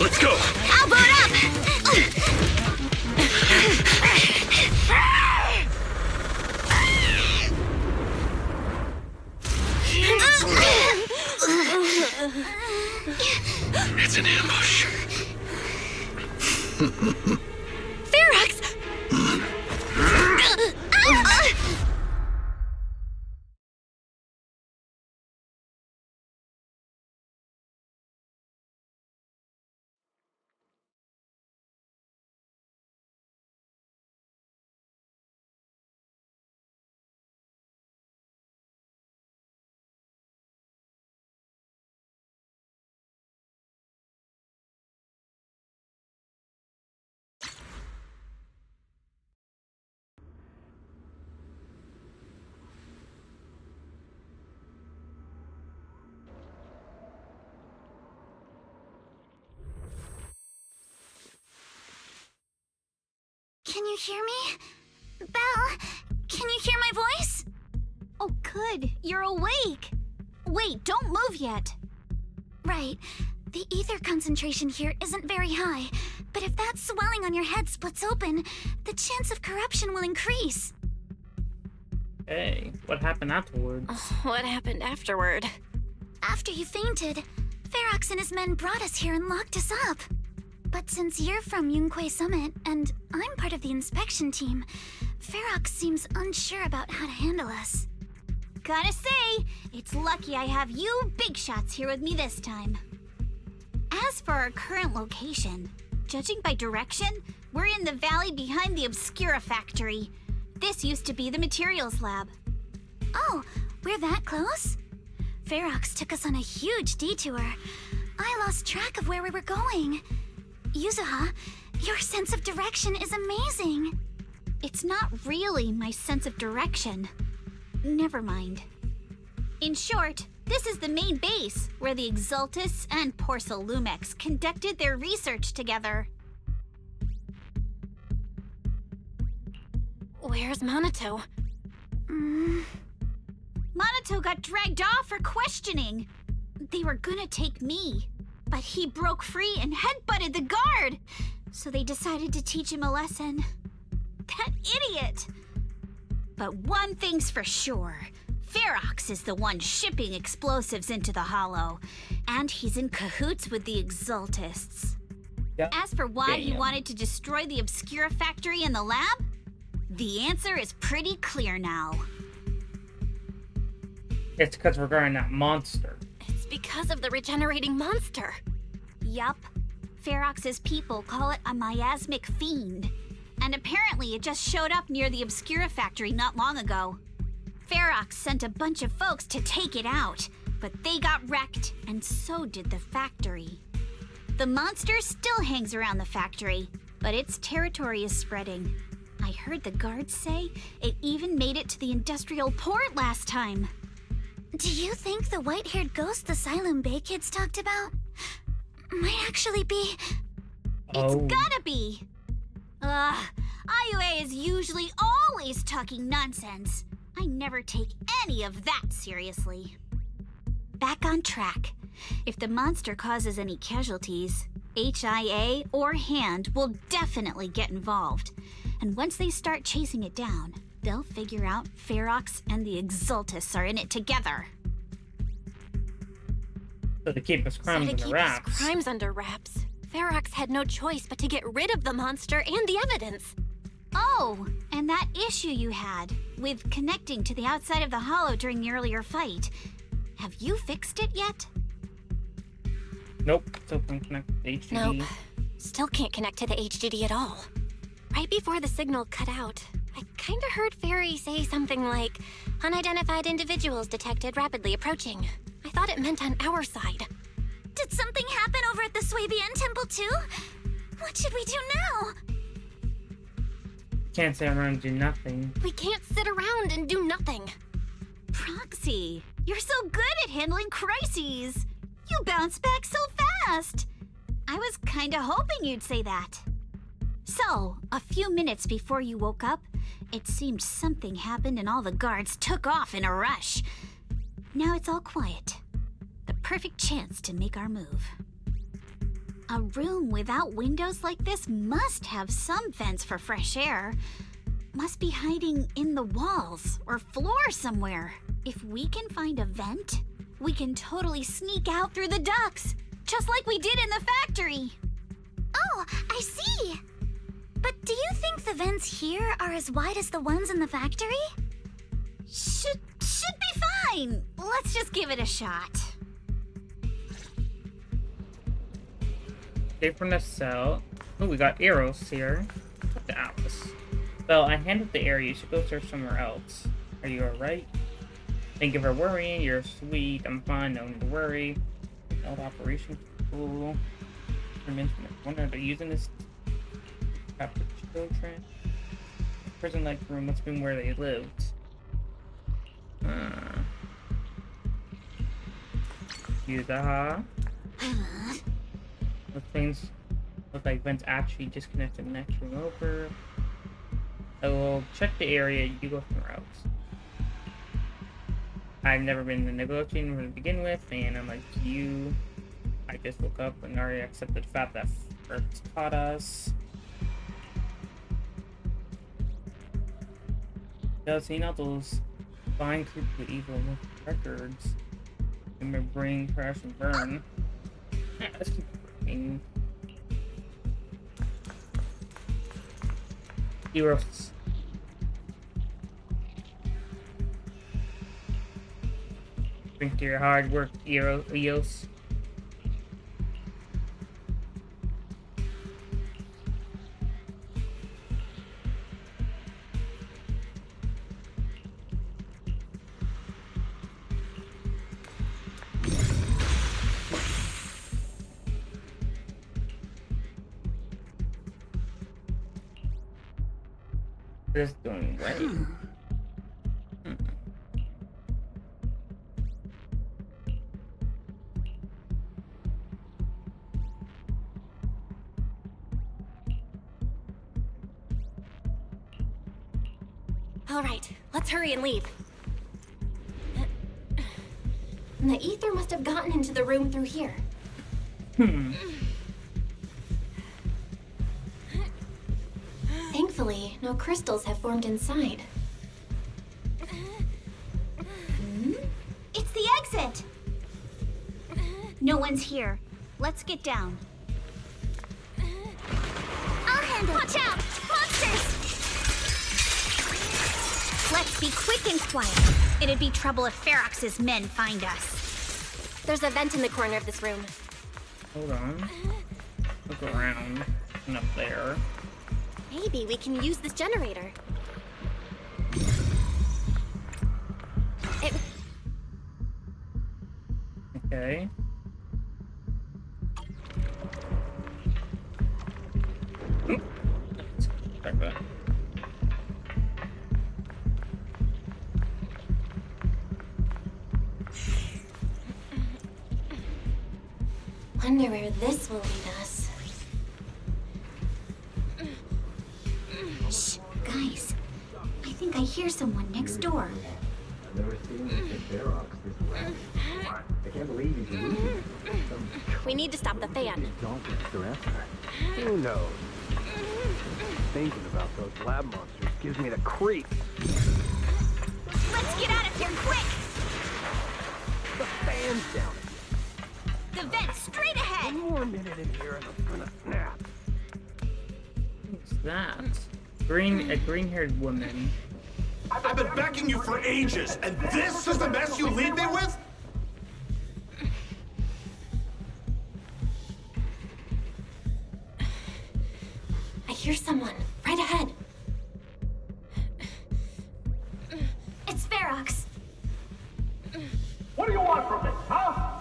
Let's go! I'll boot up! It's an ambush. Ferox! Can you hear me? Belle, can you hear my voice? Oh, good. You're awake. Wait, don't move yet. Right. The ether concentration here isn't very high, but if that swelling on your head splits open, the chance of corruption will increase. Hey, what happened afterwards? What happened afterward? After you fainted, Ferox and his men brought us here and locked us up. But since you're from Yunque Summit, and I'm part of the inspection team, Ferox seems unsure about how to handle us. Gotta say, it's lucky I have you big shots here with me this time. As for our current location, Judging by direction, we're in the valley behind the Obscura factory. This used to be the materials lab. Oh, we're that close? Ferox took us on a huge detour. I lost track of where we were going. Yuzuha, your sense of direction is amazing. It's not really my sense of direction. Never mind. In short, this is the main base where the Exultus and Porcelumex conducted their research together. Where's Monato? Monato got dragged off for questioning. They were gonna take me, but he broke free and headbutted the guard. So they decided to teach him a lesson. That idiot! But one thing's for sure. Ferox is the one shipping explosives into the Hollow, and he's in cahoots with the Exultists. Yep. As for why he wanted to destroy the Obscura factory and the lab, the answer is pretty clear now. It's because we're guarding that monster. It's because of the regenerating monster. Yup. Ferox's people call it a miasmic fiend. And apparently it just showed up near the Obscura factory not long ago. Ferox sent a bunch of folks to take it out, but they got wrecked, and so did the factory. The monster still hangs around the factory, but its territory is spreading. I heard the guards say it even made it to the industrial port last time. Do you think the white-haired ghost the Silum Bay kids talked about might actually be... It's gotta be! IUA is usually always talking nonsense. I never take any of that seriously. Back on track. If the monster causes any casualties, HIA or Hand will definitely get involved. And once they start chasing it down, they'll figure out Ferox and the Exultus are in it together. So to keep his crimes under wraps. Crimes under wraps. Ferox had no choice but to get rid of the monster and the evidence. Oh, and that issue you had with connecting to the outside of the Hollow during the earlier fight. Have you fixed it yet? Nope, still can't connect to the HDD. Nope, still can't connect to the HDD at all. Right before the signal cut out, I kinda heard Fairy say something like, unidentified individuals detected rapidly approaching. I thought it meant on our side. Did something happen over at the Swabian Temple too? What should we do now? Can't sit around and do nothing. We can't sit around and do nothing. Proxy, you're so good at handling crises. You bounce back so fast. I was kinda hoping you'd say that. So, a few minutes before you woke up, it seemed something happened and all the guards took off in a rush. Now it's all quiet. The perfect chance to make our move. A room without windows like this must have some vents for fresh air. Must be hiding in the walls or floor somewhere. If we can find a vent, we can totally sneak out through the ducts, just like we did in the factory. Oh, I see. But do you think the vents here are as wide as the ones in the factory? Should be fine. Let's just give it a shot. Escape from the cell. Oh, we got Eros here. Talk to Alice. Well, I handled the area. You should go search somewhere else. Are you alright? Thank you for worrying. You're sweet. I'm fine. No need to worry. Held operation. Cool. I wonder if they're using this after children. Prison-like room must have been where they lived. Yuzuha. Those things look like vents actually disconnected the next room over. I will check the area, you go somewhere else. I've never been in the negotiating room to begin with, and unlike you, I just woke up and already accepted the fact that first taught us. Does seeing all those fine creeps with evil records in my brain crash and burn. Yeah, let's keep working. Eros. Drink to your hard work, Eos. this doing right? All right, let's hurry and leave. The ether must have gotten into the room through here. Thankfully, no crystals have formed inside. It's the exit! No one's here. Let's get down. I'll handle it. Watch out! Monsters! Let's be quick and quiet. It'd be trouble if Ferox's men find us. There's a vent in the corner of this room. Hold on. Look around. And up there. Maybe we can use this generator. Okay. Check that. Wonder where this will lead us. Shh, guys. I think I hear someone next door. We need to stop the fan. Who knows? Thinking about those lab monsters gives me the creeps. Let's get out of here quick! The fan's down. The vent straight ahead! One more minute in here and I'm gonna snap. What's that? A green-haired woman. I've been backing you for ages, and this is the mess you leave me with? I hear someone right ahead. It's Ferox. What do you want from me, huh?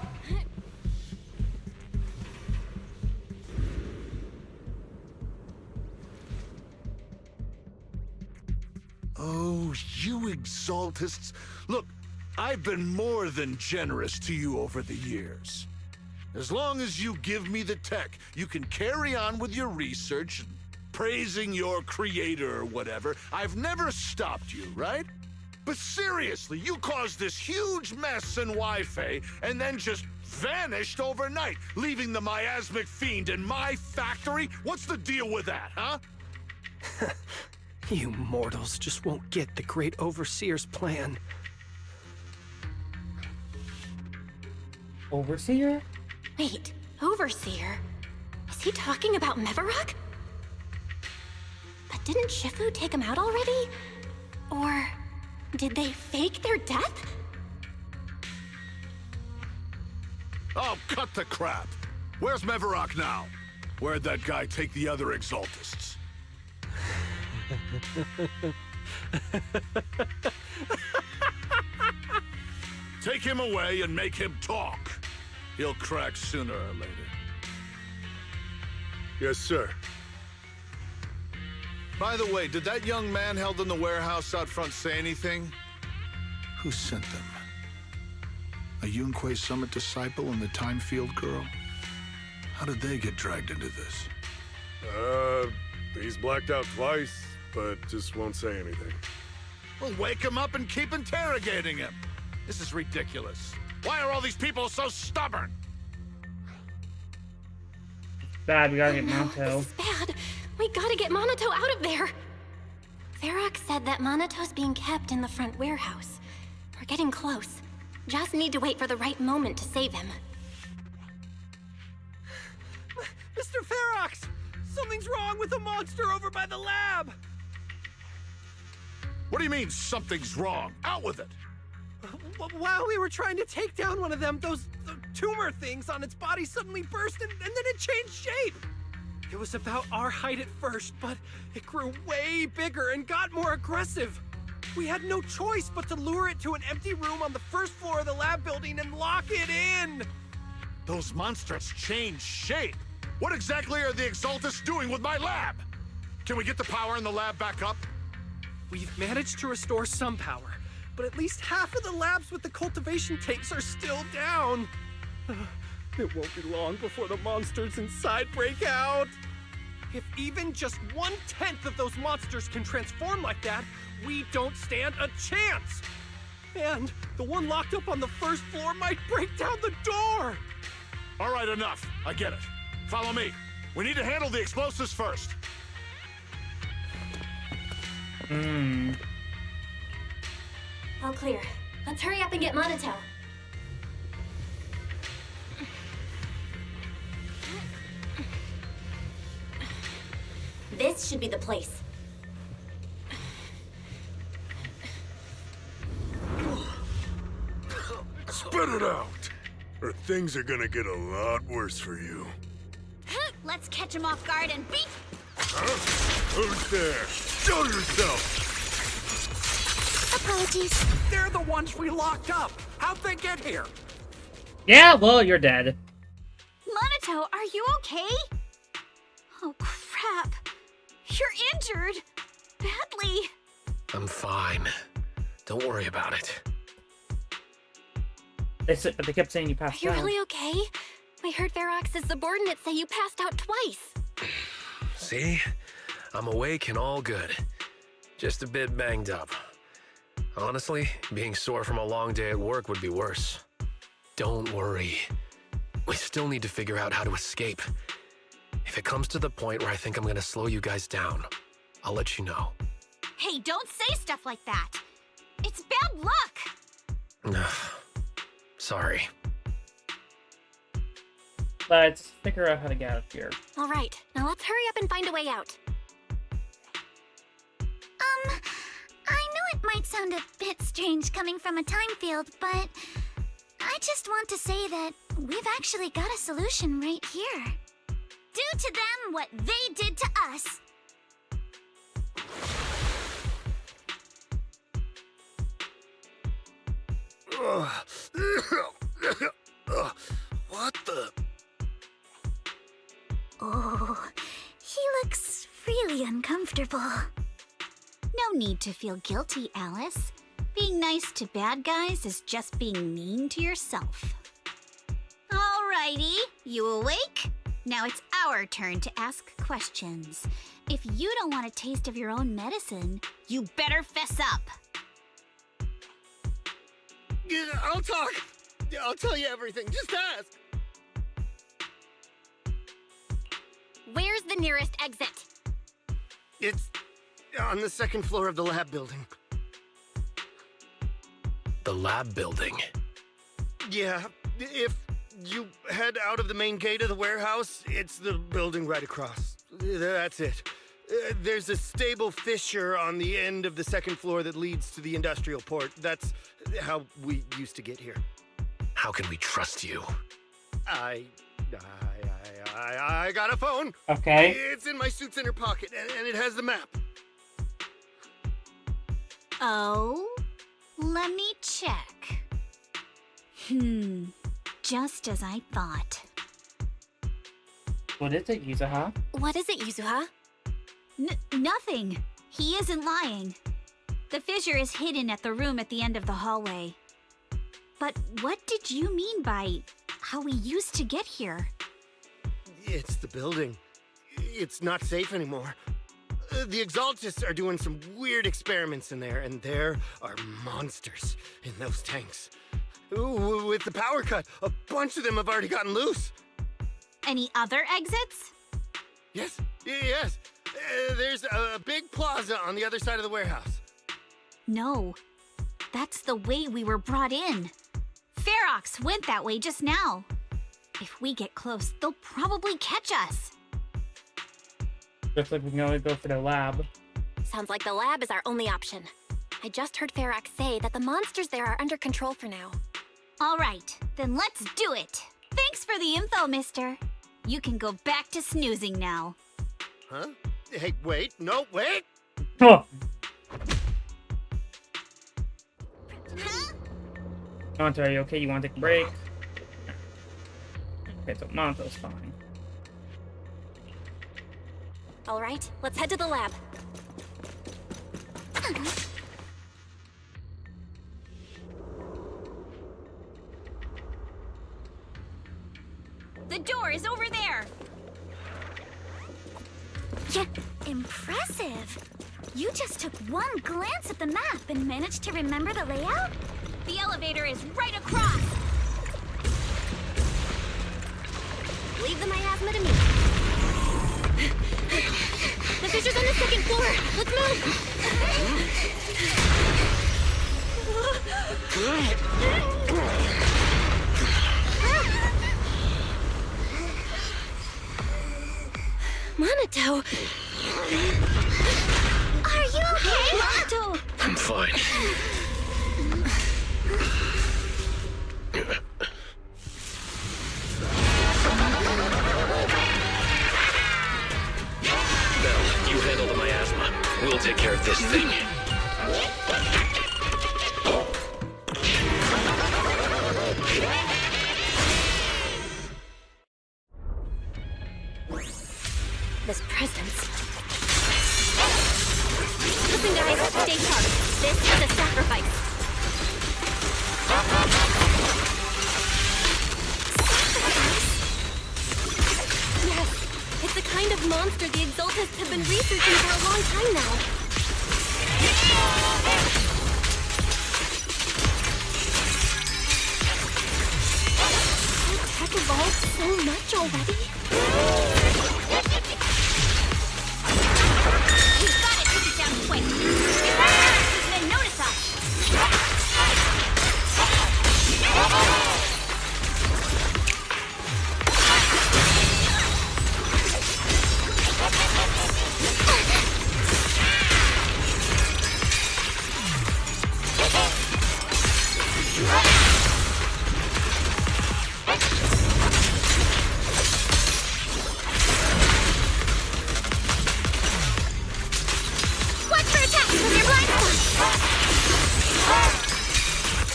Oh, you exaltists. Look, I've been more than generous to you over the years. As long as you give me the tech, you can carry on with your research and praising your creator or whatever. I've never stopped you, right? But seriously, you caused this huge mess in Wi-Fi and then just vanished overnight, leaving the miasmic fiend in my factory? What's the deal with that, huh? You mortals just won't get the Great Overseer's plan. Overseer? Wait, Overseer? Is he talking about Mevarok? But didn't Shifu take him out already? Or did they fake their death? Oh, cut the crap. Where's Mevarok now? Where'd that guy take the other exaltists? Take him away and make him talk. He'll crack sooner or later. Yes, sir. By the way, did that young man held in the warehouse out front say anything? Who sent them? A Yunque Summit disciple and the Time Field girl? How did they get dragged into this? He's blacked out twice, but just won't say anything. Well, wake him up and keep interrogating him. This is ridiculous. Why are all these people so stubborn? Bad, we gotta get No, Monto. this is bad. We gotta get Monato out of there. Ferox said that Monato's being kept in the front warehouse. We're getting close. Just need to wait for the right moment to save him. Mr. Ferox! Something's wrong with the monster over by the lab! What do you mean, something's wrong? Out with it! While we were trying to take down one of them, those tumor things on its body suddenly burst and then it changed shape. It was about our height at first, but it grew way bigger and got more aggressive. We had no choice but to lure it to an empty room on the first floor of the lab building and lock it in. Those monsters changed shape. What exactly are the Exaltists doing with my lab? Can we get the power in the lab back up? We've managed to restore some power, but at least half of the labs with the cultivation tanks are still down. It won't be long before the monsters inside break out. If even just 1/10 of those monsters can transform like that, we don't stand a chance. And the one locked up on the first floor might break down the door. All right, enough. I get it. Follow me. We need to handle the explosives first. All clear. Let's hurry up and get Monato. This should be the place. Spit it out, or things are gonna get a lot worse for you. Let's catch him off guard and beat. Huh? Who's there? Show yourself! Apologies. They're the ones we locked up. How'd they get here? Yeah, well, you're dead. Monato, are you okay? Oh, crap. You're injured. Badly. I'm fine. Don't worry about it. But they kept saying you passed Are out. you really okay? We heard Ferox's subordinates say you passed out twice. See? I'm awake and all good. Just a bit banged up. Honestly, being sore from a long day at work would be worse. Don't worry. We still need to figure out how to escape. If it comes to the point where I think I'm gonna slow you guys down, I'll let you know. Hey, don't say stuff like that. It's bad luck. Sorry. Let's figure out how to get out of here. All right, now let's hurry up and find a way out. I know it might sound a bit strange coming from a time field, but I just want to say that we've actually got a solution right here. Do to them what they did to us. What the? Oh, he looks really uncomfortable. No need to feel guilty, Alice. Being nice to bad guys is just being mean to yourself. Alrighty, you awake? Now it's our turn to ask questions. If you don't want a taste of your own medicine, you better fess up. I'll talk. I'll tell you everything. Just ask. Where's the nearest exit? It's on the second floor of the lab building. The lab building? Yeah, if you head out of the main gate of the warehouse, it's the building right across. That's it. There's a stable fissure on the end of the second floor that leads to the industrial port. That's how we used to get here. How can we trust you? I got a phone. Okay. It's in my suit's inner pocket, and it has the map. Oh? Let me check. Just as I thought. What is it, Yuzuha? What is it, Yuzuha? Nothing. He isn't lying. The fissure is hidden at the room at the end of the hallway. But what did you mean by how we used to get here? It's the building. It's not safe anymore. The Exaltists are doing some weird experiments in there, and there are monsters in those tanks. Ooh, with the power cut, a bunch of them have already gotten loose. Any other exits? Yes. There's a big plaza on the other side of the warehouse. No. That's the way we were brought in. Ferox went that way just now. If we get close, they'll probably catch us. Looks like we can only go for the lab. Sounds like the lab is our only option. I just heard Ferox say that the monsters there are under control for now. All right, then let's do it. Thanks for the info, mister. You can go back to snoozing now. Huh? Hey, wait. No, wait. Huh. Monto, are you okay? You want to take a break? Okay, so Monto's fine. All right, let's head to the lab. The door is over there! Yeah, impressive! You just took one glance at the map and managed to remember the layout? The elevator is right across! Leave the miasma to me. The fissure's on the second floor. Let's move. Monato! Are you okay, Monato? I'm fine. Belle, you handle the miasma. We'll take care of this thing. This presence. Listen, guys, stay sharp. This is a sacrifice. Yes, it's the kind of monster the Exaltists have been researching for a long time now. The tech evolved so much already. We've got to take it down quick. These men notice us. Watch for attacks from your blind spot.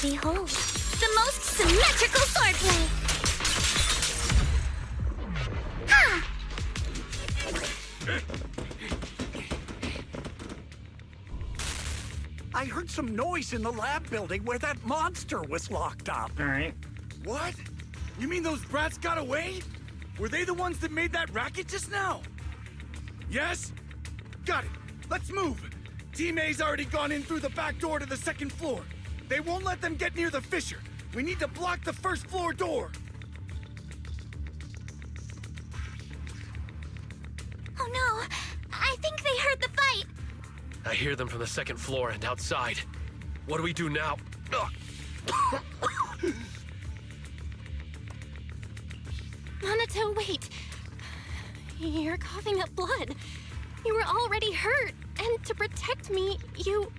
Behold, the most symmetrical swordplay. Ha! I heard some noise in the lab building where that monster was locked up. All right. What? You mean those brats got away? Were they the ones that made that racket just now? Yes? Got it. Let's move. Team A's already gone in through the back door to the second floor. They won't let them get near the fissure. We need to block the first floor door. Oh no, I think they heard the fight. I hear them from the second floor and outside. What do we do now? Monato, wait. You're coughing up blood. You were already hurt, and to protect me, you...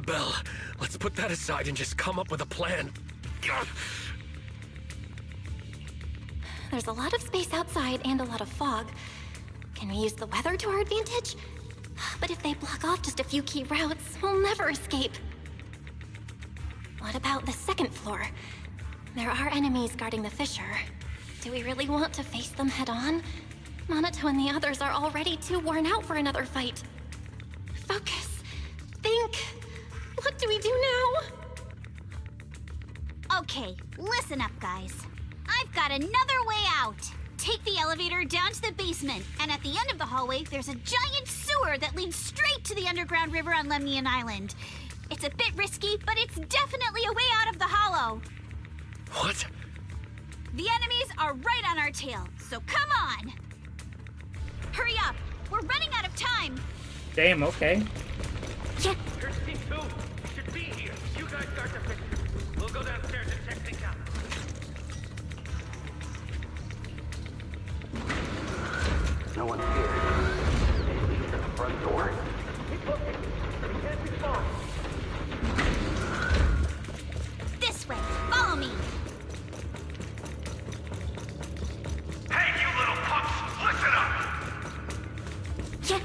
Belle, let's put that aside and just come up with a plan. There's a lot of space outside and a lot of fog. Can we use the weather to our advantage? But if they block off just a few key routes, we'll never escape. What about the second floor? There are enemies guarding the fissure. Do we really want to face them head-on? Monato and the others are already too worn out for another fight. Focus. Think. What do we do now? Okay, listen up, guys. I've got another way out. Take the elevator down to the basement, and at the end of the hallway, there's a giant sewer that leads straight to the underground river on Lemnian Island. It's a bit risky, but it's definitely a way out of the hollow. What? The enemies are right on our tail, so come on! Hurry up! We're running out of time! Damn, okay. Yeah. Here's Team 2. Should be here. You guys start the fissure. We'll go downstairs and check things out. No one's here. Maybe it's at the front door. Keep looking. We can't be far. This way. Follow me. Hey, you little punks! Listen up! Yeah.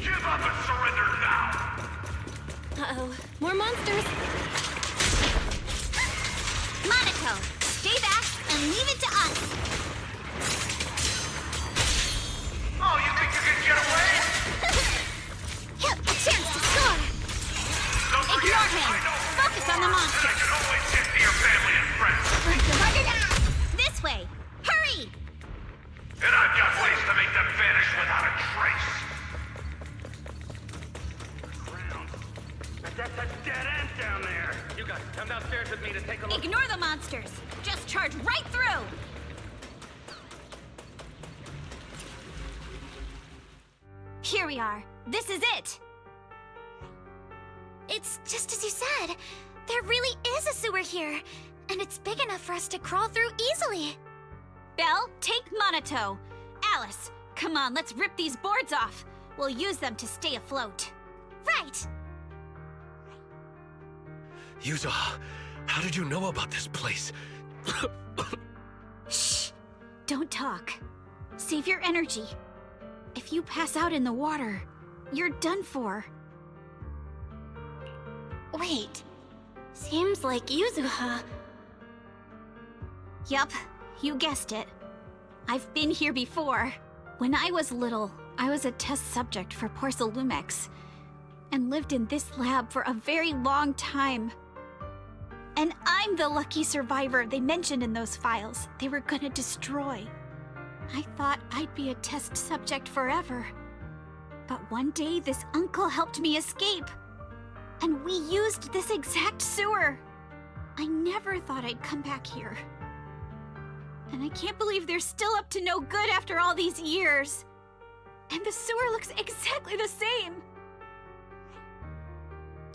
Give up and surrender now! Uh-oh. More monsters. Monaco, stay back and leave it to us. Oh, you think you can get away? Ignore him! Focus on the monster! I can always get to your family and friends. This way! Hurry! And I've got ways to make them vanish without a trace. That's a dead end down there. You guys, come downstairs with me to take a look. Ignore the monsters! Just charge right through! Here we are. This is it! It's just as you said. There really is a sewer here, and it's big enough for us to crawl through easily. Belle, take Monato. Alice, come on, let's rip these boards off. We'll use them to stay afloat. Right! Yuzuha, how did you know about this place? Shh! Don't talk. Save your energy. If you pass out in the water, you're done for. Wait. Seems like Yuzuha. Yup, you guessed it. I've been here before. When I was little, I was a test subject for Porcelumex, and lived in this lab for a very long time. And I'm the lucky survivor they mentioned in those files they were gonna destroy. I thought I'd be a test subject forever. But one day, this uncle helped me escape. And we used this exact sewer. I never thought I'd come back here. And I can't believe they're still up to no good after all these years. And the sewer looks exactly the same.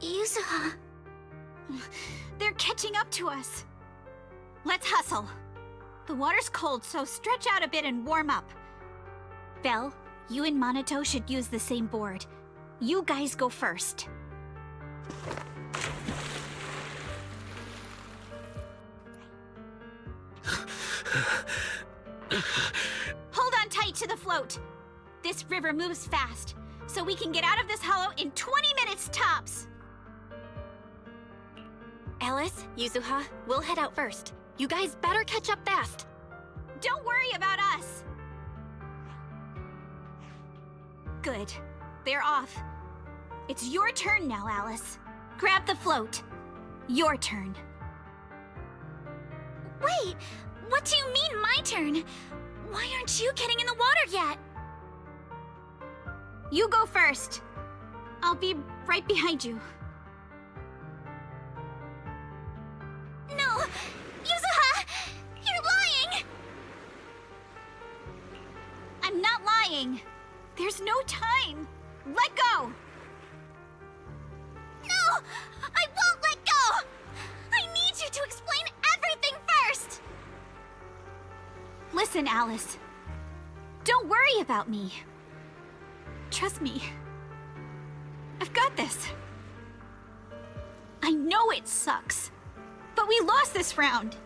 Yuzuha. They're catching up to us. Let's hustle. The water's cold, so stretch out a bit and warm up. Belle, you and Monato should use the same board. You guys go first. Hold on tight to the float. This river moves fast, so we can get out of this hollow in 20 minutes tops. Alice, Yuzuha, we'll head out first. You guys better catch up fast. Don't worry about us. Good. They're off. It's your turn now, Alice. Grab the float. Your turn. Wait, what do you mean my turn? Why aren't you getting in the water yet? You go first. I'll be right behind you. No! Yuzuha! You're lying! I'm not lying. There's no time. Let go! No! I won't let go! I need you to explain everything first! Listen, Alice. Don't worry about me. Trust me. I've got this. I know it sucks, but we lost this round.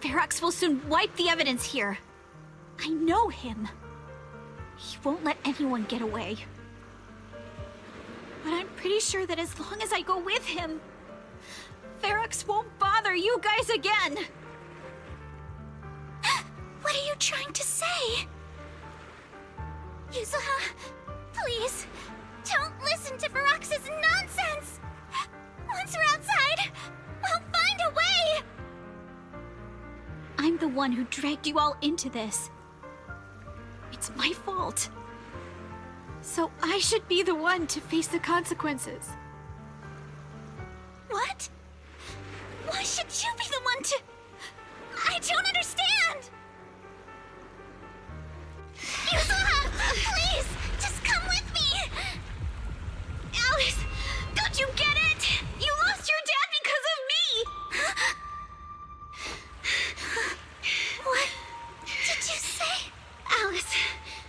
Ferox will soon wipe the evidence here. I know him. He won't let anyone get away. But I'm pretty sure that as long as I go with him, Ferox won't bother you guys again. What are you trying to say? Yuzuha, please, don't listen to Ferox's nonsense! Once we're outside, we'll find a way! I'm the one who dragged you all into this. It's my fault. So I should be the one to face the consequences. What? Why should you be the one to... I don't understand! Yuzuha, please, just come with me! Alice, don't you get it? You lost your dad because of me! What did you say? Alice,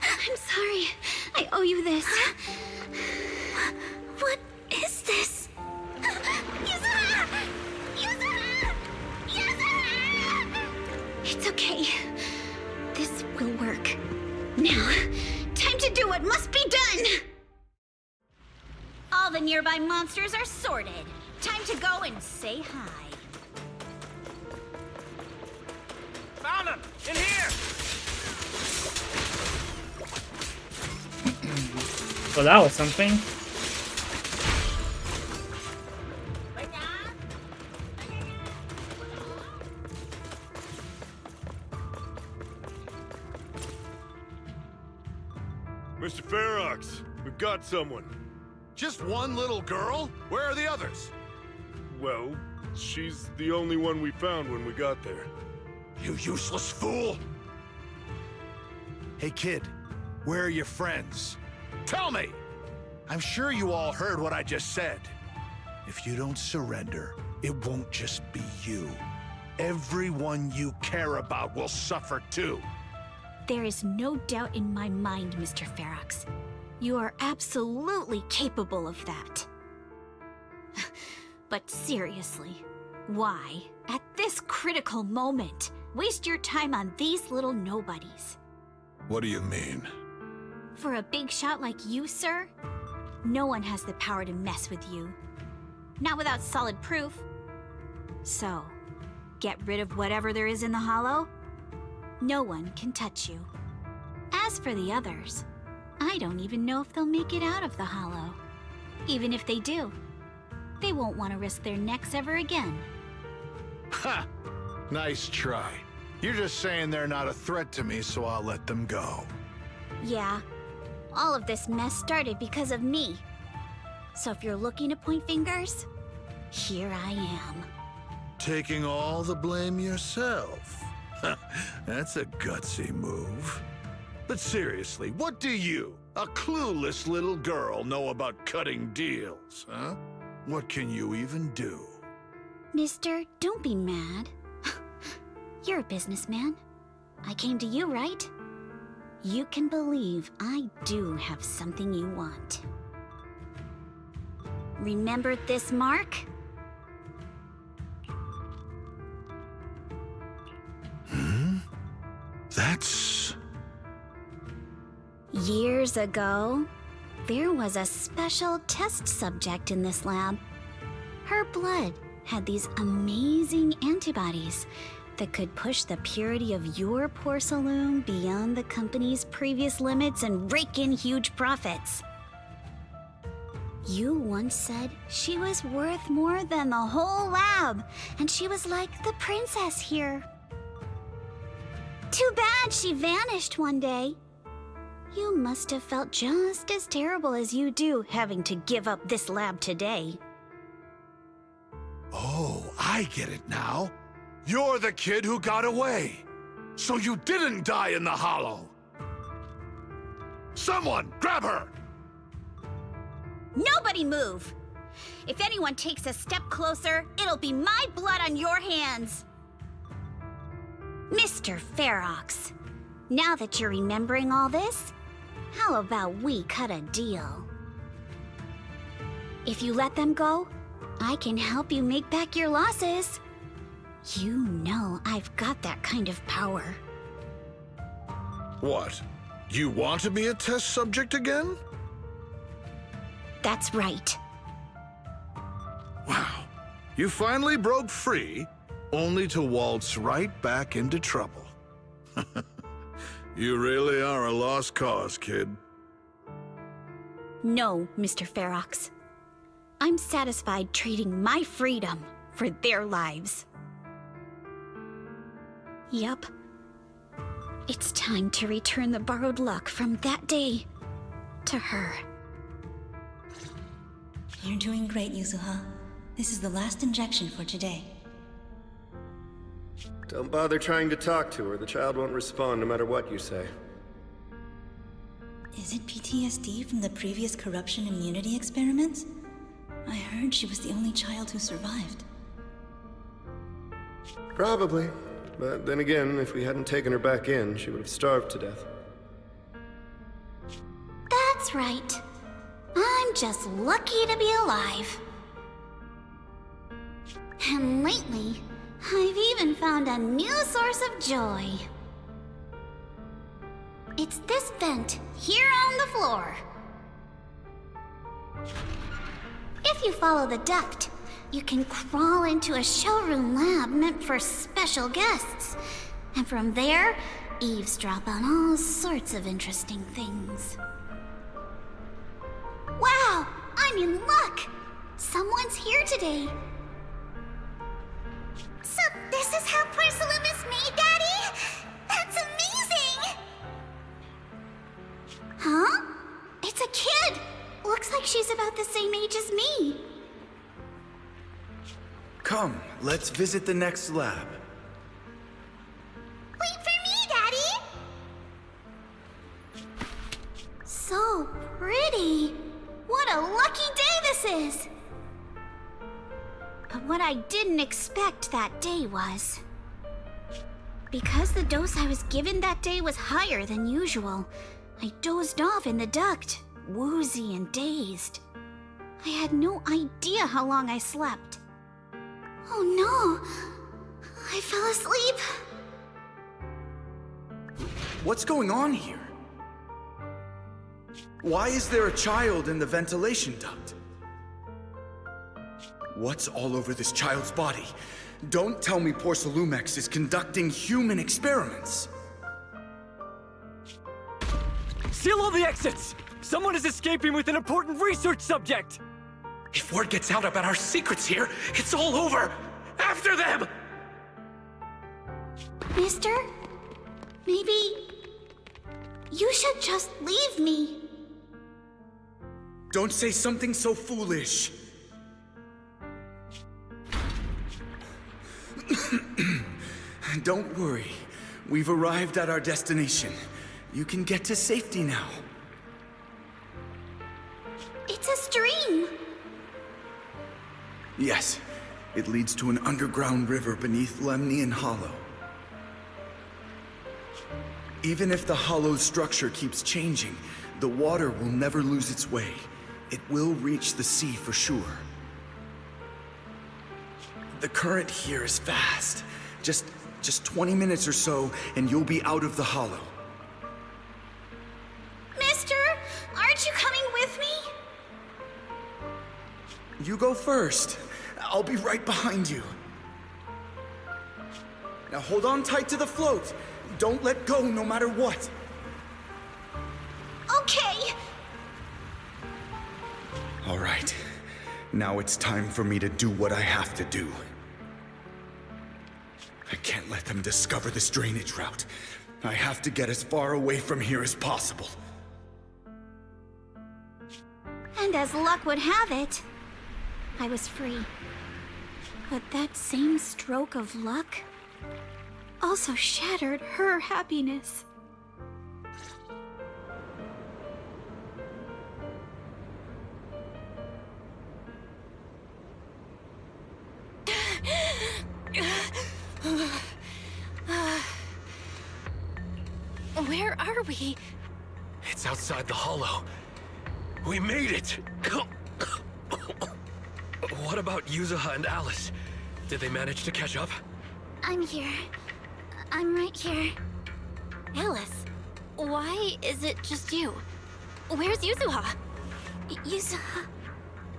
I'm sorry. I owe you this. What is this? Yuzuha! Yuzuha! Yuzuha! It's okay. This will work. Now, time to do what must be done! All the nearby monsters are sorted. Time to go and say hi. Found him! In here! Well, that was something. Mr. Ferox, we've got someone. Just one little girl? Where are the others? Well, she's the only one we found when we got there. You useless fool! Hey kid, where are your friends? Tell me! I'm sure you all heard what I just said. If you don't surrender, it won't just be you. Everyone you care about will suffer too. There is no doubt in my mind, Mr. Ferox. You are absolutely capable of that. But seriously, why, at this critical moment, waste your time on these little nobodies? What do you mean? For a big shot like you, sir, no one has the power to mess with you. Not without solid proof. So, get rid of whatever there is in the hollow. No one can touch you. As for the others, I don't even know if they'll make it out of the hollow. Even if they do, they won't want to risk their necks ever again. Ha! Nice try. You're just saying they're not a threat to me, so I'll let them go. Yeah, all of this mess started because of me. So if you're looking to point fingers, here I am. Taking all the blame yourself. That's a gutsy move. But seriously, what do you, a clueless little girl, know about cutting deals, huh? What can you even do? Mister, don't be mad. You're a businessman. I came to you, right? You can believe I do have something you want. Remember this mark? That's... Years ago, there was a special test subject in this lab. Her blood had these amazing antibodies that could push the purity of your porcelain beyond the company's previous limits and rake in huge profits. You once said she was worth more than the whole lab, and she was like the princess here. Too bad she vanished one day. You must have felt just as terrible as you do having to give up this lab today. Oh, I get it now. You're the kid who got away. So you didn't die in the hollow. Someone, grab her! Nobody move! If anyone takes a step closer, it'll be my blood on your hands. Mr. Ferox, now that you're remembering all this, how about we cut a deal? If you let them go, I can help you make back your losses. You know I've got that kind of power. What? You want to be a test subject again? That's right. Wow. You finally broke free, only to waltz right back into trouble. You really are a lost cause, kid. No, Mr. Ferox. I'm satisfied trading my freedom for their lives. Yup. It's time to return the borrowed luck from that day to her. You're doing great, Yuzuha. This is the last injection for today. Don't bother trying to talk to her. The child won't respond no matter what you say. Is it PTSD from the previous corruption immunity experiments? I heard she was the only child who survived. Probably. But then again, if we hadn't taken her back in, she would have starved to death. That's right. I'm just lucky to be alive. And lately, I've even found a new source of joy. It's this vent here on the floor. If you follow the duct, you can crawl into a showroom lab meant for special guests. And from there, eavesdrop on all sorts of interesting things. Wow! I'm in luck! Someone's here today. So this is how porcelain is made, Daddy? That's amazing! Huh? she's about the same age as me. Come, let's visit the next lab. Wait for me, Daddy! So pretty. What a lucky day this is! But what I didn't expect that day was... because the dose I was given that day was higher than usual, I dozed off in the duct, woozy and dazed. I had no idea how long I slept. Oh no! I fell asleep. What's going on here? Why is there a child in the ventilation duct? What's all over this child's body? Don't tell me Porcelumex is conducting human experiments. Seal all the exits! Someone is escaping with an important research subject! If word gets out about our secrets here, it's all over! After them! Mister? Maybe... you should just leave me. Don't say something so foolish. Don't worry. We've arrived at our destination. You can get to safety now. It's a stream. Yes, it leads to an underground river beneath Lemnian Hollow. Even if the hollow's structure keeps changing, the water will never lose its way. It will reach the sea for sure. The current here is fast. Just 20 minutes or so, and you'll be out of the hollow. Mister, aren't you coming with me? You go first. I'll be right behind you. Now hold on tight to the float. Don't let go no matter what. Okay. All right. Now it's time for me to do what I have to do. I can't let them discover this drainage route. I have to get as far away from here as possible. And as luck would have it, I was free. But that same stroke of luck also shattered her happiness. Where are we? It's outside the hollow. We made it! What about Yuzuha and Alice? Did they manage to catch up? I'm here. I'm right here. Alice, why is it just you? Where's Yuzuha? Yuzuha...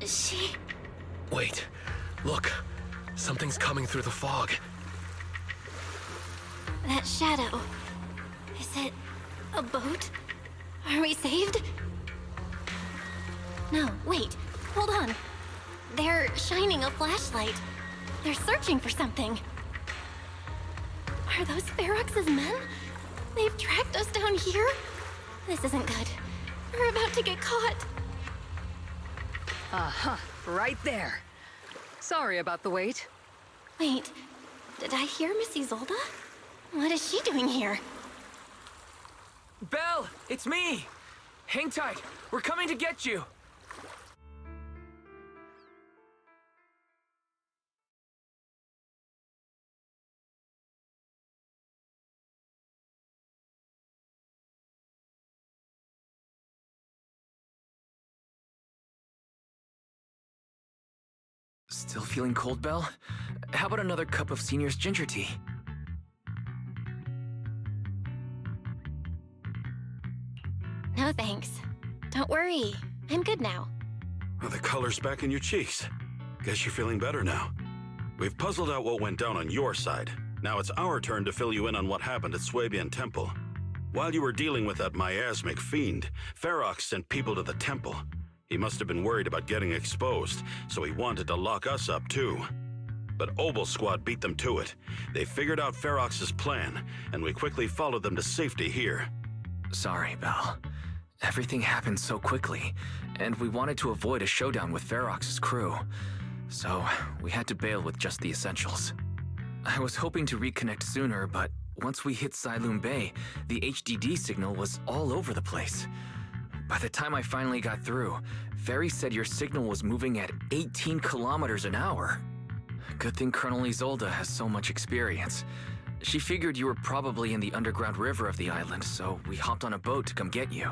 she... Wait. Look. Something's coming through the fog. That shadow. Is it a boat? Are we saved? No, wait. Hold on. They're shining a flashlight. They're searching for something. Are those Ferox's men? They've tracked us down here? This isn't good. We're about to get caught. Uh-huh. Right there. Sorry about the wait. Wait, did I hear Miss Isolde? What is she doing here? Belle, it's me! Hang tight, we're coming to get you! Still feeling cold, Belle? How about another cup of Senior's ginger tea? No thanks. Don't worry, I'm good now. Well, the color's back in your cheeks. Guess you're feeling better now. We've puzzled out what went down on your side. Now it's our turn to fill you in on what happened at Swabian Temple. While you were dealing with that miasmic fiend, Ferox sent people to the temple. He must have been worried about getting exposed, so he wanted to lock us up too. But Obel's squad beat them to it. They figured out Ferox's plan, and we quickly followed them to safety here. Sorry, Belle. Everything happened so quickly, and we wanted to avoid a showdown with Ferox's crew. So, we had to bail with just the essentials. I was hoping to reconnect sooner, but once we hit Siloom Bay, the HDD signal was all over the place. By the time I finally got through, Ferry said your signal was moving at 18 kilometers an hour. Good thing Colonel Isolde has so much experience. She figured you were probably in the underground river of the island, so we hopped on a boat to come get you.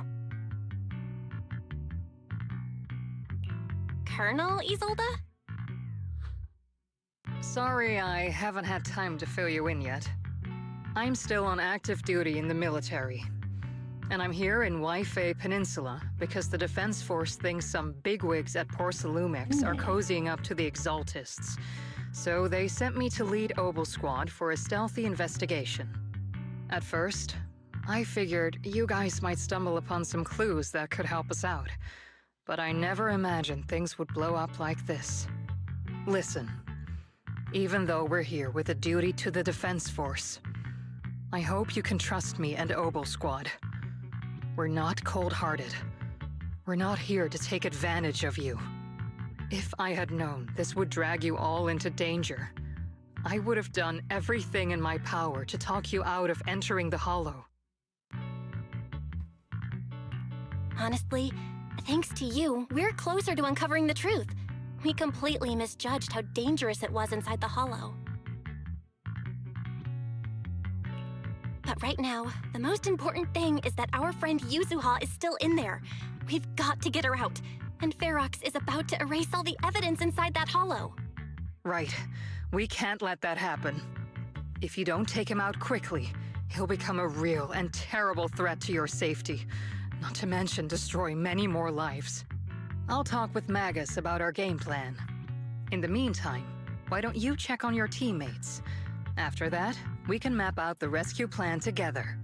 Colonel Isolde? Sorry I haven't had time to fill you in yet. I'm still on active duty in the military. And I'm here in Waifei Peninsula because the Defense Force thinks some bigwigs at Porsalumex are cozying up to the Exaltists. So they sent me to lead Obel Squad for a stealthy investigation. At first, I figured you guys might stumble upon some clues that could help us out. But I never imagined things would blow up like this. Listen, even though we're here with a duty to the Defense Force, I hope you can trust me and Obel Squad. We're not cold-hearted. We're not here to take advantage of you. If I had known this would drag you all into danger, I would have done everything in my power to talk you out of entering the Hollow. Honestly, thanks to you, we're closer to uncovering the truth. We completely misjudged how dangerous it was inside the Hollow. But right now, the most important thing is that our friend Yuzuha is still in there. We've got to get her out. And Ferox is about to erase all the evidence inside that Hollow. Right. We can't let that happen. If you don't take him out quickly, he'll become a real and terrible threat to your safety. Not to mention destroy many more lives. I'll talk with Magus about our game plan. In the meantime, why don't you check on your teammates? After that, we can map out the rescue plan together.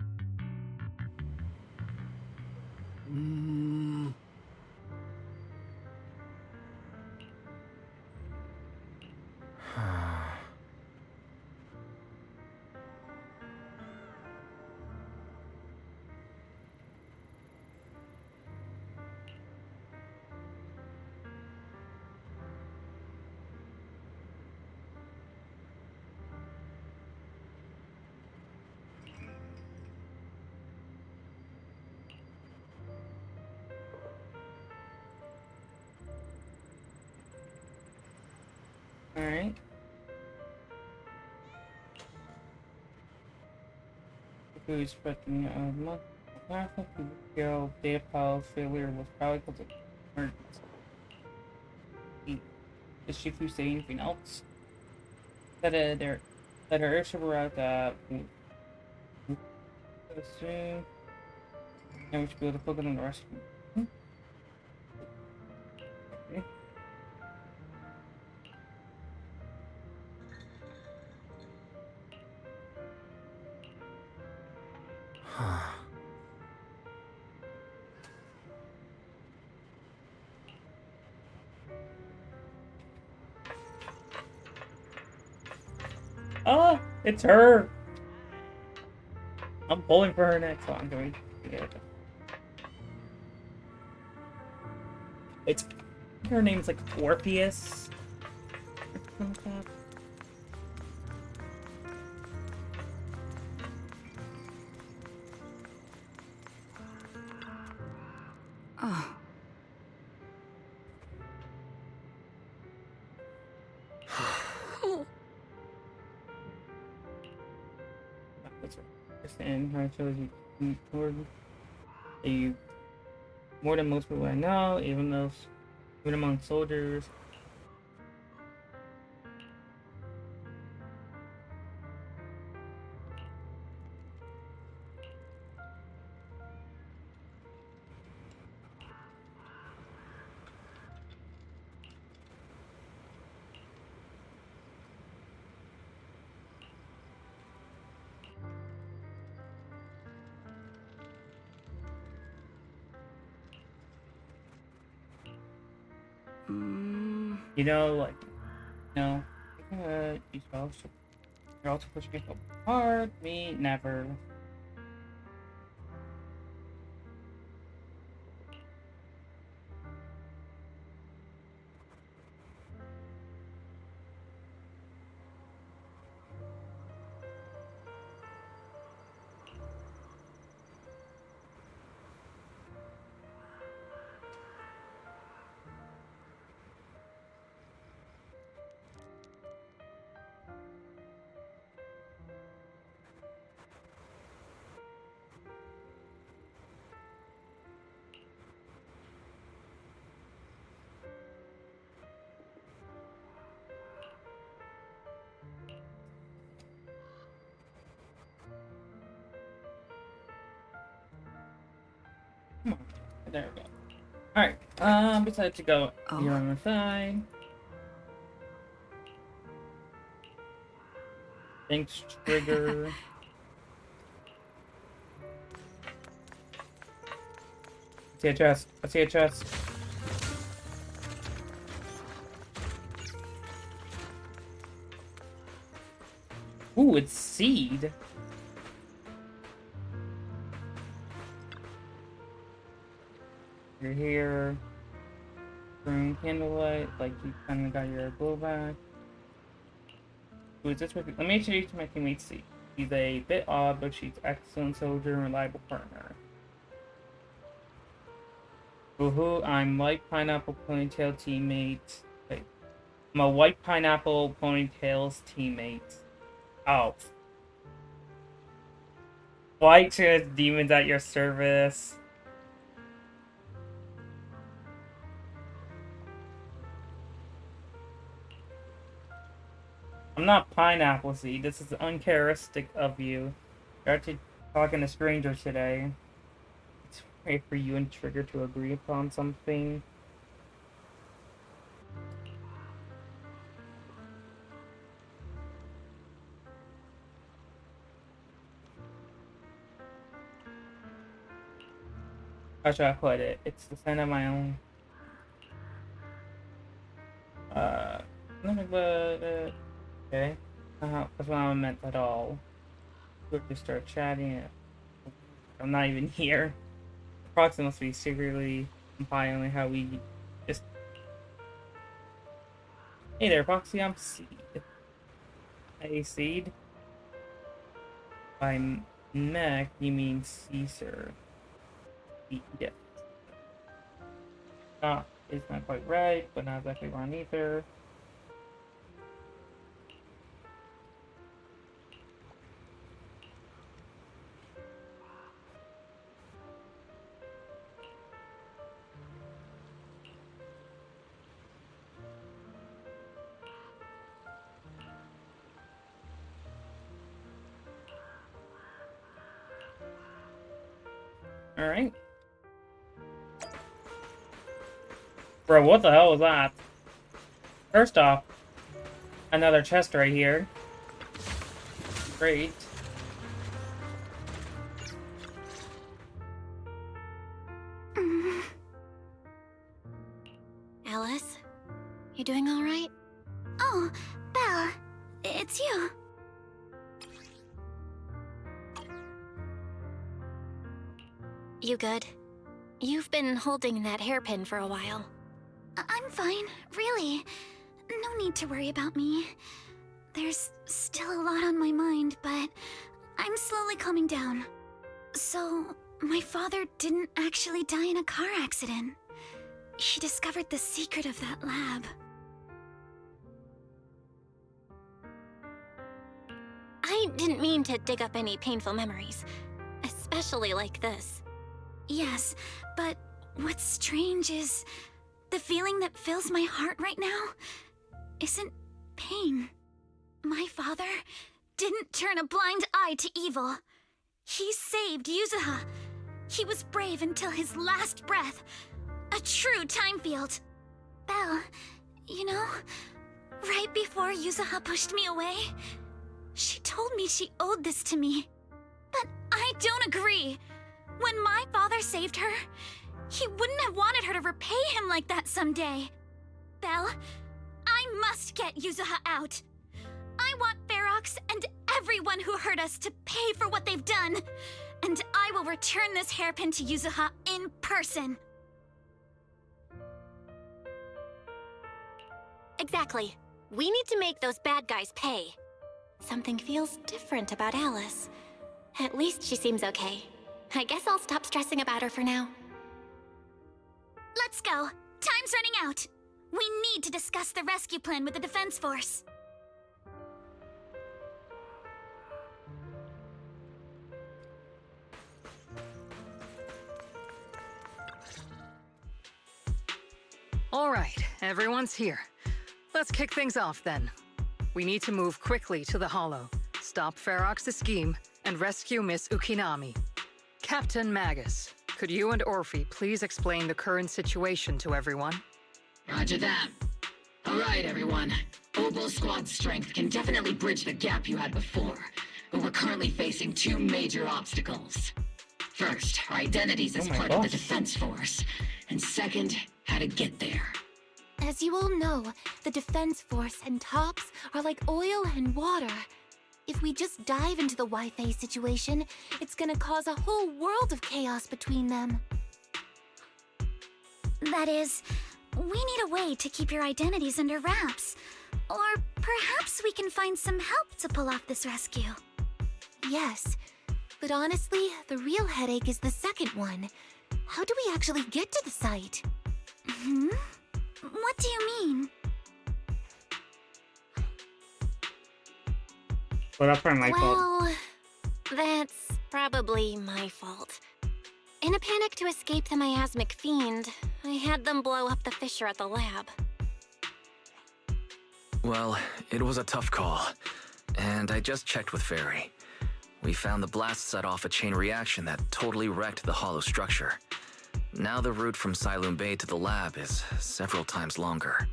Alright. Who is expecting a month? Last ago, data file failure was probably because of emergency. Did Shifu say anything else? That her airship arrived at soon, and we should be able to focus on the rescue. Okay. Oh, it's her. I'm pulling for her next, so I'm going to get it. It's her name's like Orpheus. Oh. And how it shows you more than most people I know, even among soldiers. You know, like, you know, you're also pushing me so hard. Me, never. There we go. Alright, decided to go here on the side. Thanks, Trigger. I see a chest. I see a chest. Ooh, it's seed. You're here. Green candlelight, like you kind of got your glow back. Who is this with? Let me introduce my teammate C. She's a bit odd, but she's an excellent soldier and reliable partner. Woohoo, I'm White Pineapple Ponytail teammate. Wait. I'm a White Pineapple Ponytail's teammate. Oh. White demons at your service. I'm not Pineapple Seed. This is uncharacteristic of you. You're actually talking to strangers today. It's rare for you and Trigger to agree upon something. How should I put it? It's the sign of my own. Okay. That's what I meant at all. We'll just start chatting. I'm not even here. Proxy must be secretly compiling how we just. Hey there, Proxy, I'm Seed. Hey, Seed. By mech, you mean Caesar. Yeah. Ah, it's not quite right, but not exactly wrong either. Alright. Bro, what the hell was that? First off, another chest right here. Great. Alice? You doing alright? Oh, Belle. It's you. You good? You've been holding that hairpin for a while. I'm fine, really. No need to worry about me. There's still a lot on my mind, but I'm slowly calming down. So, my father didn't actually die in a car accident. He discovered the secret of that lab. I didn't mean to dig up any painful memories, especially like this. Yes, but what's strange is the feeling that fills my heart right now isn't pain. My father didn't turn a blind eye to evil. He saved Yuzuha. He was brave until his last breath. A true time field. Belle, you know, right before Yuzuha pushed me away, she told me she owed this to me. But I don't agree. When my father saved her, he wouldn't have wanted her to repay him like that someday. Belle, I must get Yuzuha out. I want Ferox and everyone who hurt us to pay for what they've done. And I will return this hairpin to Yuzuha in person. Exactly. We need to make those bad guys pay. Something feels different about Alice. At least she seems okay. I guess I'll stop stressing about her for now. Let's go. Time's running out. We need to discuss the rescue plan with the Defense Force. All right, everyone's here. Let's kick things off then. We need to move quickly to the Hollow, stop Ferox's scheme, and rescue Miss Ukinami. Captain Magus, could you and Orphe please explain the current situation to everyone? Roger that. Alright, everyone. Obel Squad's strength can definitely bridge the gap you had before, but we're currently facing two major obstacles. First, our identities as part of the Defense Force, and second, how to get there. As you all know, the Defense Force and TOPS are like oil and water. If we just dive into the Wi-Fi situation, it's gonna cause a whole world of chaos between them. That is, we need a way to keep your identities under wraps. Or perhaps we can find some help to pull off this rescue. Yes, but honestly, the real headache is the second one. How do we actually get to the site? What do you mean? Well, that's probably my fault. Well, that's probably my fault. In a panic to escape the miasmic fiend, I had them blow up the fissure at the lab. Well, it was a tough call, and I just checked with Fairy. We found the blast set off a chain reaction that totally wrecked the hollow structure. Now the route from Siloam Bay to the lab is several times longer.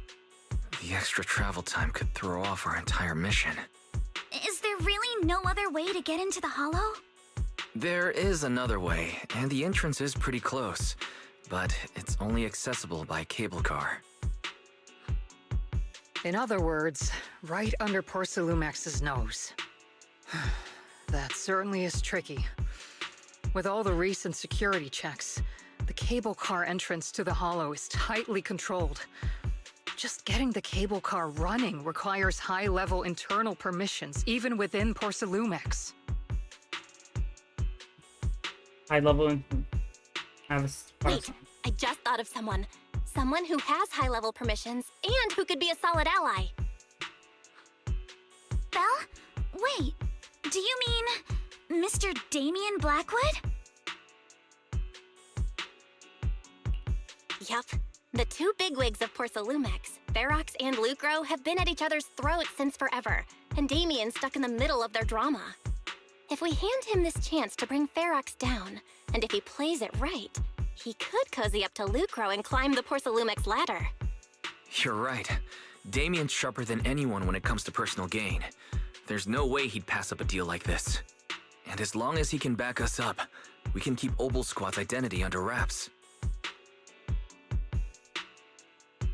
The extra travel time could throw off our entire mission. Is there really no other way to get into the hollow? There is another way, and the entrance is pretty close, but it's only accessible by cable car. In other words, right under Porcelumex's nose. That certainly is tricky. With all the recent security checks, the cable car entrance to the hollow is tightly controlled. Just getting the cable car running requires high-level internal permissions, even within Porcelumex. High level. Wait, I just thought of someone. Someone who has high-level permissions and who could be a solid ally. Belle? Wait, do you mean Mr. Damien Blackwood? Yup. The two bigwigs of Porcelumex, Ferox and Lucro, have been at each other's throats since forever, and Damien's stuck in the middle of their drama. If we hand him this chance to bring Ferox down, and if he plays it right, he could cozy up to Lucro and climb the Porcelumex ladder. You're right. Damien's sharper than anyone when it comes to personal gain. There's no way he'd pass up a deal like this. And as long as he can back us up, we can keep Obel Squad's identity under wraps.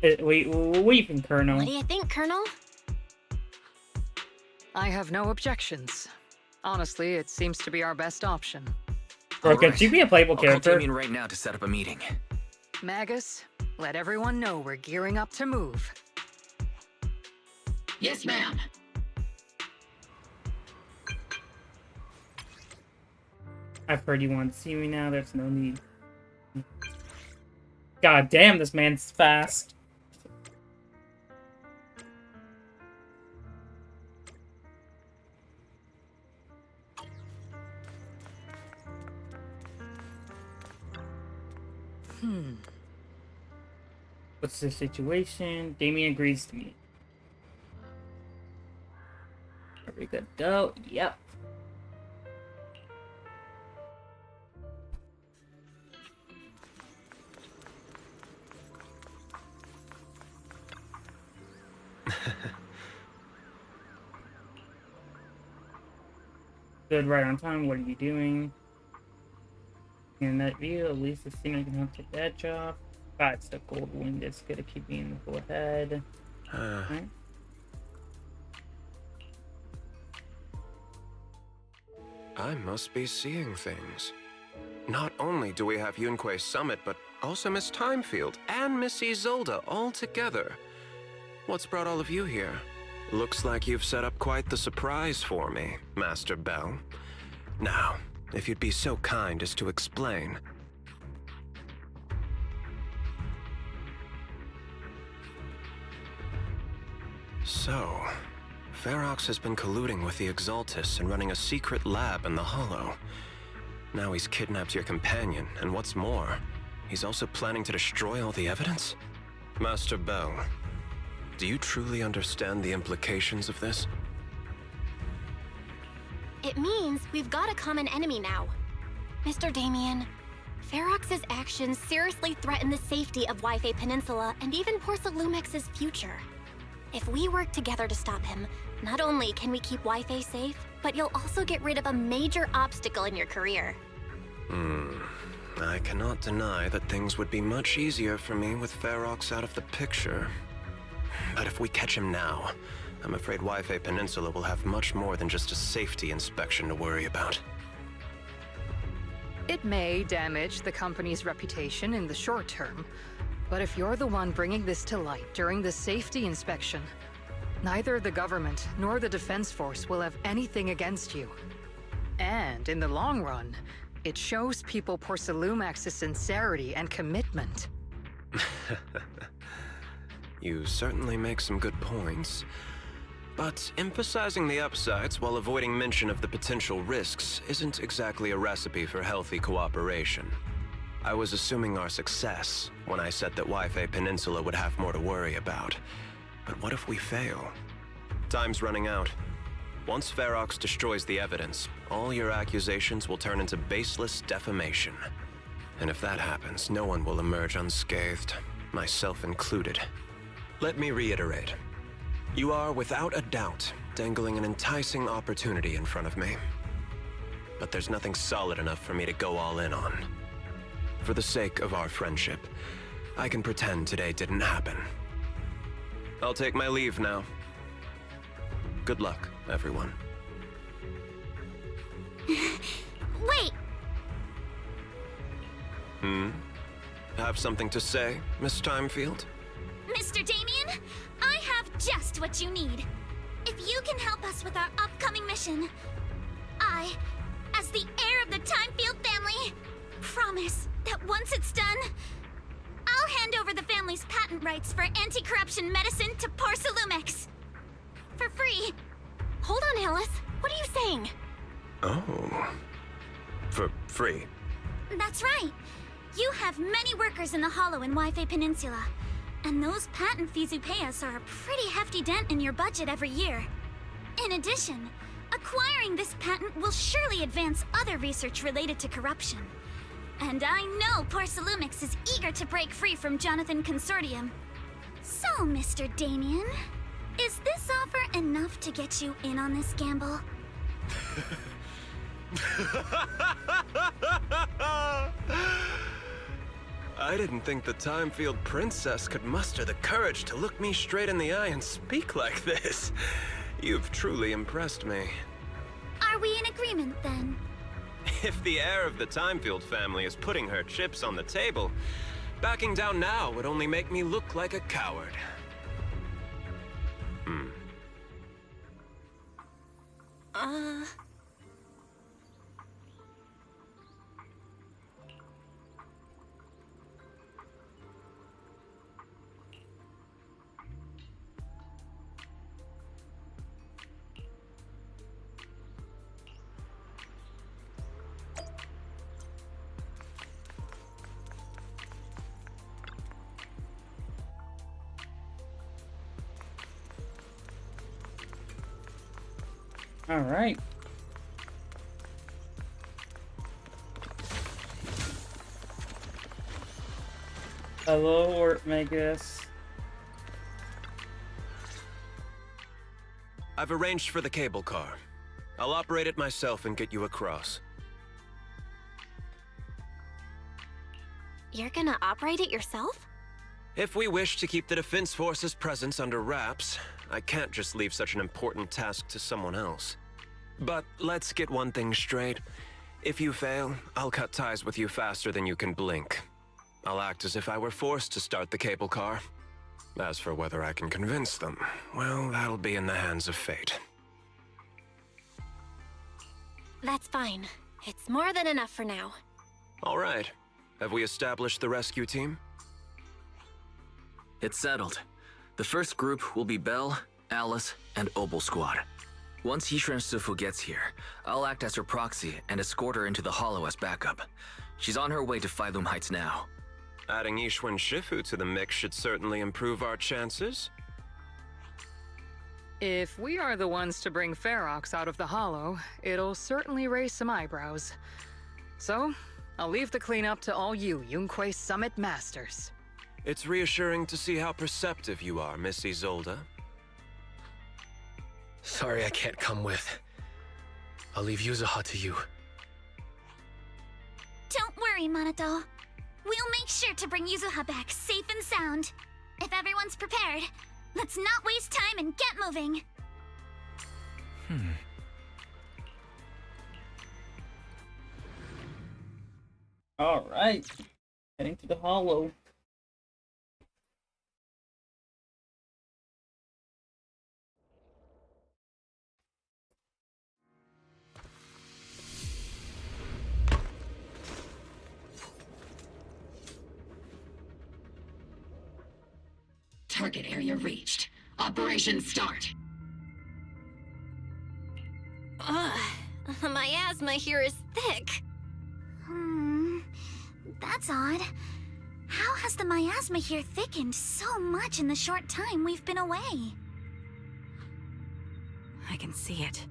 Wait, what do you think, Colonel? What do you think, Colonel? I have no objections. Honestly, it seems to be our best option. Bro, can she be a playable character? I'll call Damien right now to set up a meeting. Magus, let everyone know we're gearing up to move. Yes, ma'am. I've heard you want to see me now. There's no need. God damn, this man's fast. What's the situation? Damien agrees to meet. Are we good to go? Yep. Good, right on time. What are you doing? In that view, at least the scenery can help take the edge off. God, it's the cold wind. It's gonna keep me in the forehead. Right. I must be seeing things. Not only do we have Yunque's summit, but also Miss Timefield and Miss Isolde all together. What's brought all of you here? Looks like you've set up quite the surprise for me, Master Bell. Now, if you'd be so kind as to explain. So, Ferox has been colluding with the Exaltus and running a secret lab in the Hollow. Now he's kidnapped your companion, and what's more, he's also planning to destroy all the evidence? Master Bell, do you truly understand the implications of this? It means we've got a common enemy now. Mr. Damien, Ferox's actions seriously threaten the safety of Wi-Fi Peninsula and even Porcelumex's future. If we work together to stop him, not only can we keep Wi-Fi safe, but you'll also get rid of a major obstacle in your career. I cannot deny that things would be much easier for me with Ferox out of the picture. But if we catch him now, I'm afraid Wi-Fi Peninsula will have much more than just a safety inspection to worry about. It may damage the company's reputation in the short term, but if you're the one bringing this to light during the safety inspection, neither the government nor the Defense Force will have anything against you. And in the long run, it shows people Porcelumex's sincerity and commitment. You certainly make some good points. But emphasizing the upsides while avoiding mention of the potential risks isn't exactly a recipe for healthy cooperation. I was assuming our success when I said that Wi-Fi Peninsula would have more to worry about. But what if we fail? Time's running out. Once Ferox destroys the evidence, all your accusations will turn into baseless defamation. And if that happens, no one will emerge unscathed, myself included. Let me reiterate. You are, without a doubt, dangling an enticing opportunity in front of me. But there's nothing solid enough for me to go all in on. For the sake of our friendship, I can pretend today didn't happen. I'll take my leave now. Good luck, everyone. Wait! Have something to say, Miss Timefield? Mr. Damien, I have just what you need. If you can help us with our upcoming mission, I, as the heir of the Timefield family, promise that once it's done, I'll hand over the family's patent rights for anti-corruption medicine to Porcelumex. For free. Hold on, Alice. What are you saying? Oh. For free? That's right. You have many workers in the Hollow and Wi-Fi Peninsula. And those patent fees you pay us are a pretty hefty dent in your budget every year. In addition, acquiring this patent will surely advance other research related to corruption. And I know Porcelumex is eager to break free from Jonathan Consortium. So, Mr. Damien, is this offer enough to get you in on this gamble? I didn't think the Timefield Princess could muster the courage to look me straight in the eye and speak like this. You've truly impressed me. Are we in agreement, then? If the heir of the Timefield family is putting her chips on the table, backing down now would only make me look like a coward. All right. Hello, Ortmagus. I've arranged for the cable car. I'll operate it myself and get you across. You're gonna operate it yourself? If we wish to keep the Defense Force's presence under wraps, I can't just leave such an important task to someone else. But let's get one thing straight. If you fail, I'll cut ties with you faster than you can blink. I'll act as if I were forced to start the cable car. As for whether I can convince them, well, that'll be in the hands of fate. That's fine. It's more than enough for now. All right. Have we established the rescue team? It's settled. The first group will be Belle, Alice, and Opal Squad. Once Yishun Sufu gets here, I'll act as her proxy and escort her into the Hollow as backup. She's on her way to Phylum Heights now. Adding Yishun Shifu to the mix should certainly improve our chances. If we are the ones to bring Ferox out of the Hollow, it'll certainly raise some eyebrows. So, I'll leave the cleanup to all you Yunquei Summit Masters. It's reassuring to see how perceptive you are, Miss Isolde. Sorry I can't come with. I'll leave Yuzuha to you. Don't worry, Minato. We'll make sure to bring Yuzuha back safe and sound. If everyone's prepared, let's not waste time and get moving. Alright. Heading to the hollow. Target area reached. Operation start. My asthma here is thick. That's odd. How has the miasma here thickened so much in the short time we've been away? I can see it.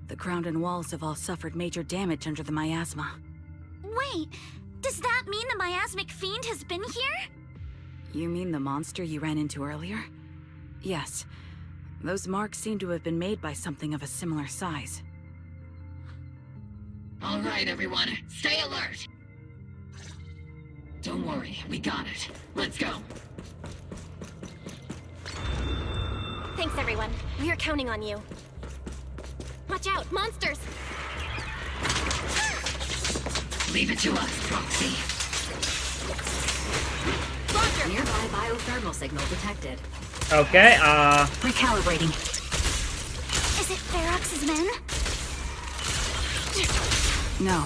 The ground and walls have all suffered major damage under the miasma. Wait, does that mean the miasmic fiend has been here? You mean the monster you ran into earlier? Yes. Those marks seem to have been made by something of a similar size. All right, everyone, stay alert. Don't worry, we got it. Let's go. Thanks, everyone. We're counting on you. Watch out, monsters! Leave it to us, Proxy. Roger! Nearby biothermal signal detected. Okay, Recalibrating. Is it Ferox's men? No.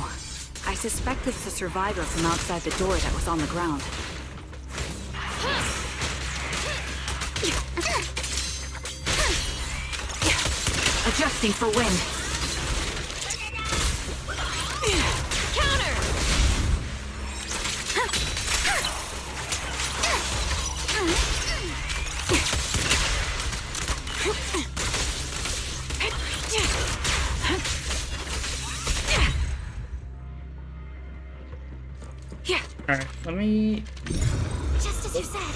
I suspect it's a survivor from outside the door that was on the ground. Adjusting for wind. Counter! alright, let me... Just as you said,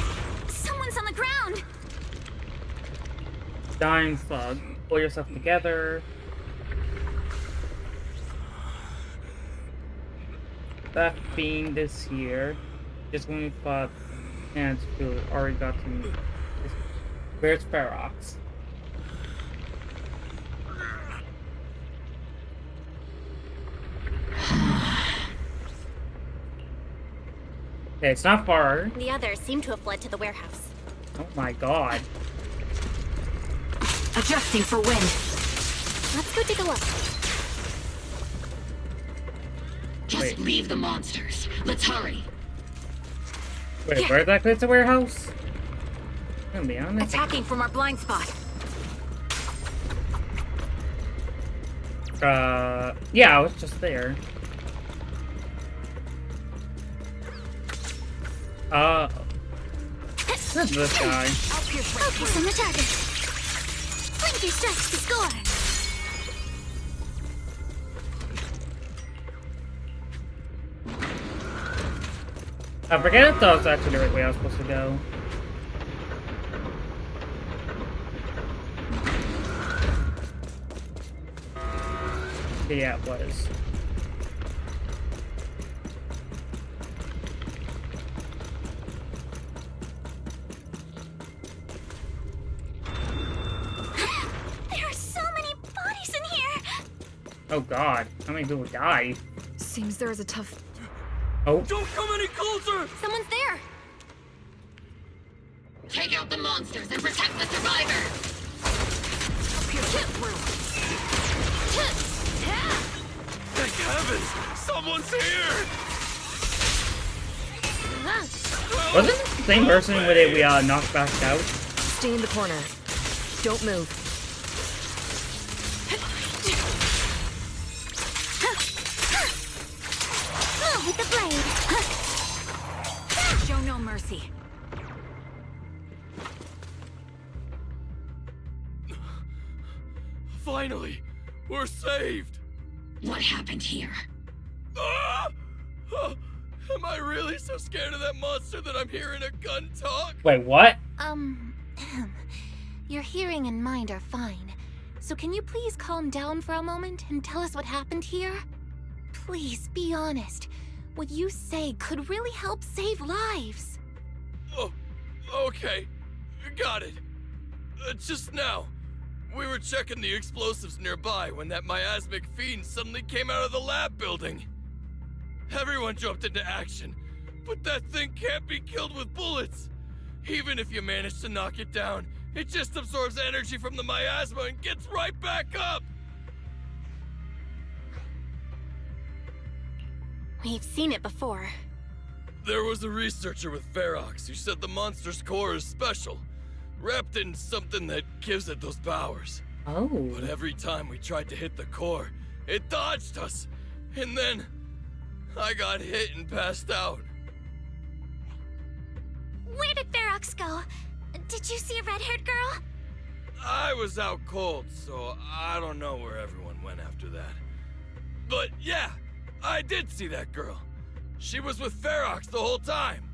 someone's on the ground! Dying Slug. Pull yourself together. That fiend is here. Just when we thought Chance to already got to me. Where's Ferox? Okay, it's not far. The others seem to have fled to the warehouse. Oh my god. Adjusting for wind. Let's go take a look. Just leave the monsters. Let's hurry. Wait, where exactly is the warehouse? I'm gonna be honest. Attacking from our blind spot. Yeah, I was just there. Who's this guy? Focus on the target. Blink your strikes to score. I forget if that was actually the right way I was supposed to go. Yeah, it was. There are so many bodies in here! Oh god, how many people died? Seems there is a tough... Oh. Don't come any closer! Someone's there! Take out the monsters and protect the survivor! Thank heavens! Someone's here! Wasn't it the same person we knocked back out? Stay in the corner. Don't move. Move with the blade! Show no mercy. Finally! We're saved! What happened here? Ah! Am I really so scared of that monster that I'm hearing a gun talk? Wait, what? Your hearing and mind are fine. So can you please calm down for a moment and tell us what happened here? Please, be honest. What you say could really help save lives. Oh, okay. Got it. Just now, we were checking the explosives nearby when that miasmic fiend suddenly came out of the lab building. Everyone jumped into action, but that thing can't be killed with bullets. Even if you manage to knock it down, it just absorbs energy from the miasma and gets right back up. We've seen it before. There was a researcher with Ferox who said the monster's core is special, wrapped in something that gives it those powers. Oh. But every time we tried to hit the core, it dodged us, and then I got hit and passed out. Where did Ferox go? Did you see a red-haired girl? I was out cold, so I don't know where everyone went after that. But yeah, I did see that girl. She was with Ferox the whole time.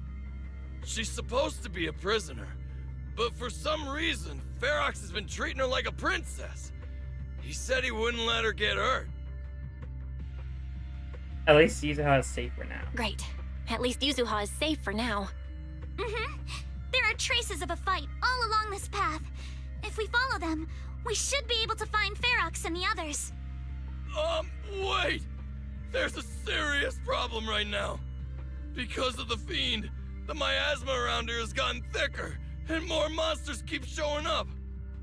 She's supposed to be a prisoner, but for some reason, Ferox has been treating her like a princess. He said he wouldn't let her get hurt. At least Yuzuha is safe for now. Great. At least Yuzuha is safe for now. There are traces of a fight all along this path. If we follow them, we should be able to find Ferox and the others. Wait! There's a serious problem right now. Because of the fiend, the miasma around here has gotten thicker, and more monsters keep showing up.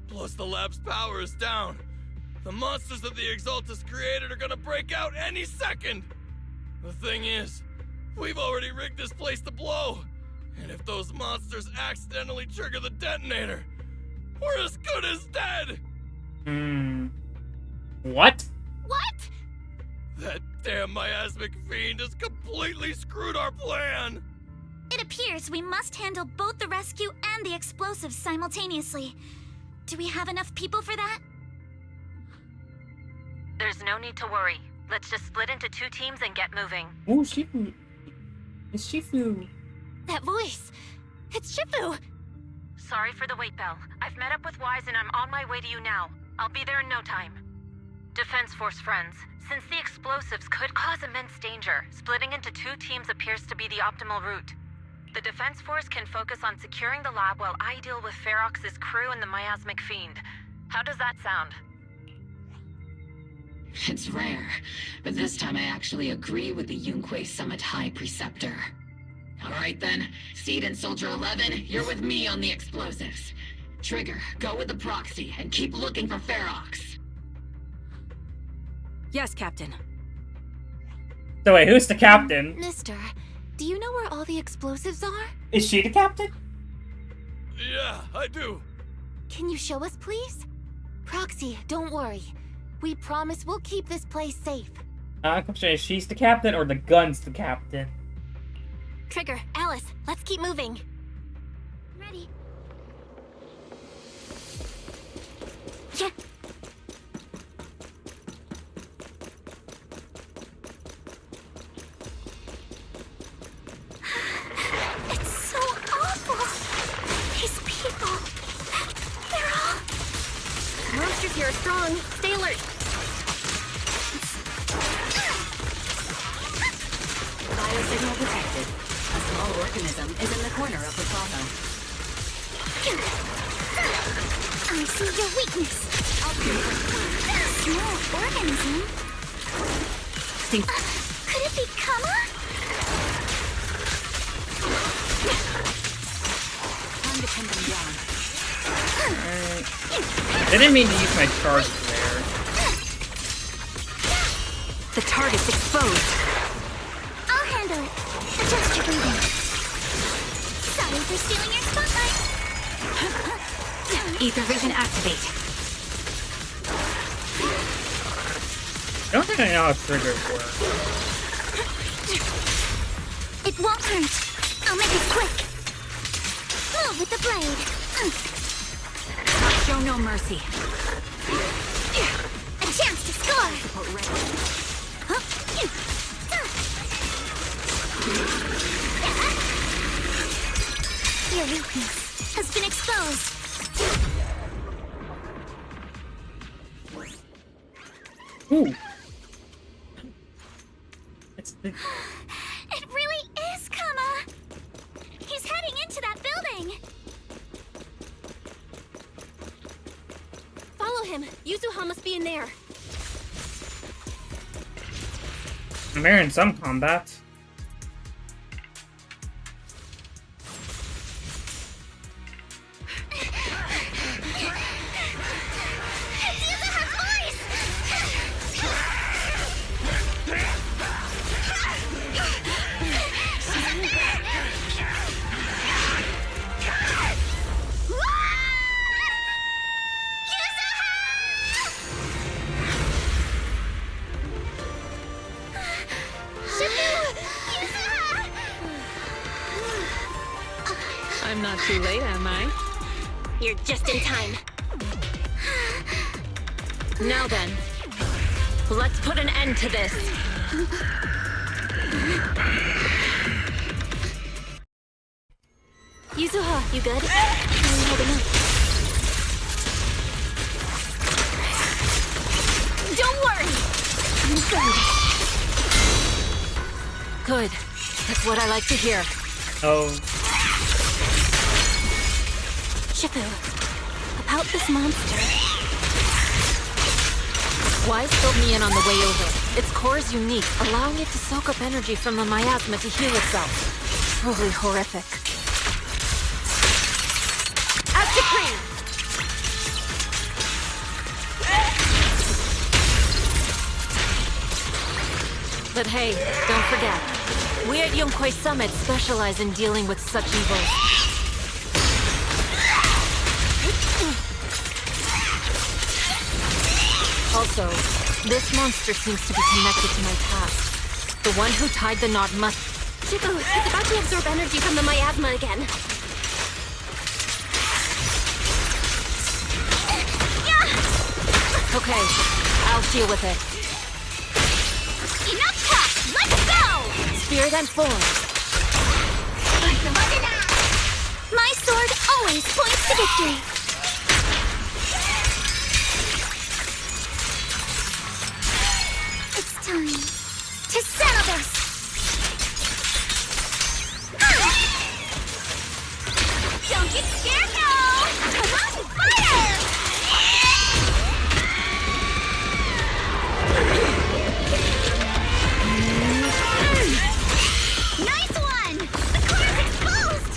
Plus the lab's power is down. The monsters that the Exaltus created are gonna break out any second. The thing is, we've already rigged this place to blow. And if those monsters accidentally trigger the detonator, we're as good as dead! What? What? That damn miasmic fiend has completely screwed our plan! It appears we must handle both the rescue and the explosives simultaneously. Do we have enough people for that? There's no need to worry. Let's just split into 2 teams and get moving. Ooh, Shifu. It's Shifu. That voice! It's Shifu! Sorry for the wait, Belle. I've met up with Wise and I'm on my way to you now. I'll be there in no time. Defense Force friends, since the explosives could cause immense danger, splitting into 2 teams appears to be the optimal route. The Defense Force can focus on securing the lab while I deal with Ferox's crew and the miasmic fiend. How does that sound? It's rare, but this time I actually agree with the Yunque Summit High Preceptor. Alright then, Seed and Soldier 11, you're with me on the explosives. Trigger, go with the proxy and keep looking for Ferox. Yes, Captain. So wait, who's the captain? Mister, do you know where all the explosives are? Is she the captain? Yeah, I do. Can you show us, please? Proxy, don't worry. We promise we'll keep this place safe. Question is, she's the captain or the gun's the captain? Trigger, Alice, let's keep moving. Ready. Yeah. It's so awful. These people, they're all... Monsters here are strong. Stay alert. Biosignal detected. A small organism is in the corner of the plaza. I see your weakness. Small organism? Could it be Kama? Time to pin them down. I didn't mean to use my charge there. The target's exposed. I'll handle it. Adjust your breathing. Sorry for stealing your spotlight. Ether vision activate. I don't think I know how triggers work. It won't hurt. I'll make it quick. Move with the blade. Show no mercy. A chance to score. weakness has been exposed. Ooh. It's the... It really is Kama! He's heading into that building! Follow him. Yuzuha must be in there. I'm hearing some combat. I'm not too late, am I? You're just in time. Now then, let's put an end to this. Yuzuha, you good? How are you holding up? Don't worry! I'm good. Good. That's what I like to hear. Oh. Shifu, about this monster. Wise filled me in on the way over. Its core is unique, allowing it to soak up energy from the miasma to heal itself. Truly horrific. As decreed! But hey, don't forget, we at Yunkwei Summit specialize in dealing with such evils. Also, this monster seems to be connected to my past. The one who tied the knot must... Shifu, it's about to absorb energy from the miasma again. Okay, I'll deal with it. Enough talk! Let's go! Spirit and form. My sword always points to victory. It's time to settle this. Don't get scared now! Come on, fire! Nice one! The core is exposed!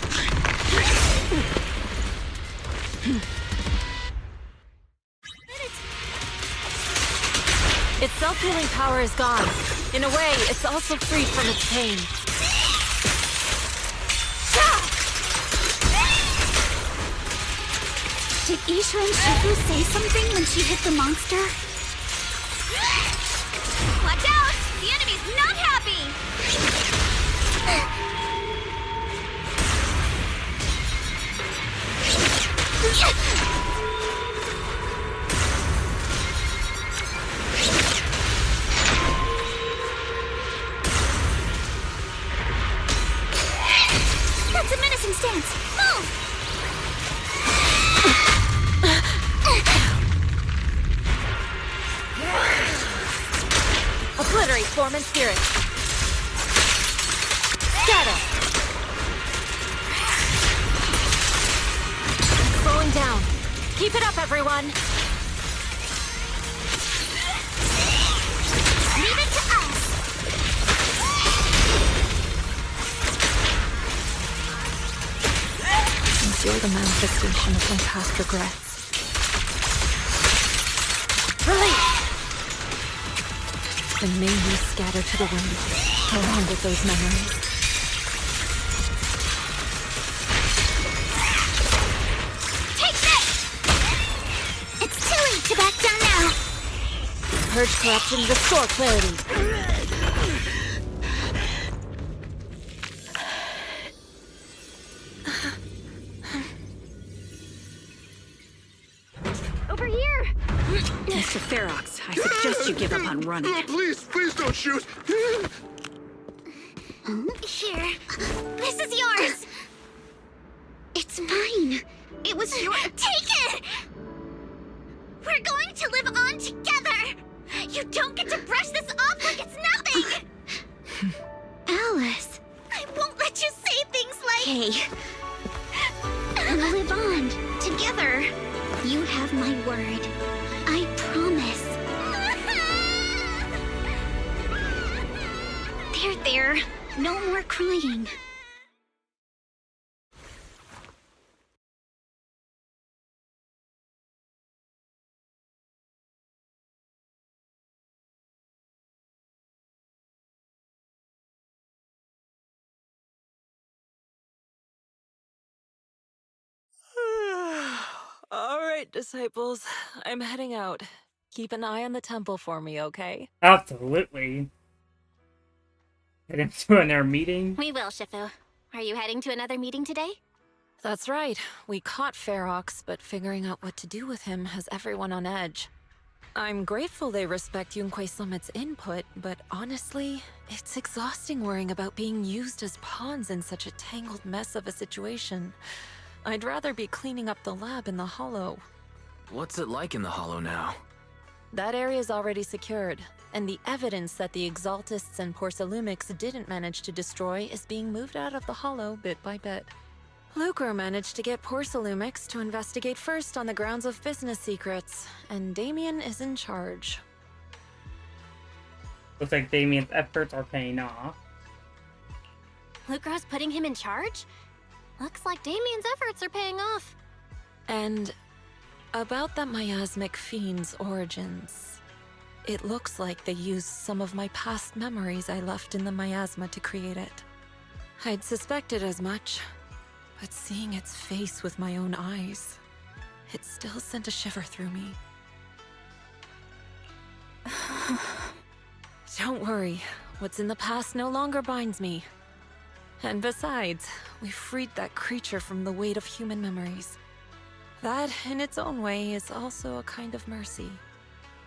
Its self-healing power is gone. In a way, it's also freed from its pain. Did Isha and Shifu say something when she hit the monster? Watch out! The enemy's not happy! That's a menacing stance! Move! Obliterate form and spirit. Scatter. Slowing down. Keep it up, everyone. Leave it to us! Enjoy the manifestation of my past regrets. Release! Then may you scatter to the wind, along with those memories. Take this! It's too late to back down now! Purge corruption, restore clarity. Over here! Mr. Ferox, I suggest you give up on running. Please, please don't shoot! Here. This is yours! It's fine. It was your— Take it! We're going to live on together! You don't get to brush this off like it's nothing! Alice. I won't let you say things like— Hey. We'll live on, together. You have my word. I promise. There. No more crying. All right, disciples. I'm heading out. Keep an eye on the temple for me, okay? Absolutely. Heading to another meeting? We will, Shifu. Are you heading to another meeting today? That's right. We caught Ferox, but figuring out what to do with him has everyone on edge. I'm grateful they respect Yunque Summit's input, but honestly, it's exhausting worrying about being used as pawns in such a tangled mess of a situation. I'd rather be cleaning up the lab in the Hollow. What's it like in the Hollow now? That area's already secured, and the evidence that the Exaltists and Porcelumix didn't manage to destroy is being moved out of the Hollow bit by bit. Lucro managed to get Porcelumix to investigate first on the grounds of business secrets, and Damien is in charge. Looks like Damien's efforts are paying off. Lucro's putting him in charge? Looks like Damien's efforts are paying off. And about that miasmic fiend's origins. It looks like they used some of my past memories I left in the miasma to create it. I'd suspected as much, but seeing its face with my own eyes, it still sent a shiver through me. Don't worry, what's in the past no longer binds me. And besides, we freed that creature from the weight of human memories. That, in its own way, is also a kind of mercy.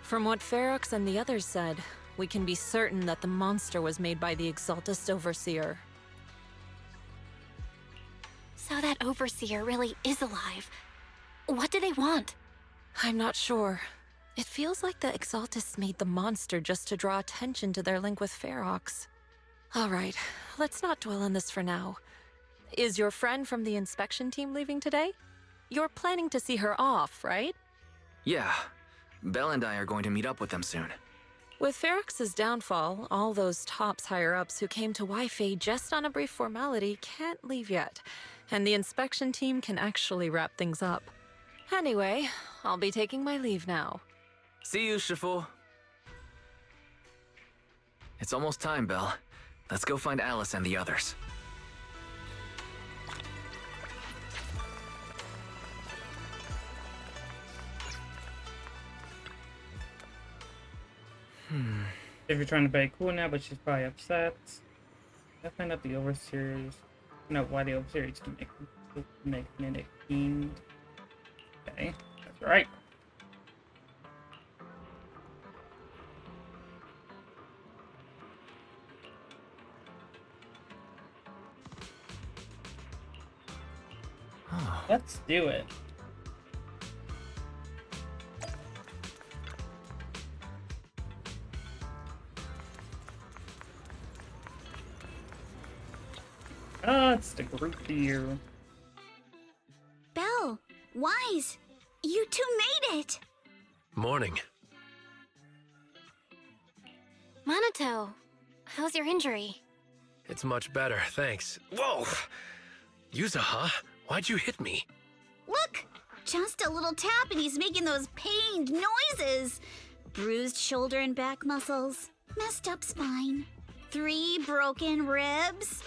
From what Ferox and the others said, we can be certain that the monster was made by the Exaltist Overseer. So that Overseer really is alive. What do they want? I'm not sure. It feels like the Exaltists made the monster just to draw attention to their link with Ferox. Alright, let's not dwell on this for now. Is your friend from the inspection team leaving today? You're planning to see her off, right? Yeah. Belle and I are going to meet up with them soon. With Ferox's downfall, all those tops higher-ups who came to Wi-Fi just on a brief formality can't leave yet, and the inspection team can actually wrap things up. Anyway, I'll be taking my leave now. See you, Shifu. It's almost time, Belle. Let's go find Alice and the others. If you're trying to play it cool now, but she's probably upset. Let's find out the Overseers. Find out why the Overseers can make Magnetic Fiend. Okay, that's right. Let's do it. It's the group here. Belle, Wise, you two made it! Morning. Minato, how's your injury? It's much better, thanks. Whoa! Yuzuha, why'd you hit me? Look! Just a little tap and he's making those pained noises. Bruised shoulder and back muscles. Messed up spine. 3 broken ribs.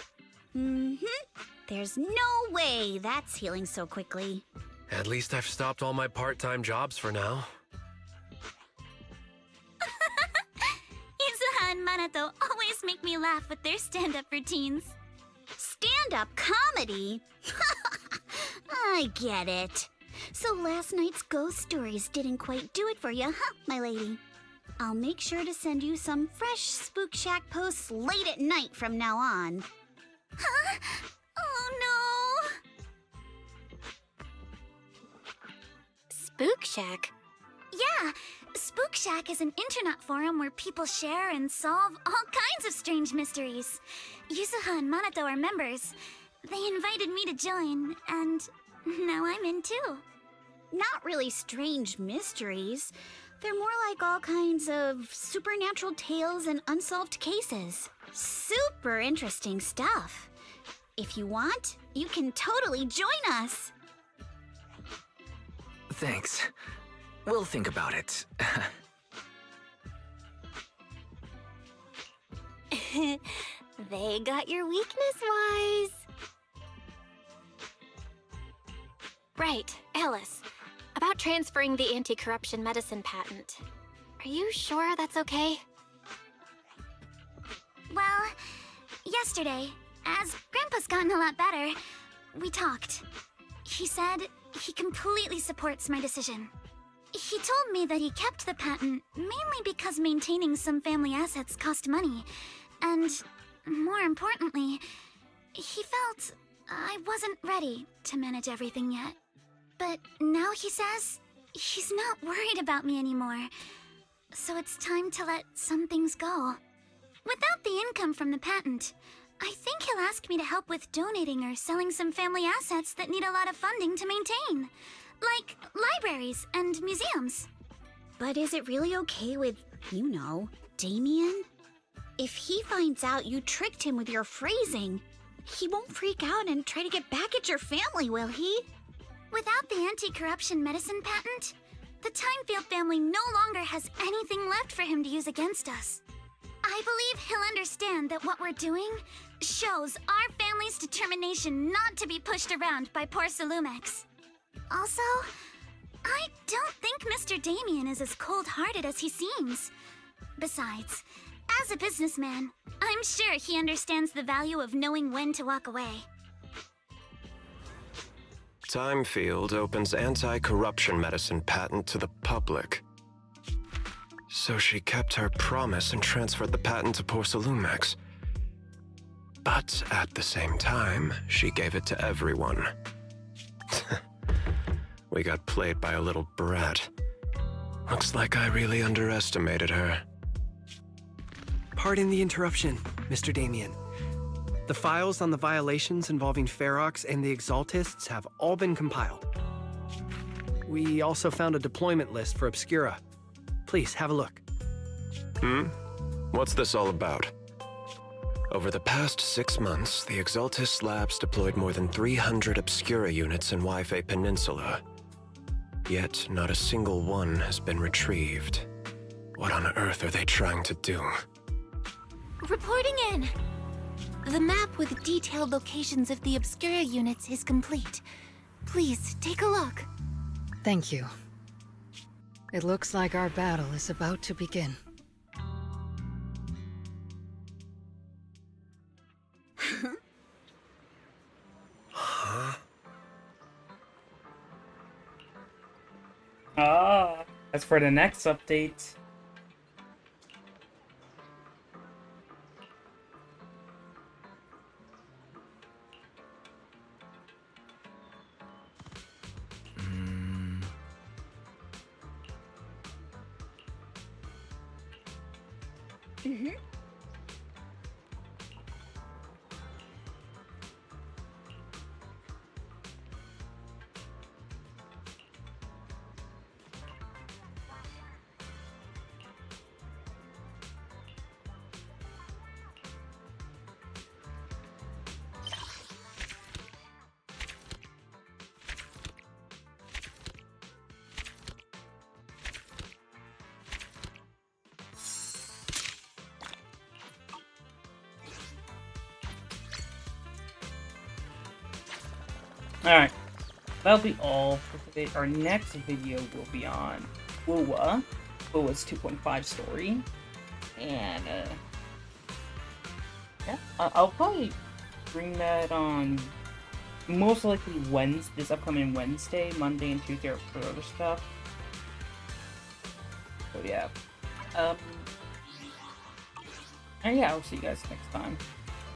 There's no way that's healing so quickly. At least I've stopped all my part-time jobs for now. Yuzuha and Minato always make me laugh with their stand-up routines. Stand-up comedy? I get it. So last night's ghost stories didn't quite do it for you, huh, my lady? I'll make sure to send you some fresh Spook Shack posts late at night from now on. Huh? Oh Spook Shack? Yeah, Spook Shack is an internet forum where people share and solve all kinds of strange mysteries. Yuzuha and Manato are members. They invited me to join, and now I'm in too. Not really strange mysteries. They're more like all kinds of supernatural tales and unsolved cases. Super interesting stuff. If you want, you can totally join us. Thanks. We'll think about it. They got your weakness, Wise. Right, Alice. About transferring the anti-corruption medicine patent. Are you sure that's okay? Well, yesterday, as Grandpa's gotten a lot better, we talked. He said he completely supports my decision. He told me that he kept the patent mainly because maintaining some family assets cost money, and more importantly, he felt I wasn't ready to manage everything yet. But now he says he's not worried about me anymore, so it's time to let some things go. Without the income from the patent, I think he'll ask me to help with donating or selling some family assets that need a lot of funding to maintain, like libraries and museums. But is it really okay with, Damien? If he finds out you tricked him with your phrasing, he won't freak out and try to get back at your family, will he? Without the anti-corruption medicine patent, the Timefield family no longer has anything left for him to use against us. I believe he'll understand that what we're doing shows our family's determination not to be pushed around by poor Salumex. Also, I don't think Mr. Damien is as cold-hearted as he seems. Besides, as a businessman, I'm sure he understands the value of knowing when to walk away. Timefield opens anti-corruption medicine patent to the public. So she kept her promise and transferred the patent to Porcelumex. But at the same time, she gave it to everyone. We got played by a little brat. Looks like I really underestimated her. Pardon the interruption, Mr. Damien. The files on the violations involving Ferox and the Exaltists have all been compiled. We also found a deployment list for Obscura. Please, have a look. What's this all about? Over the past 6 months, the Exaltist Labs deployed more than 300 Obscura units in Wi-Fi Peninsula. Yet, not a single one has been retrieved. What on earth are they trying to do? Reporting in. The map with detailed locations of the Obscura units is complete. Please, take a look. Thank you. It looks like our battle is about to begin. As for the next update. Alright, that'll be all for today. Our next video will be on Wuwa, Wuwa's 2.5 story, and yeah, I'll probably bring that on most likely Wednesday, this upcoming Wednesday, Monday and Tuesday are for other stuff. So yeah, and yeah, I'll see you guys next time.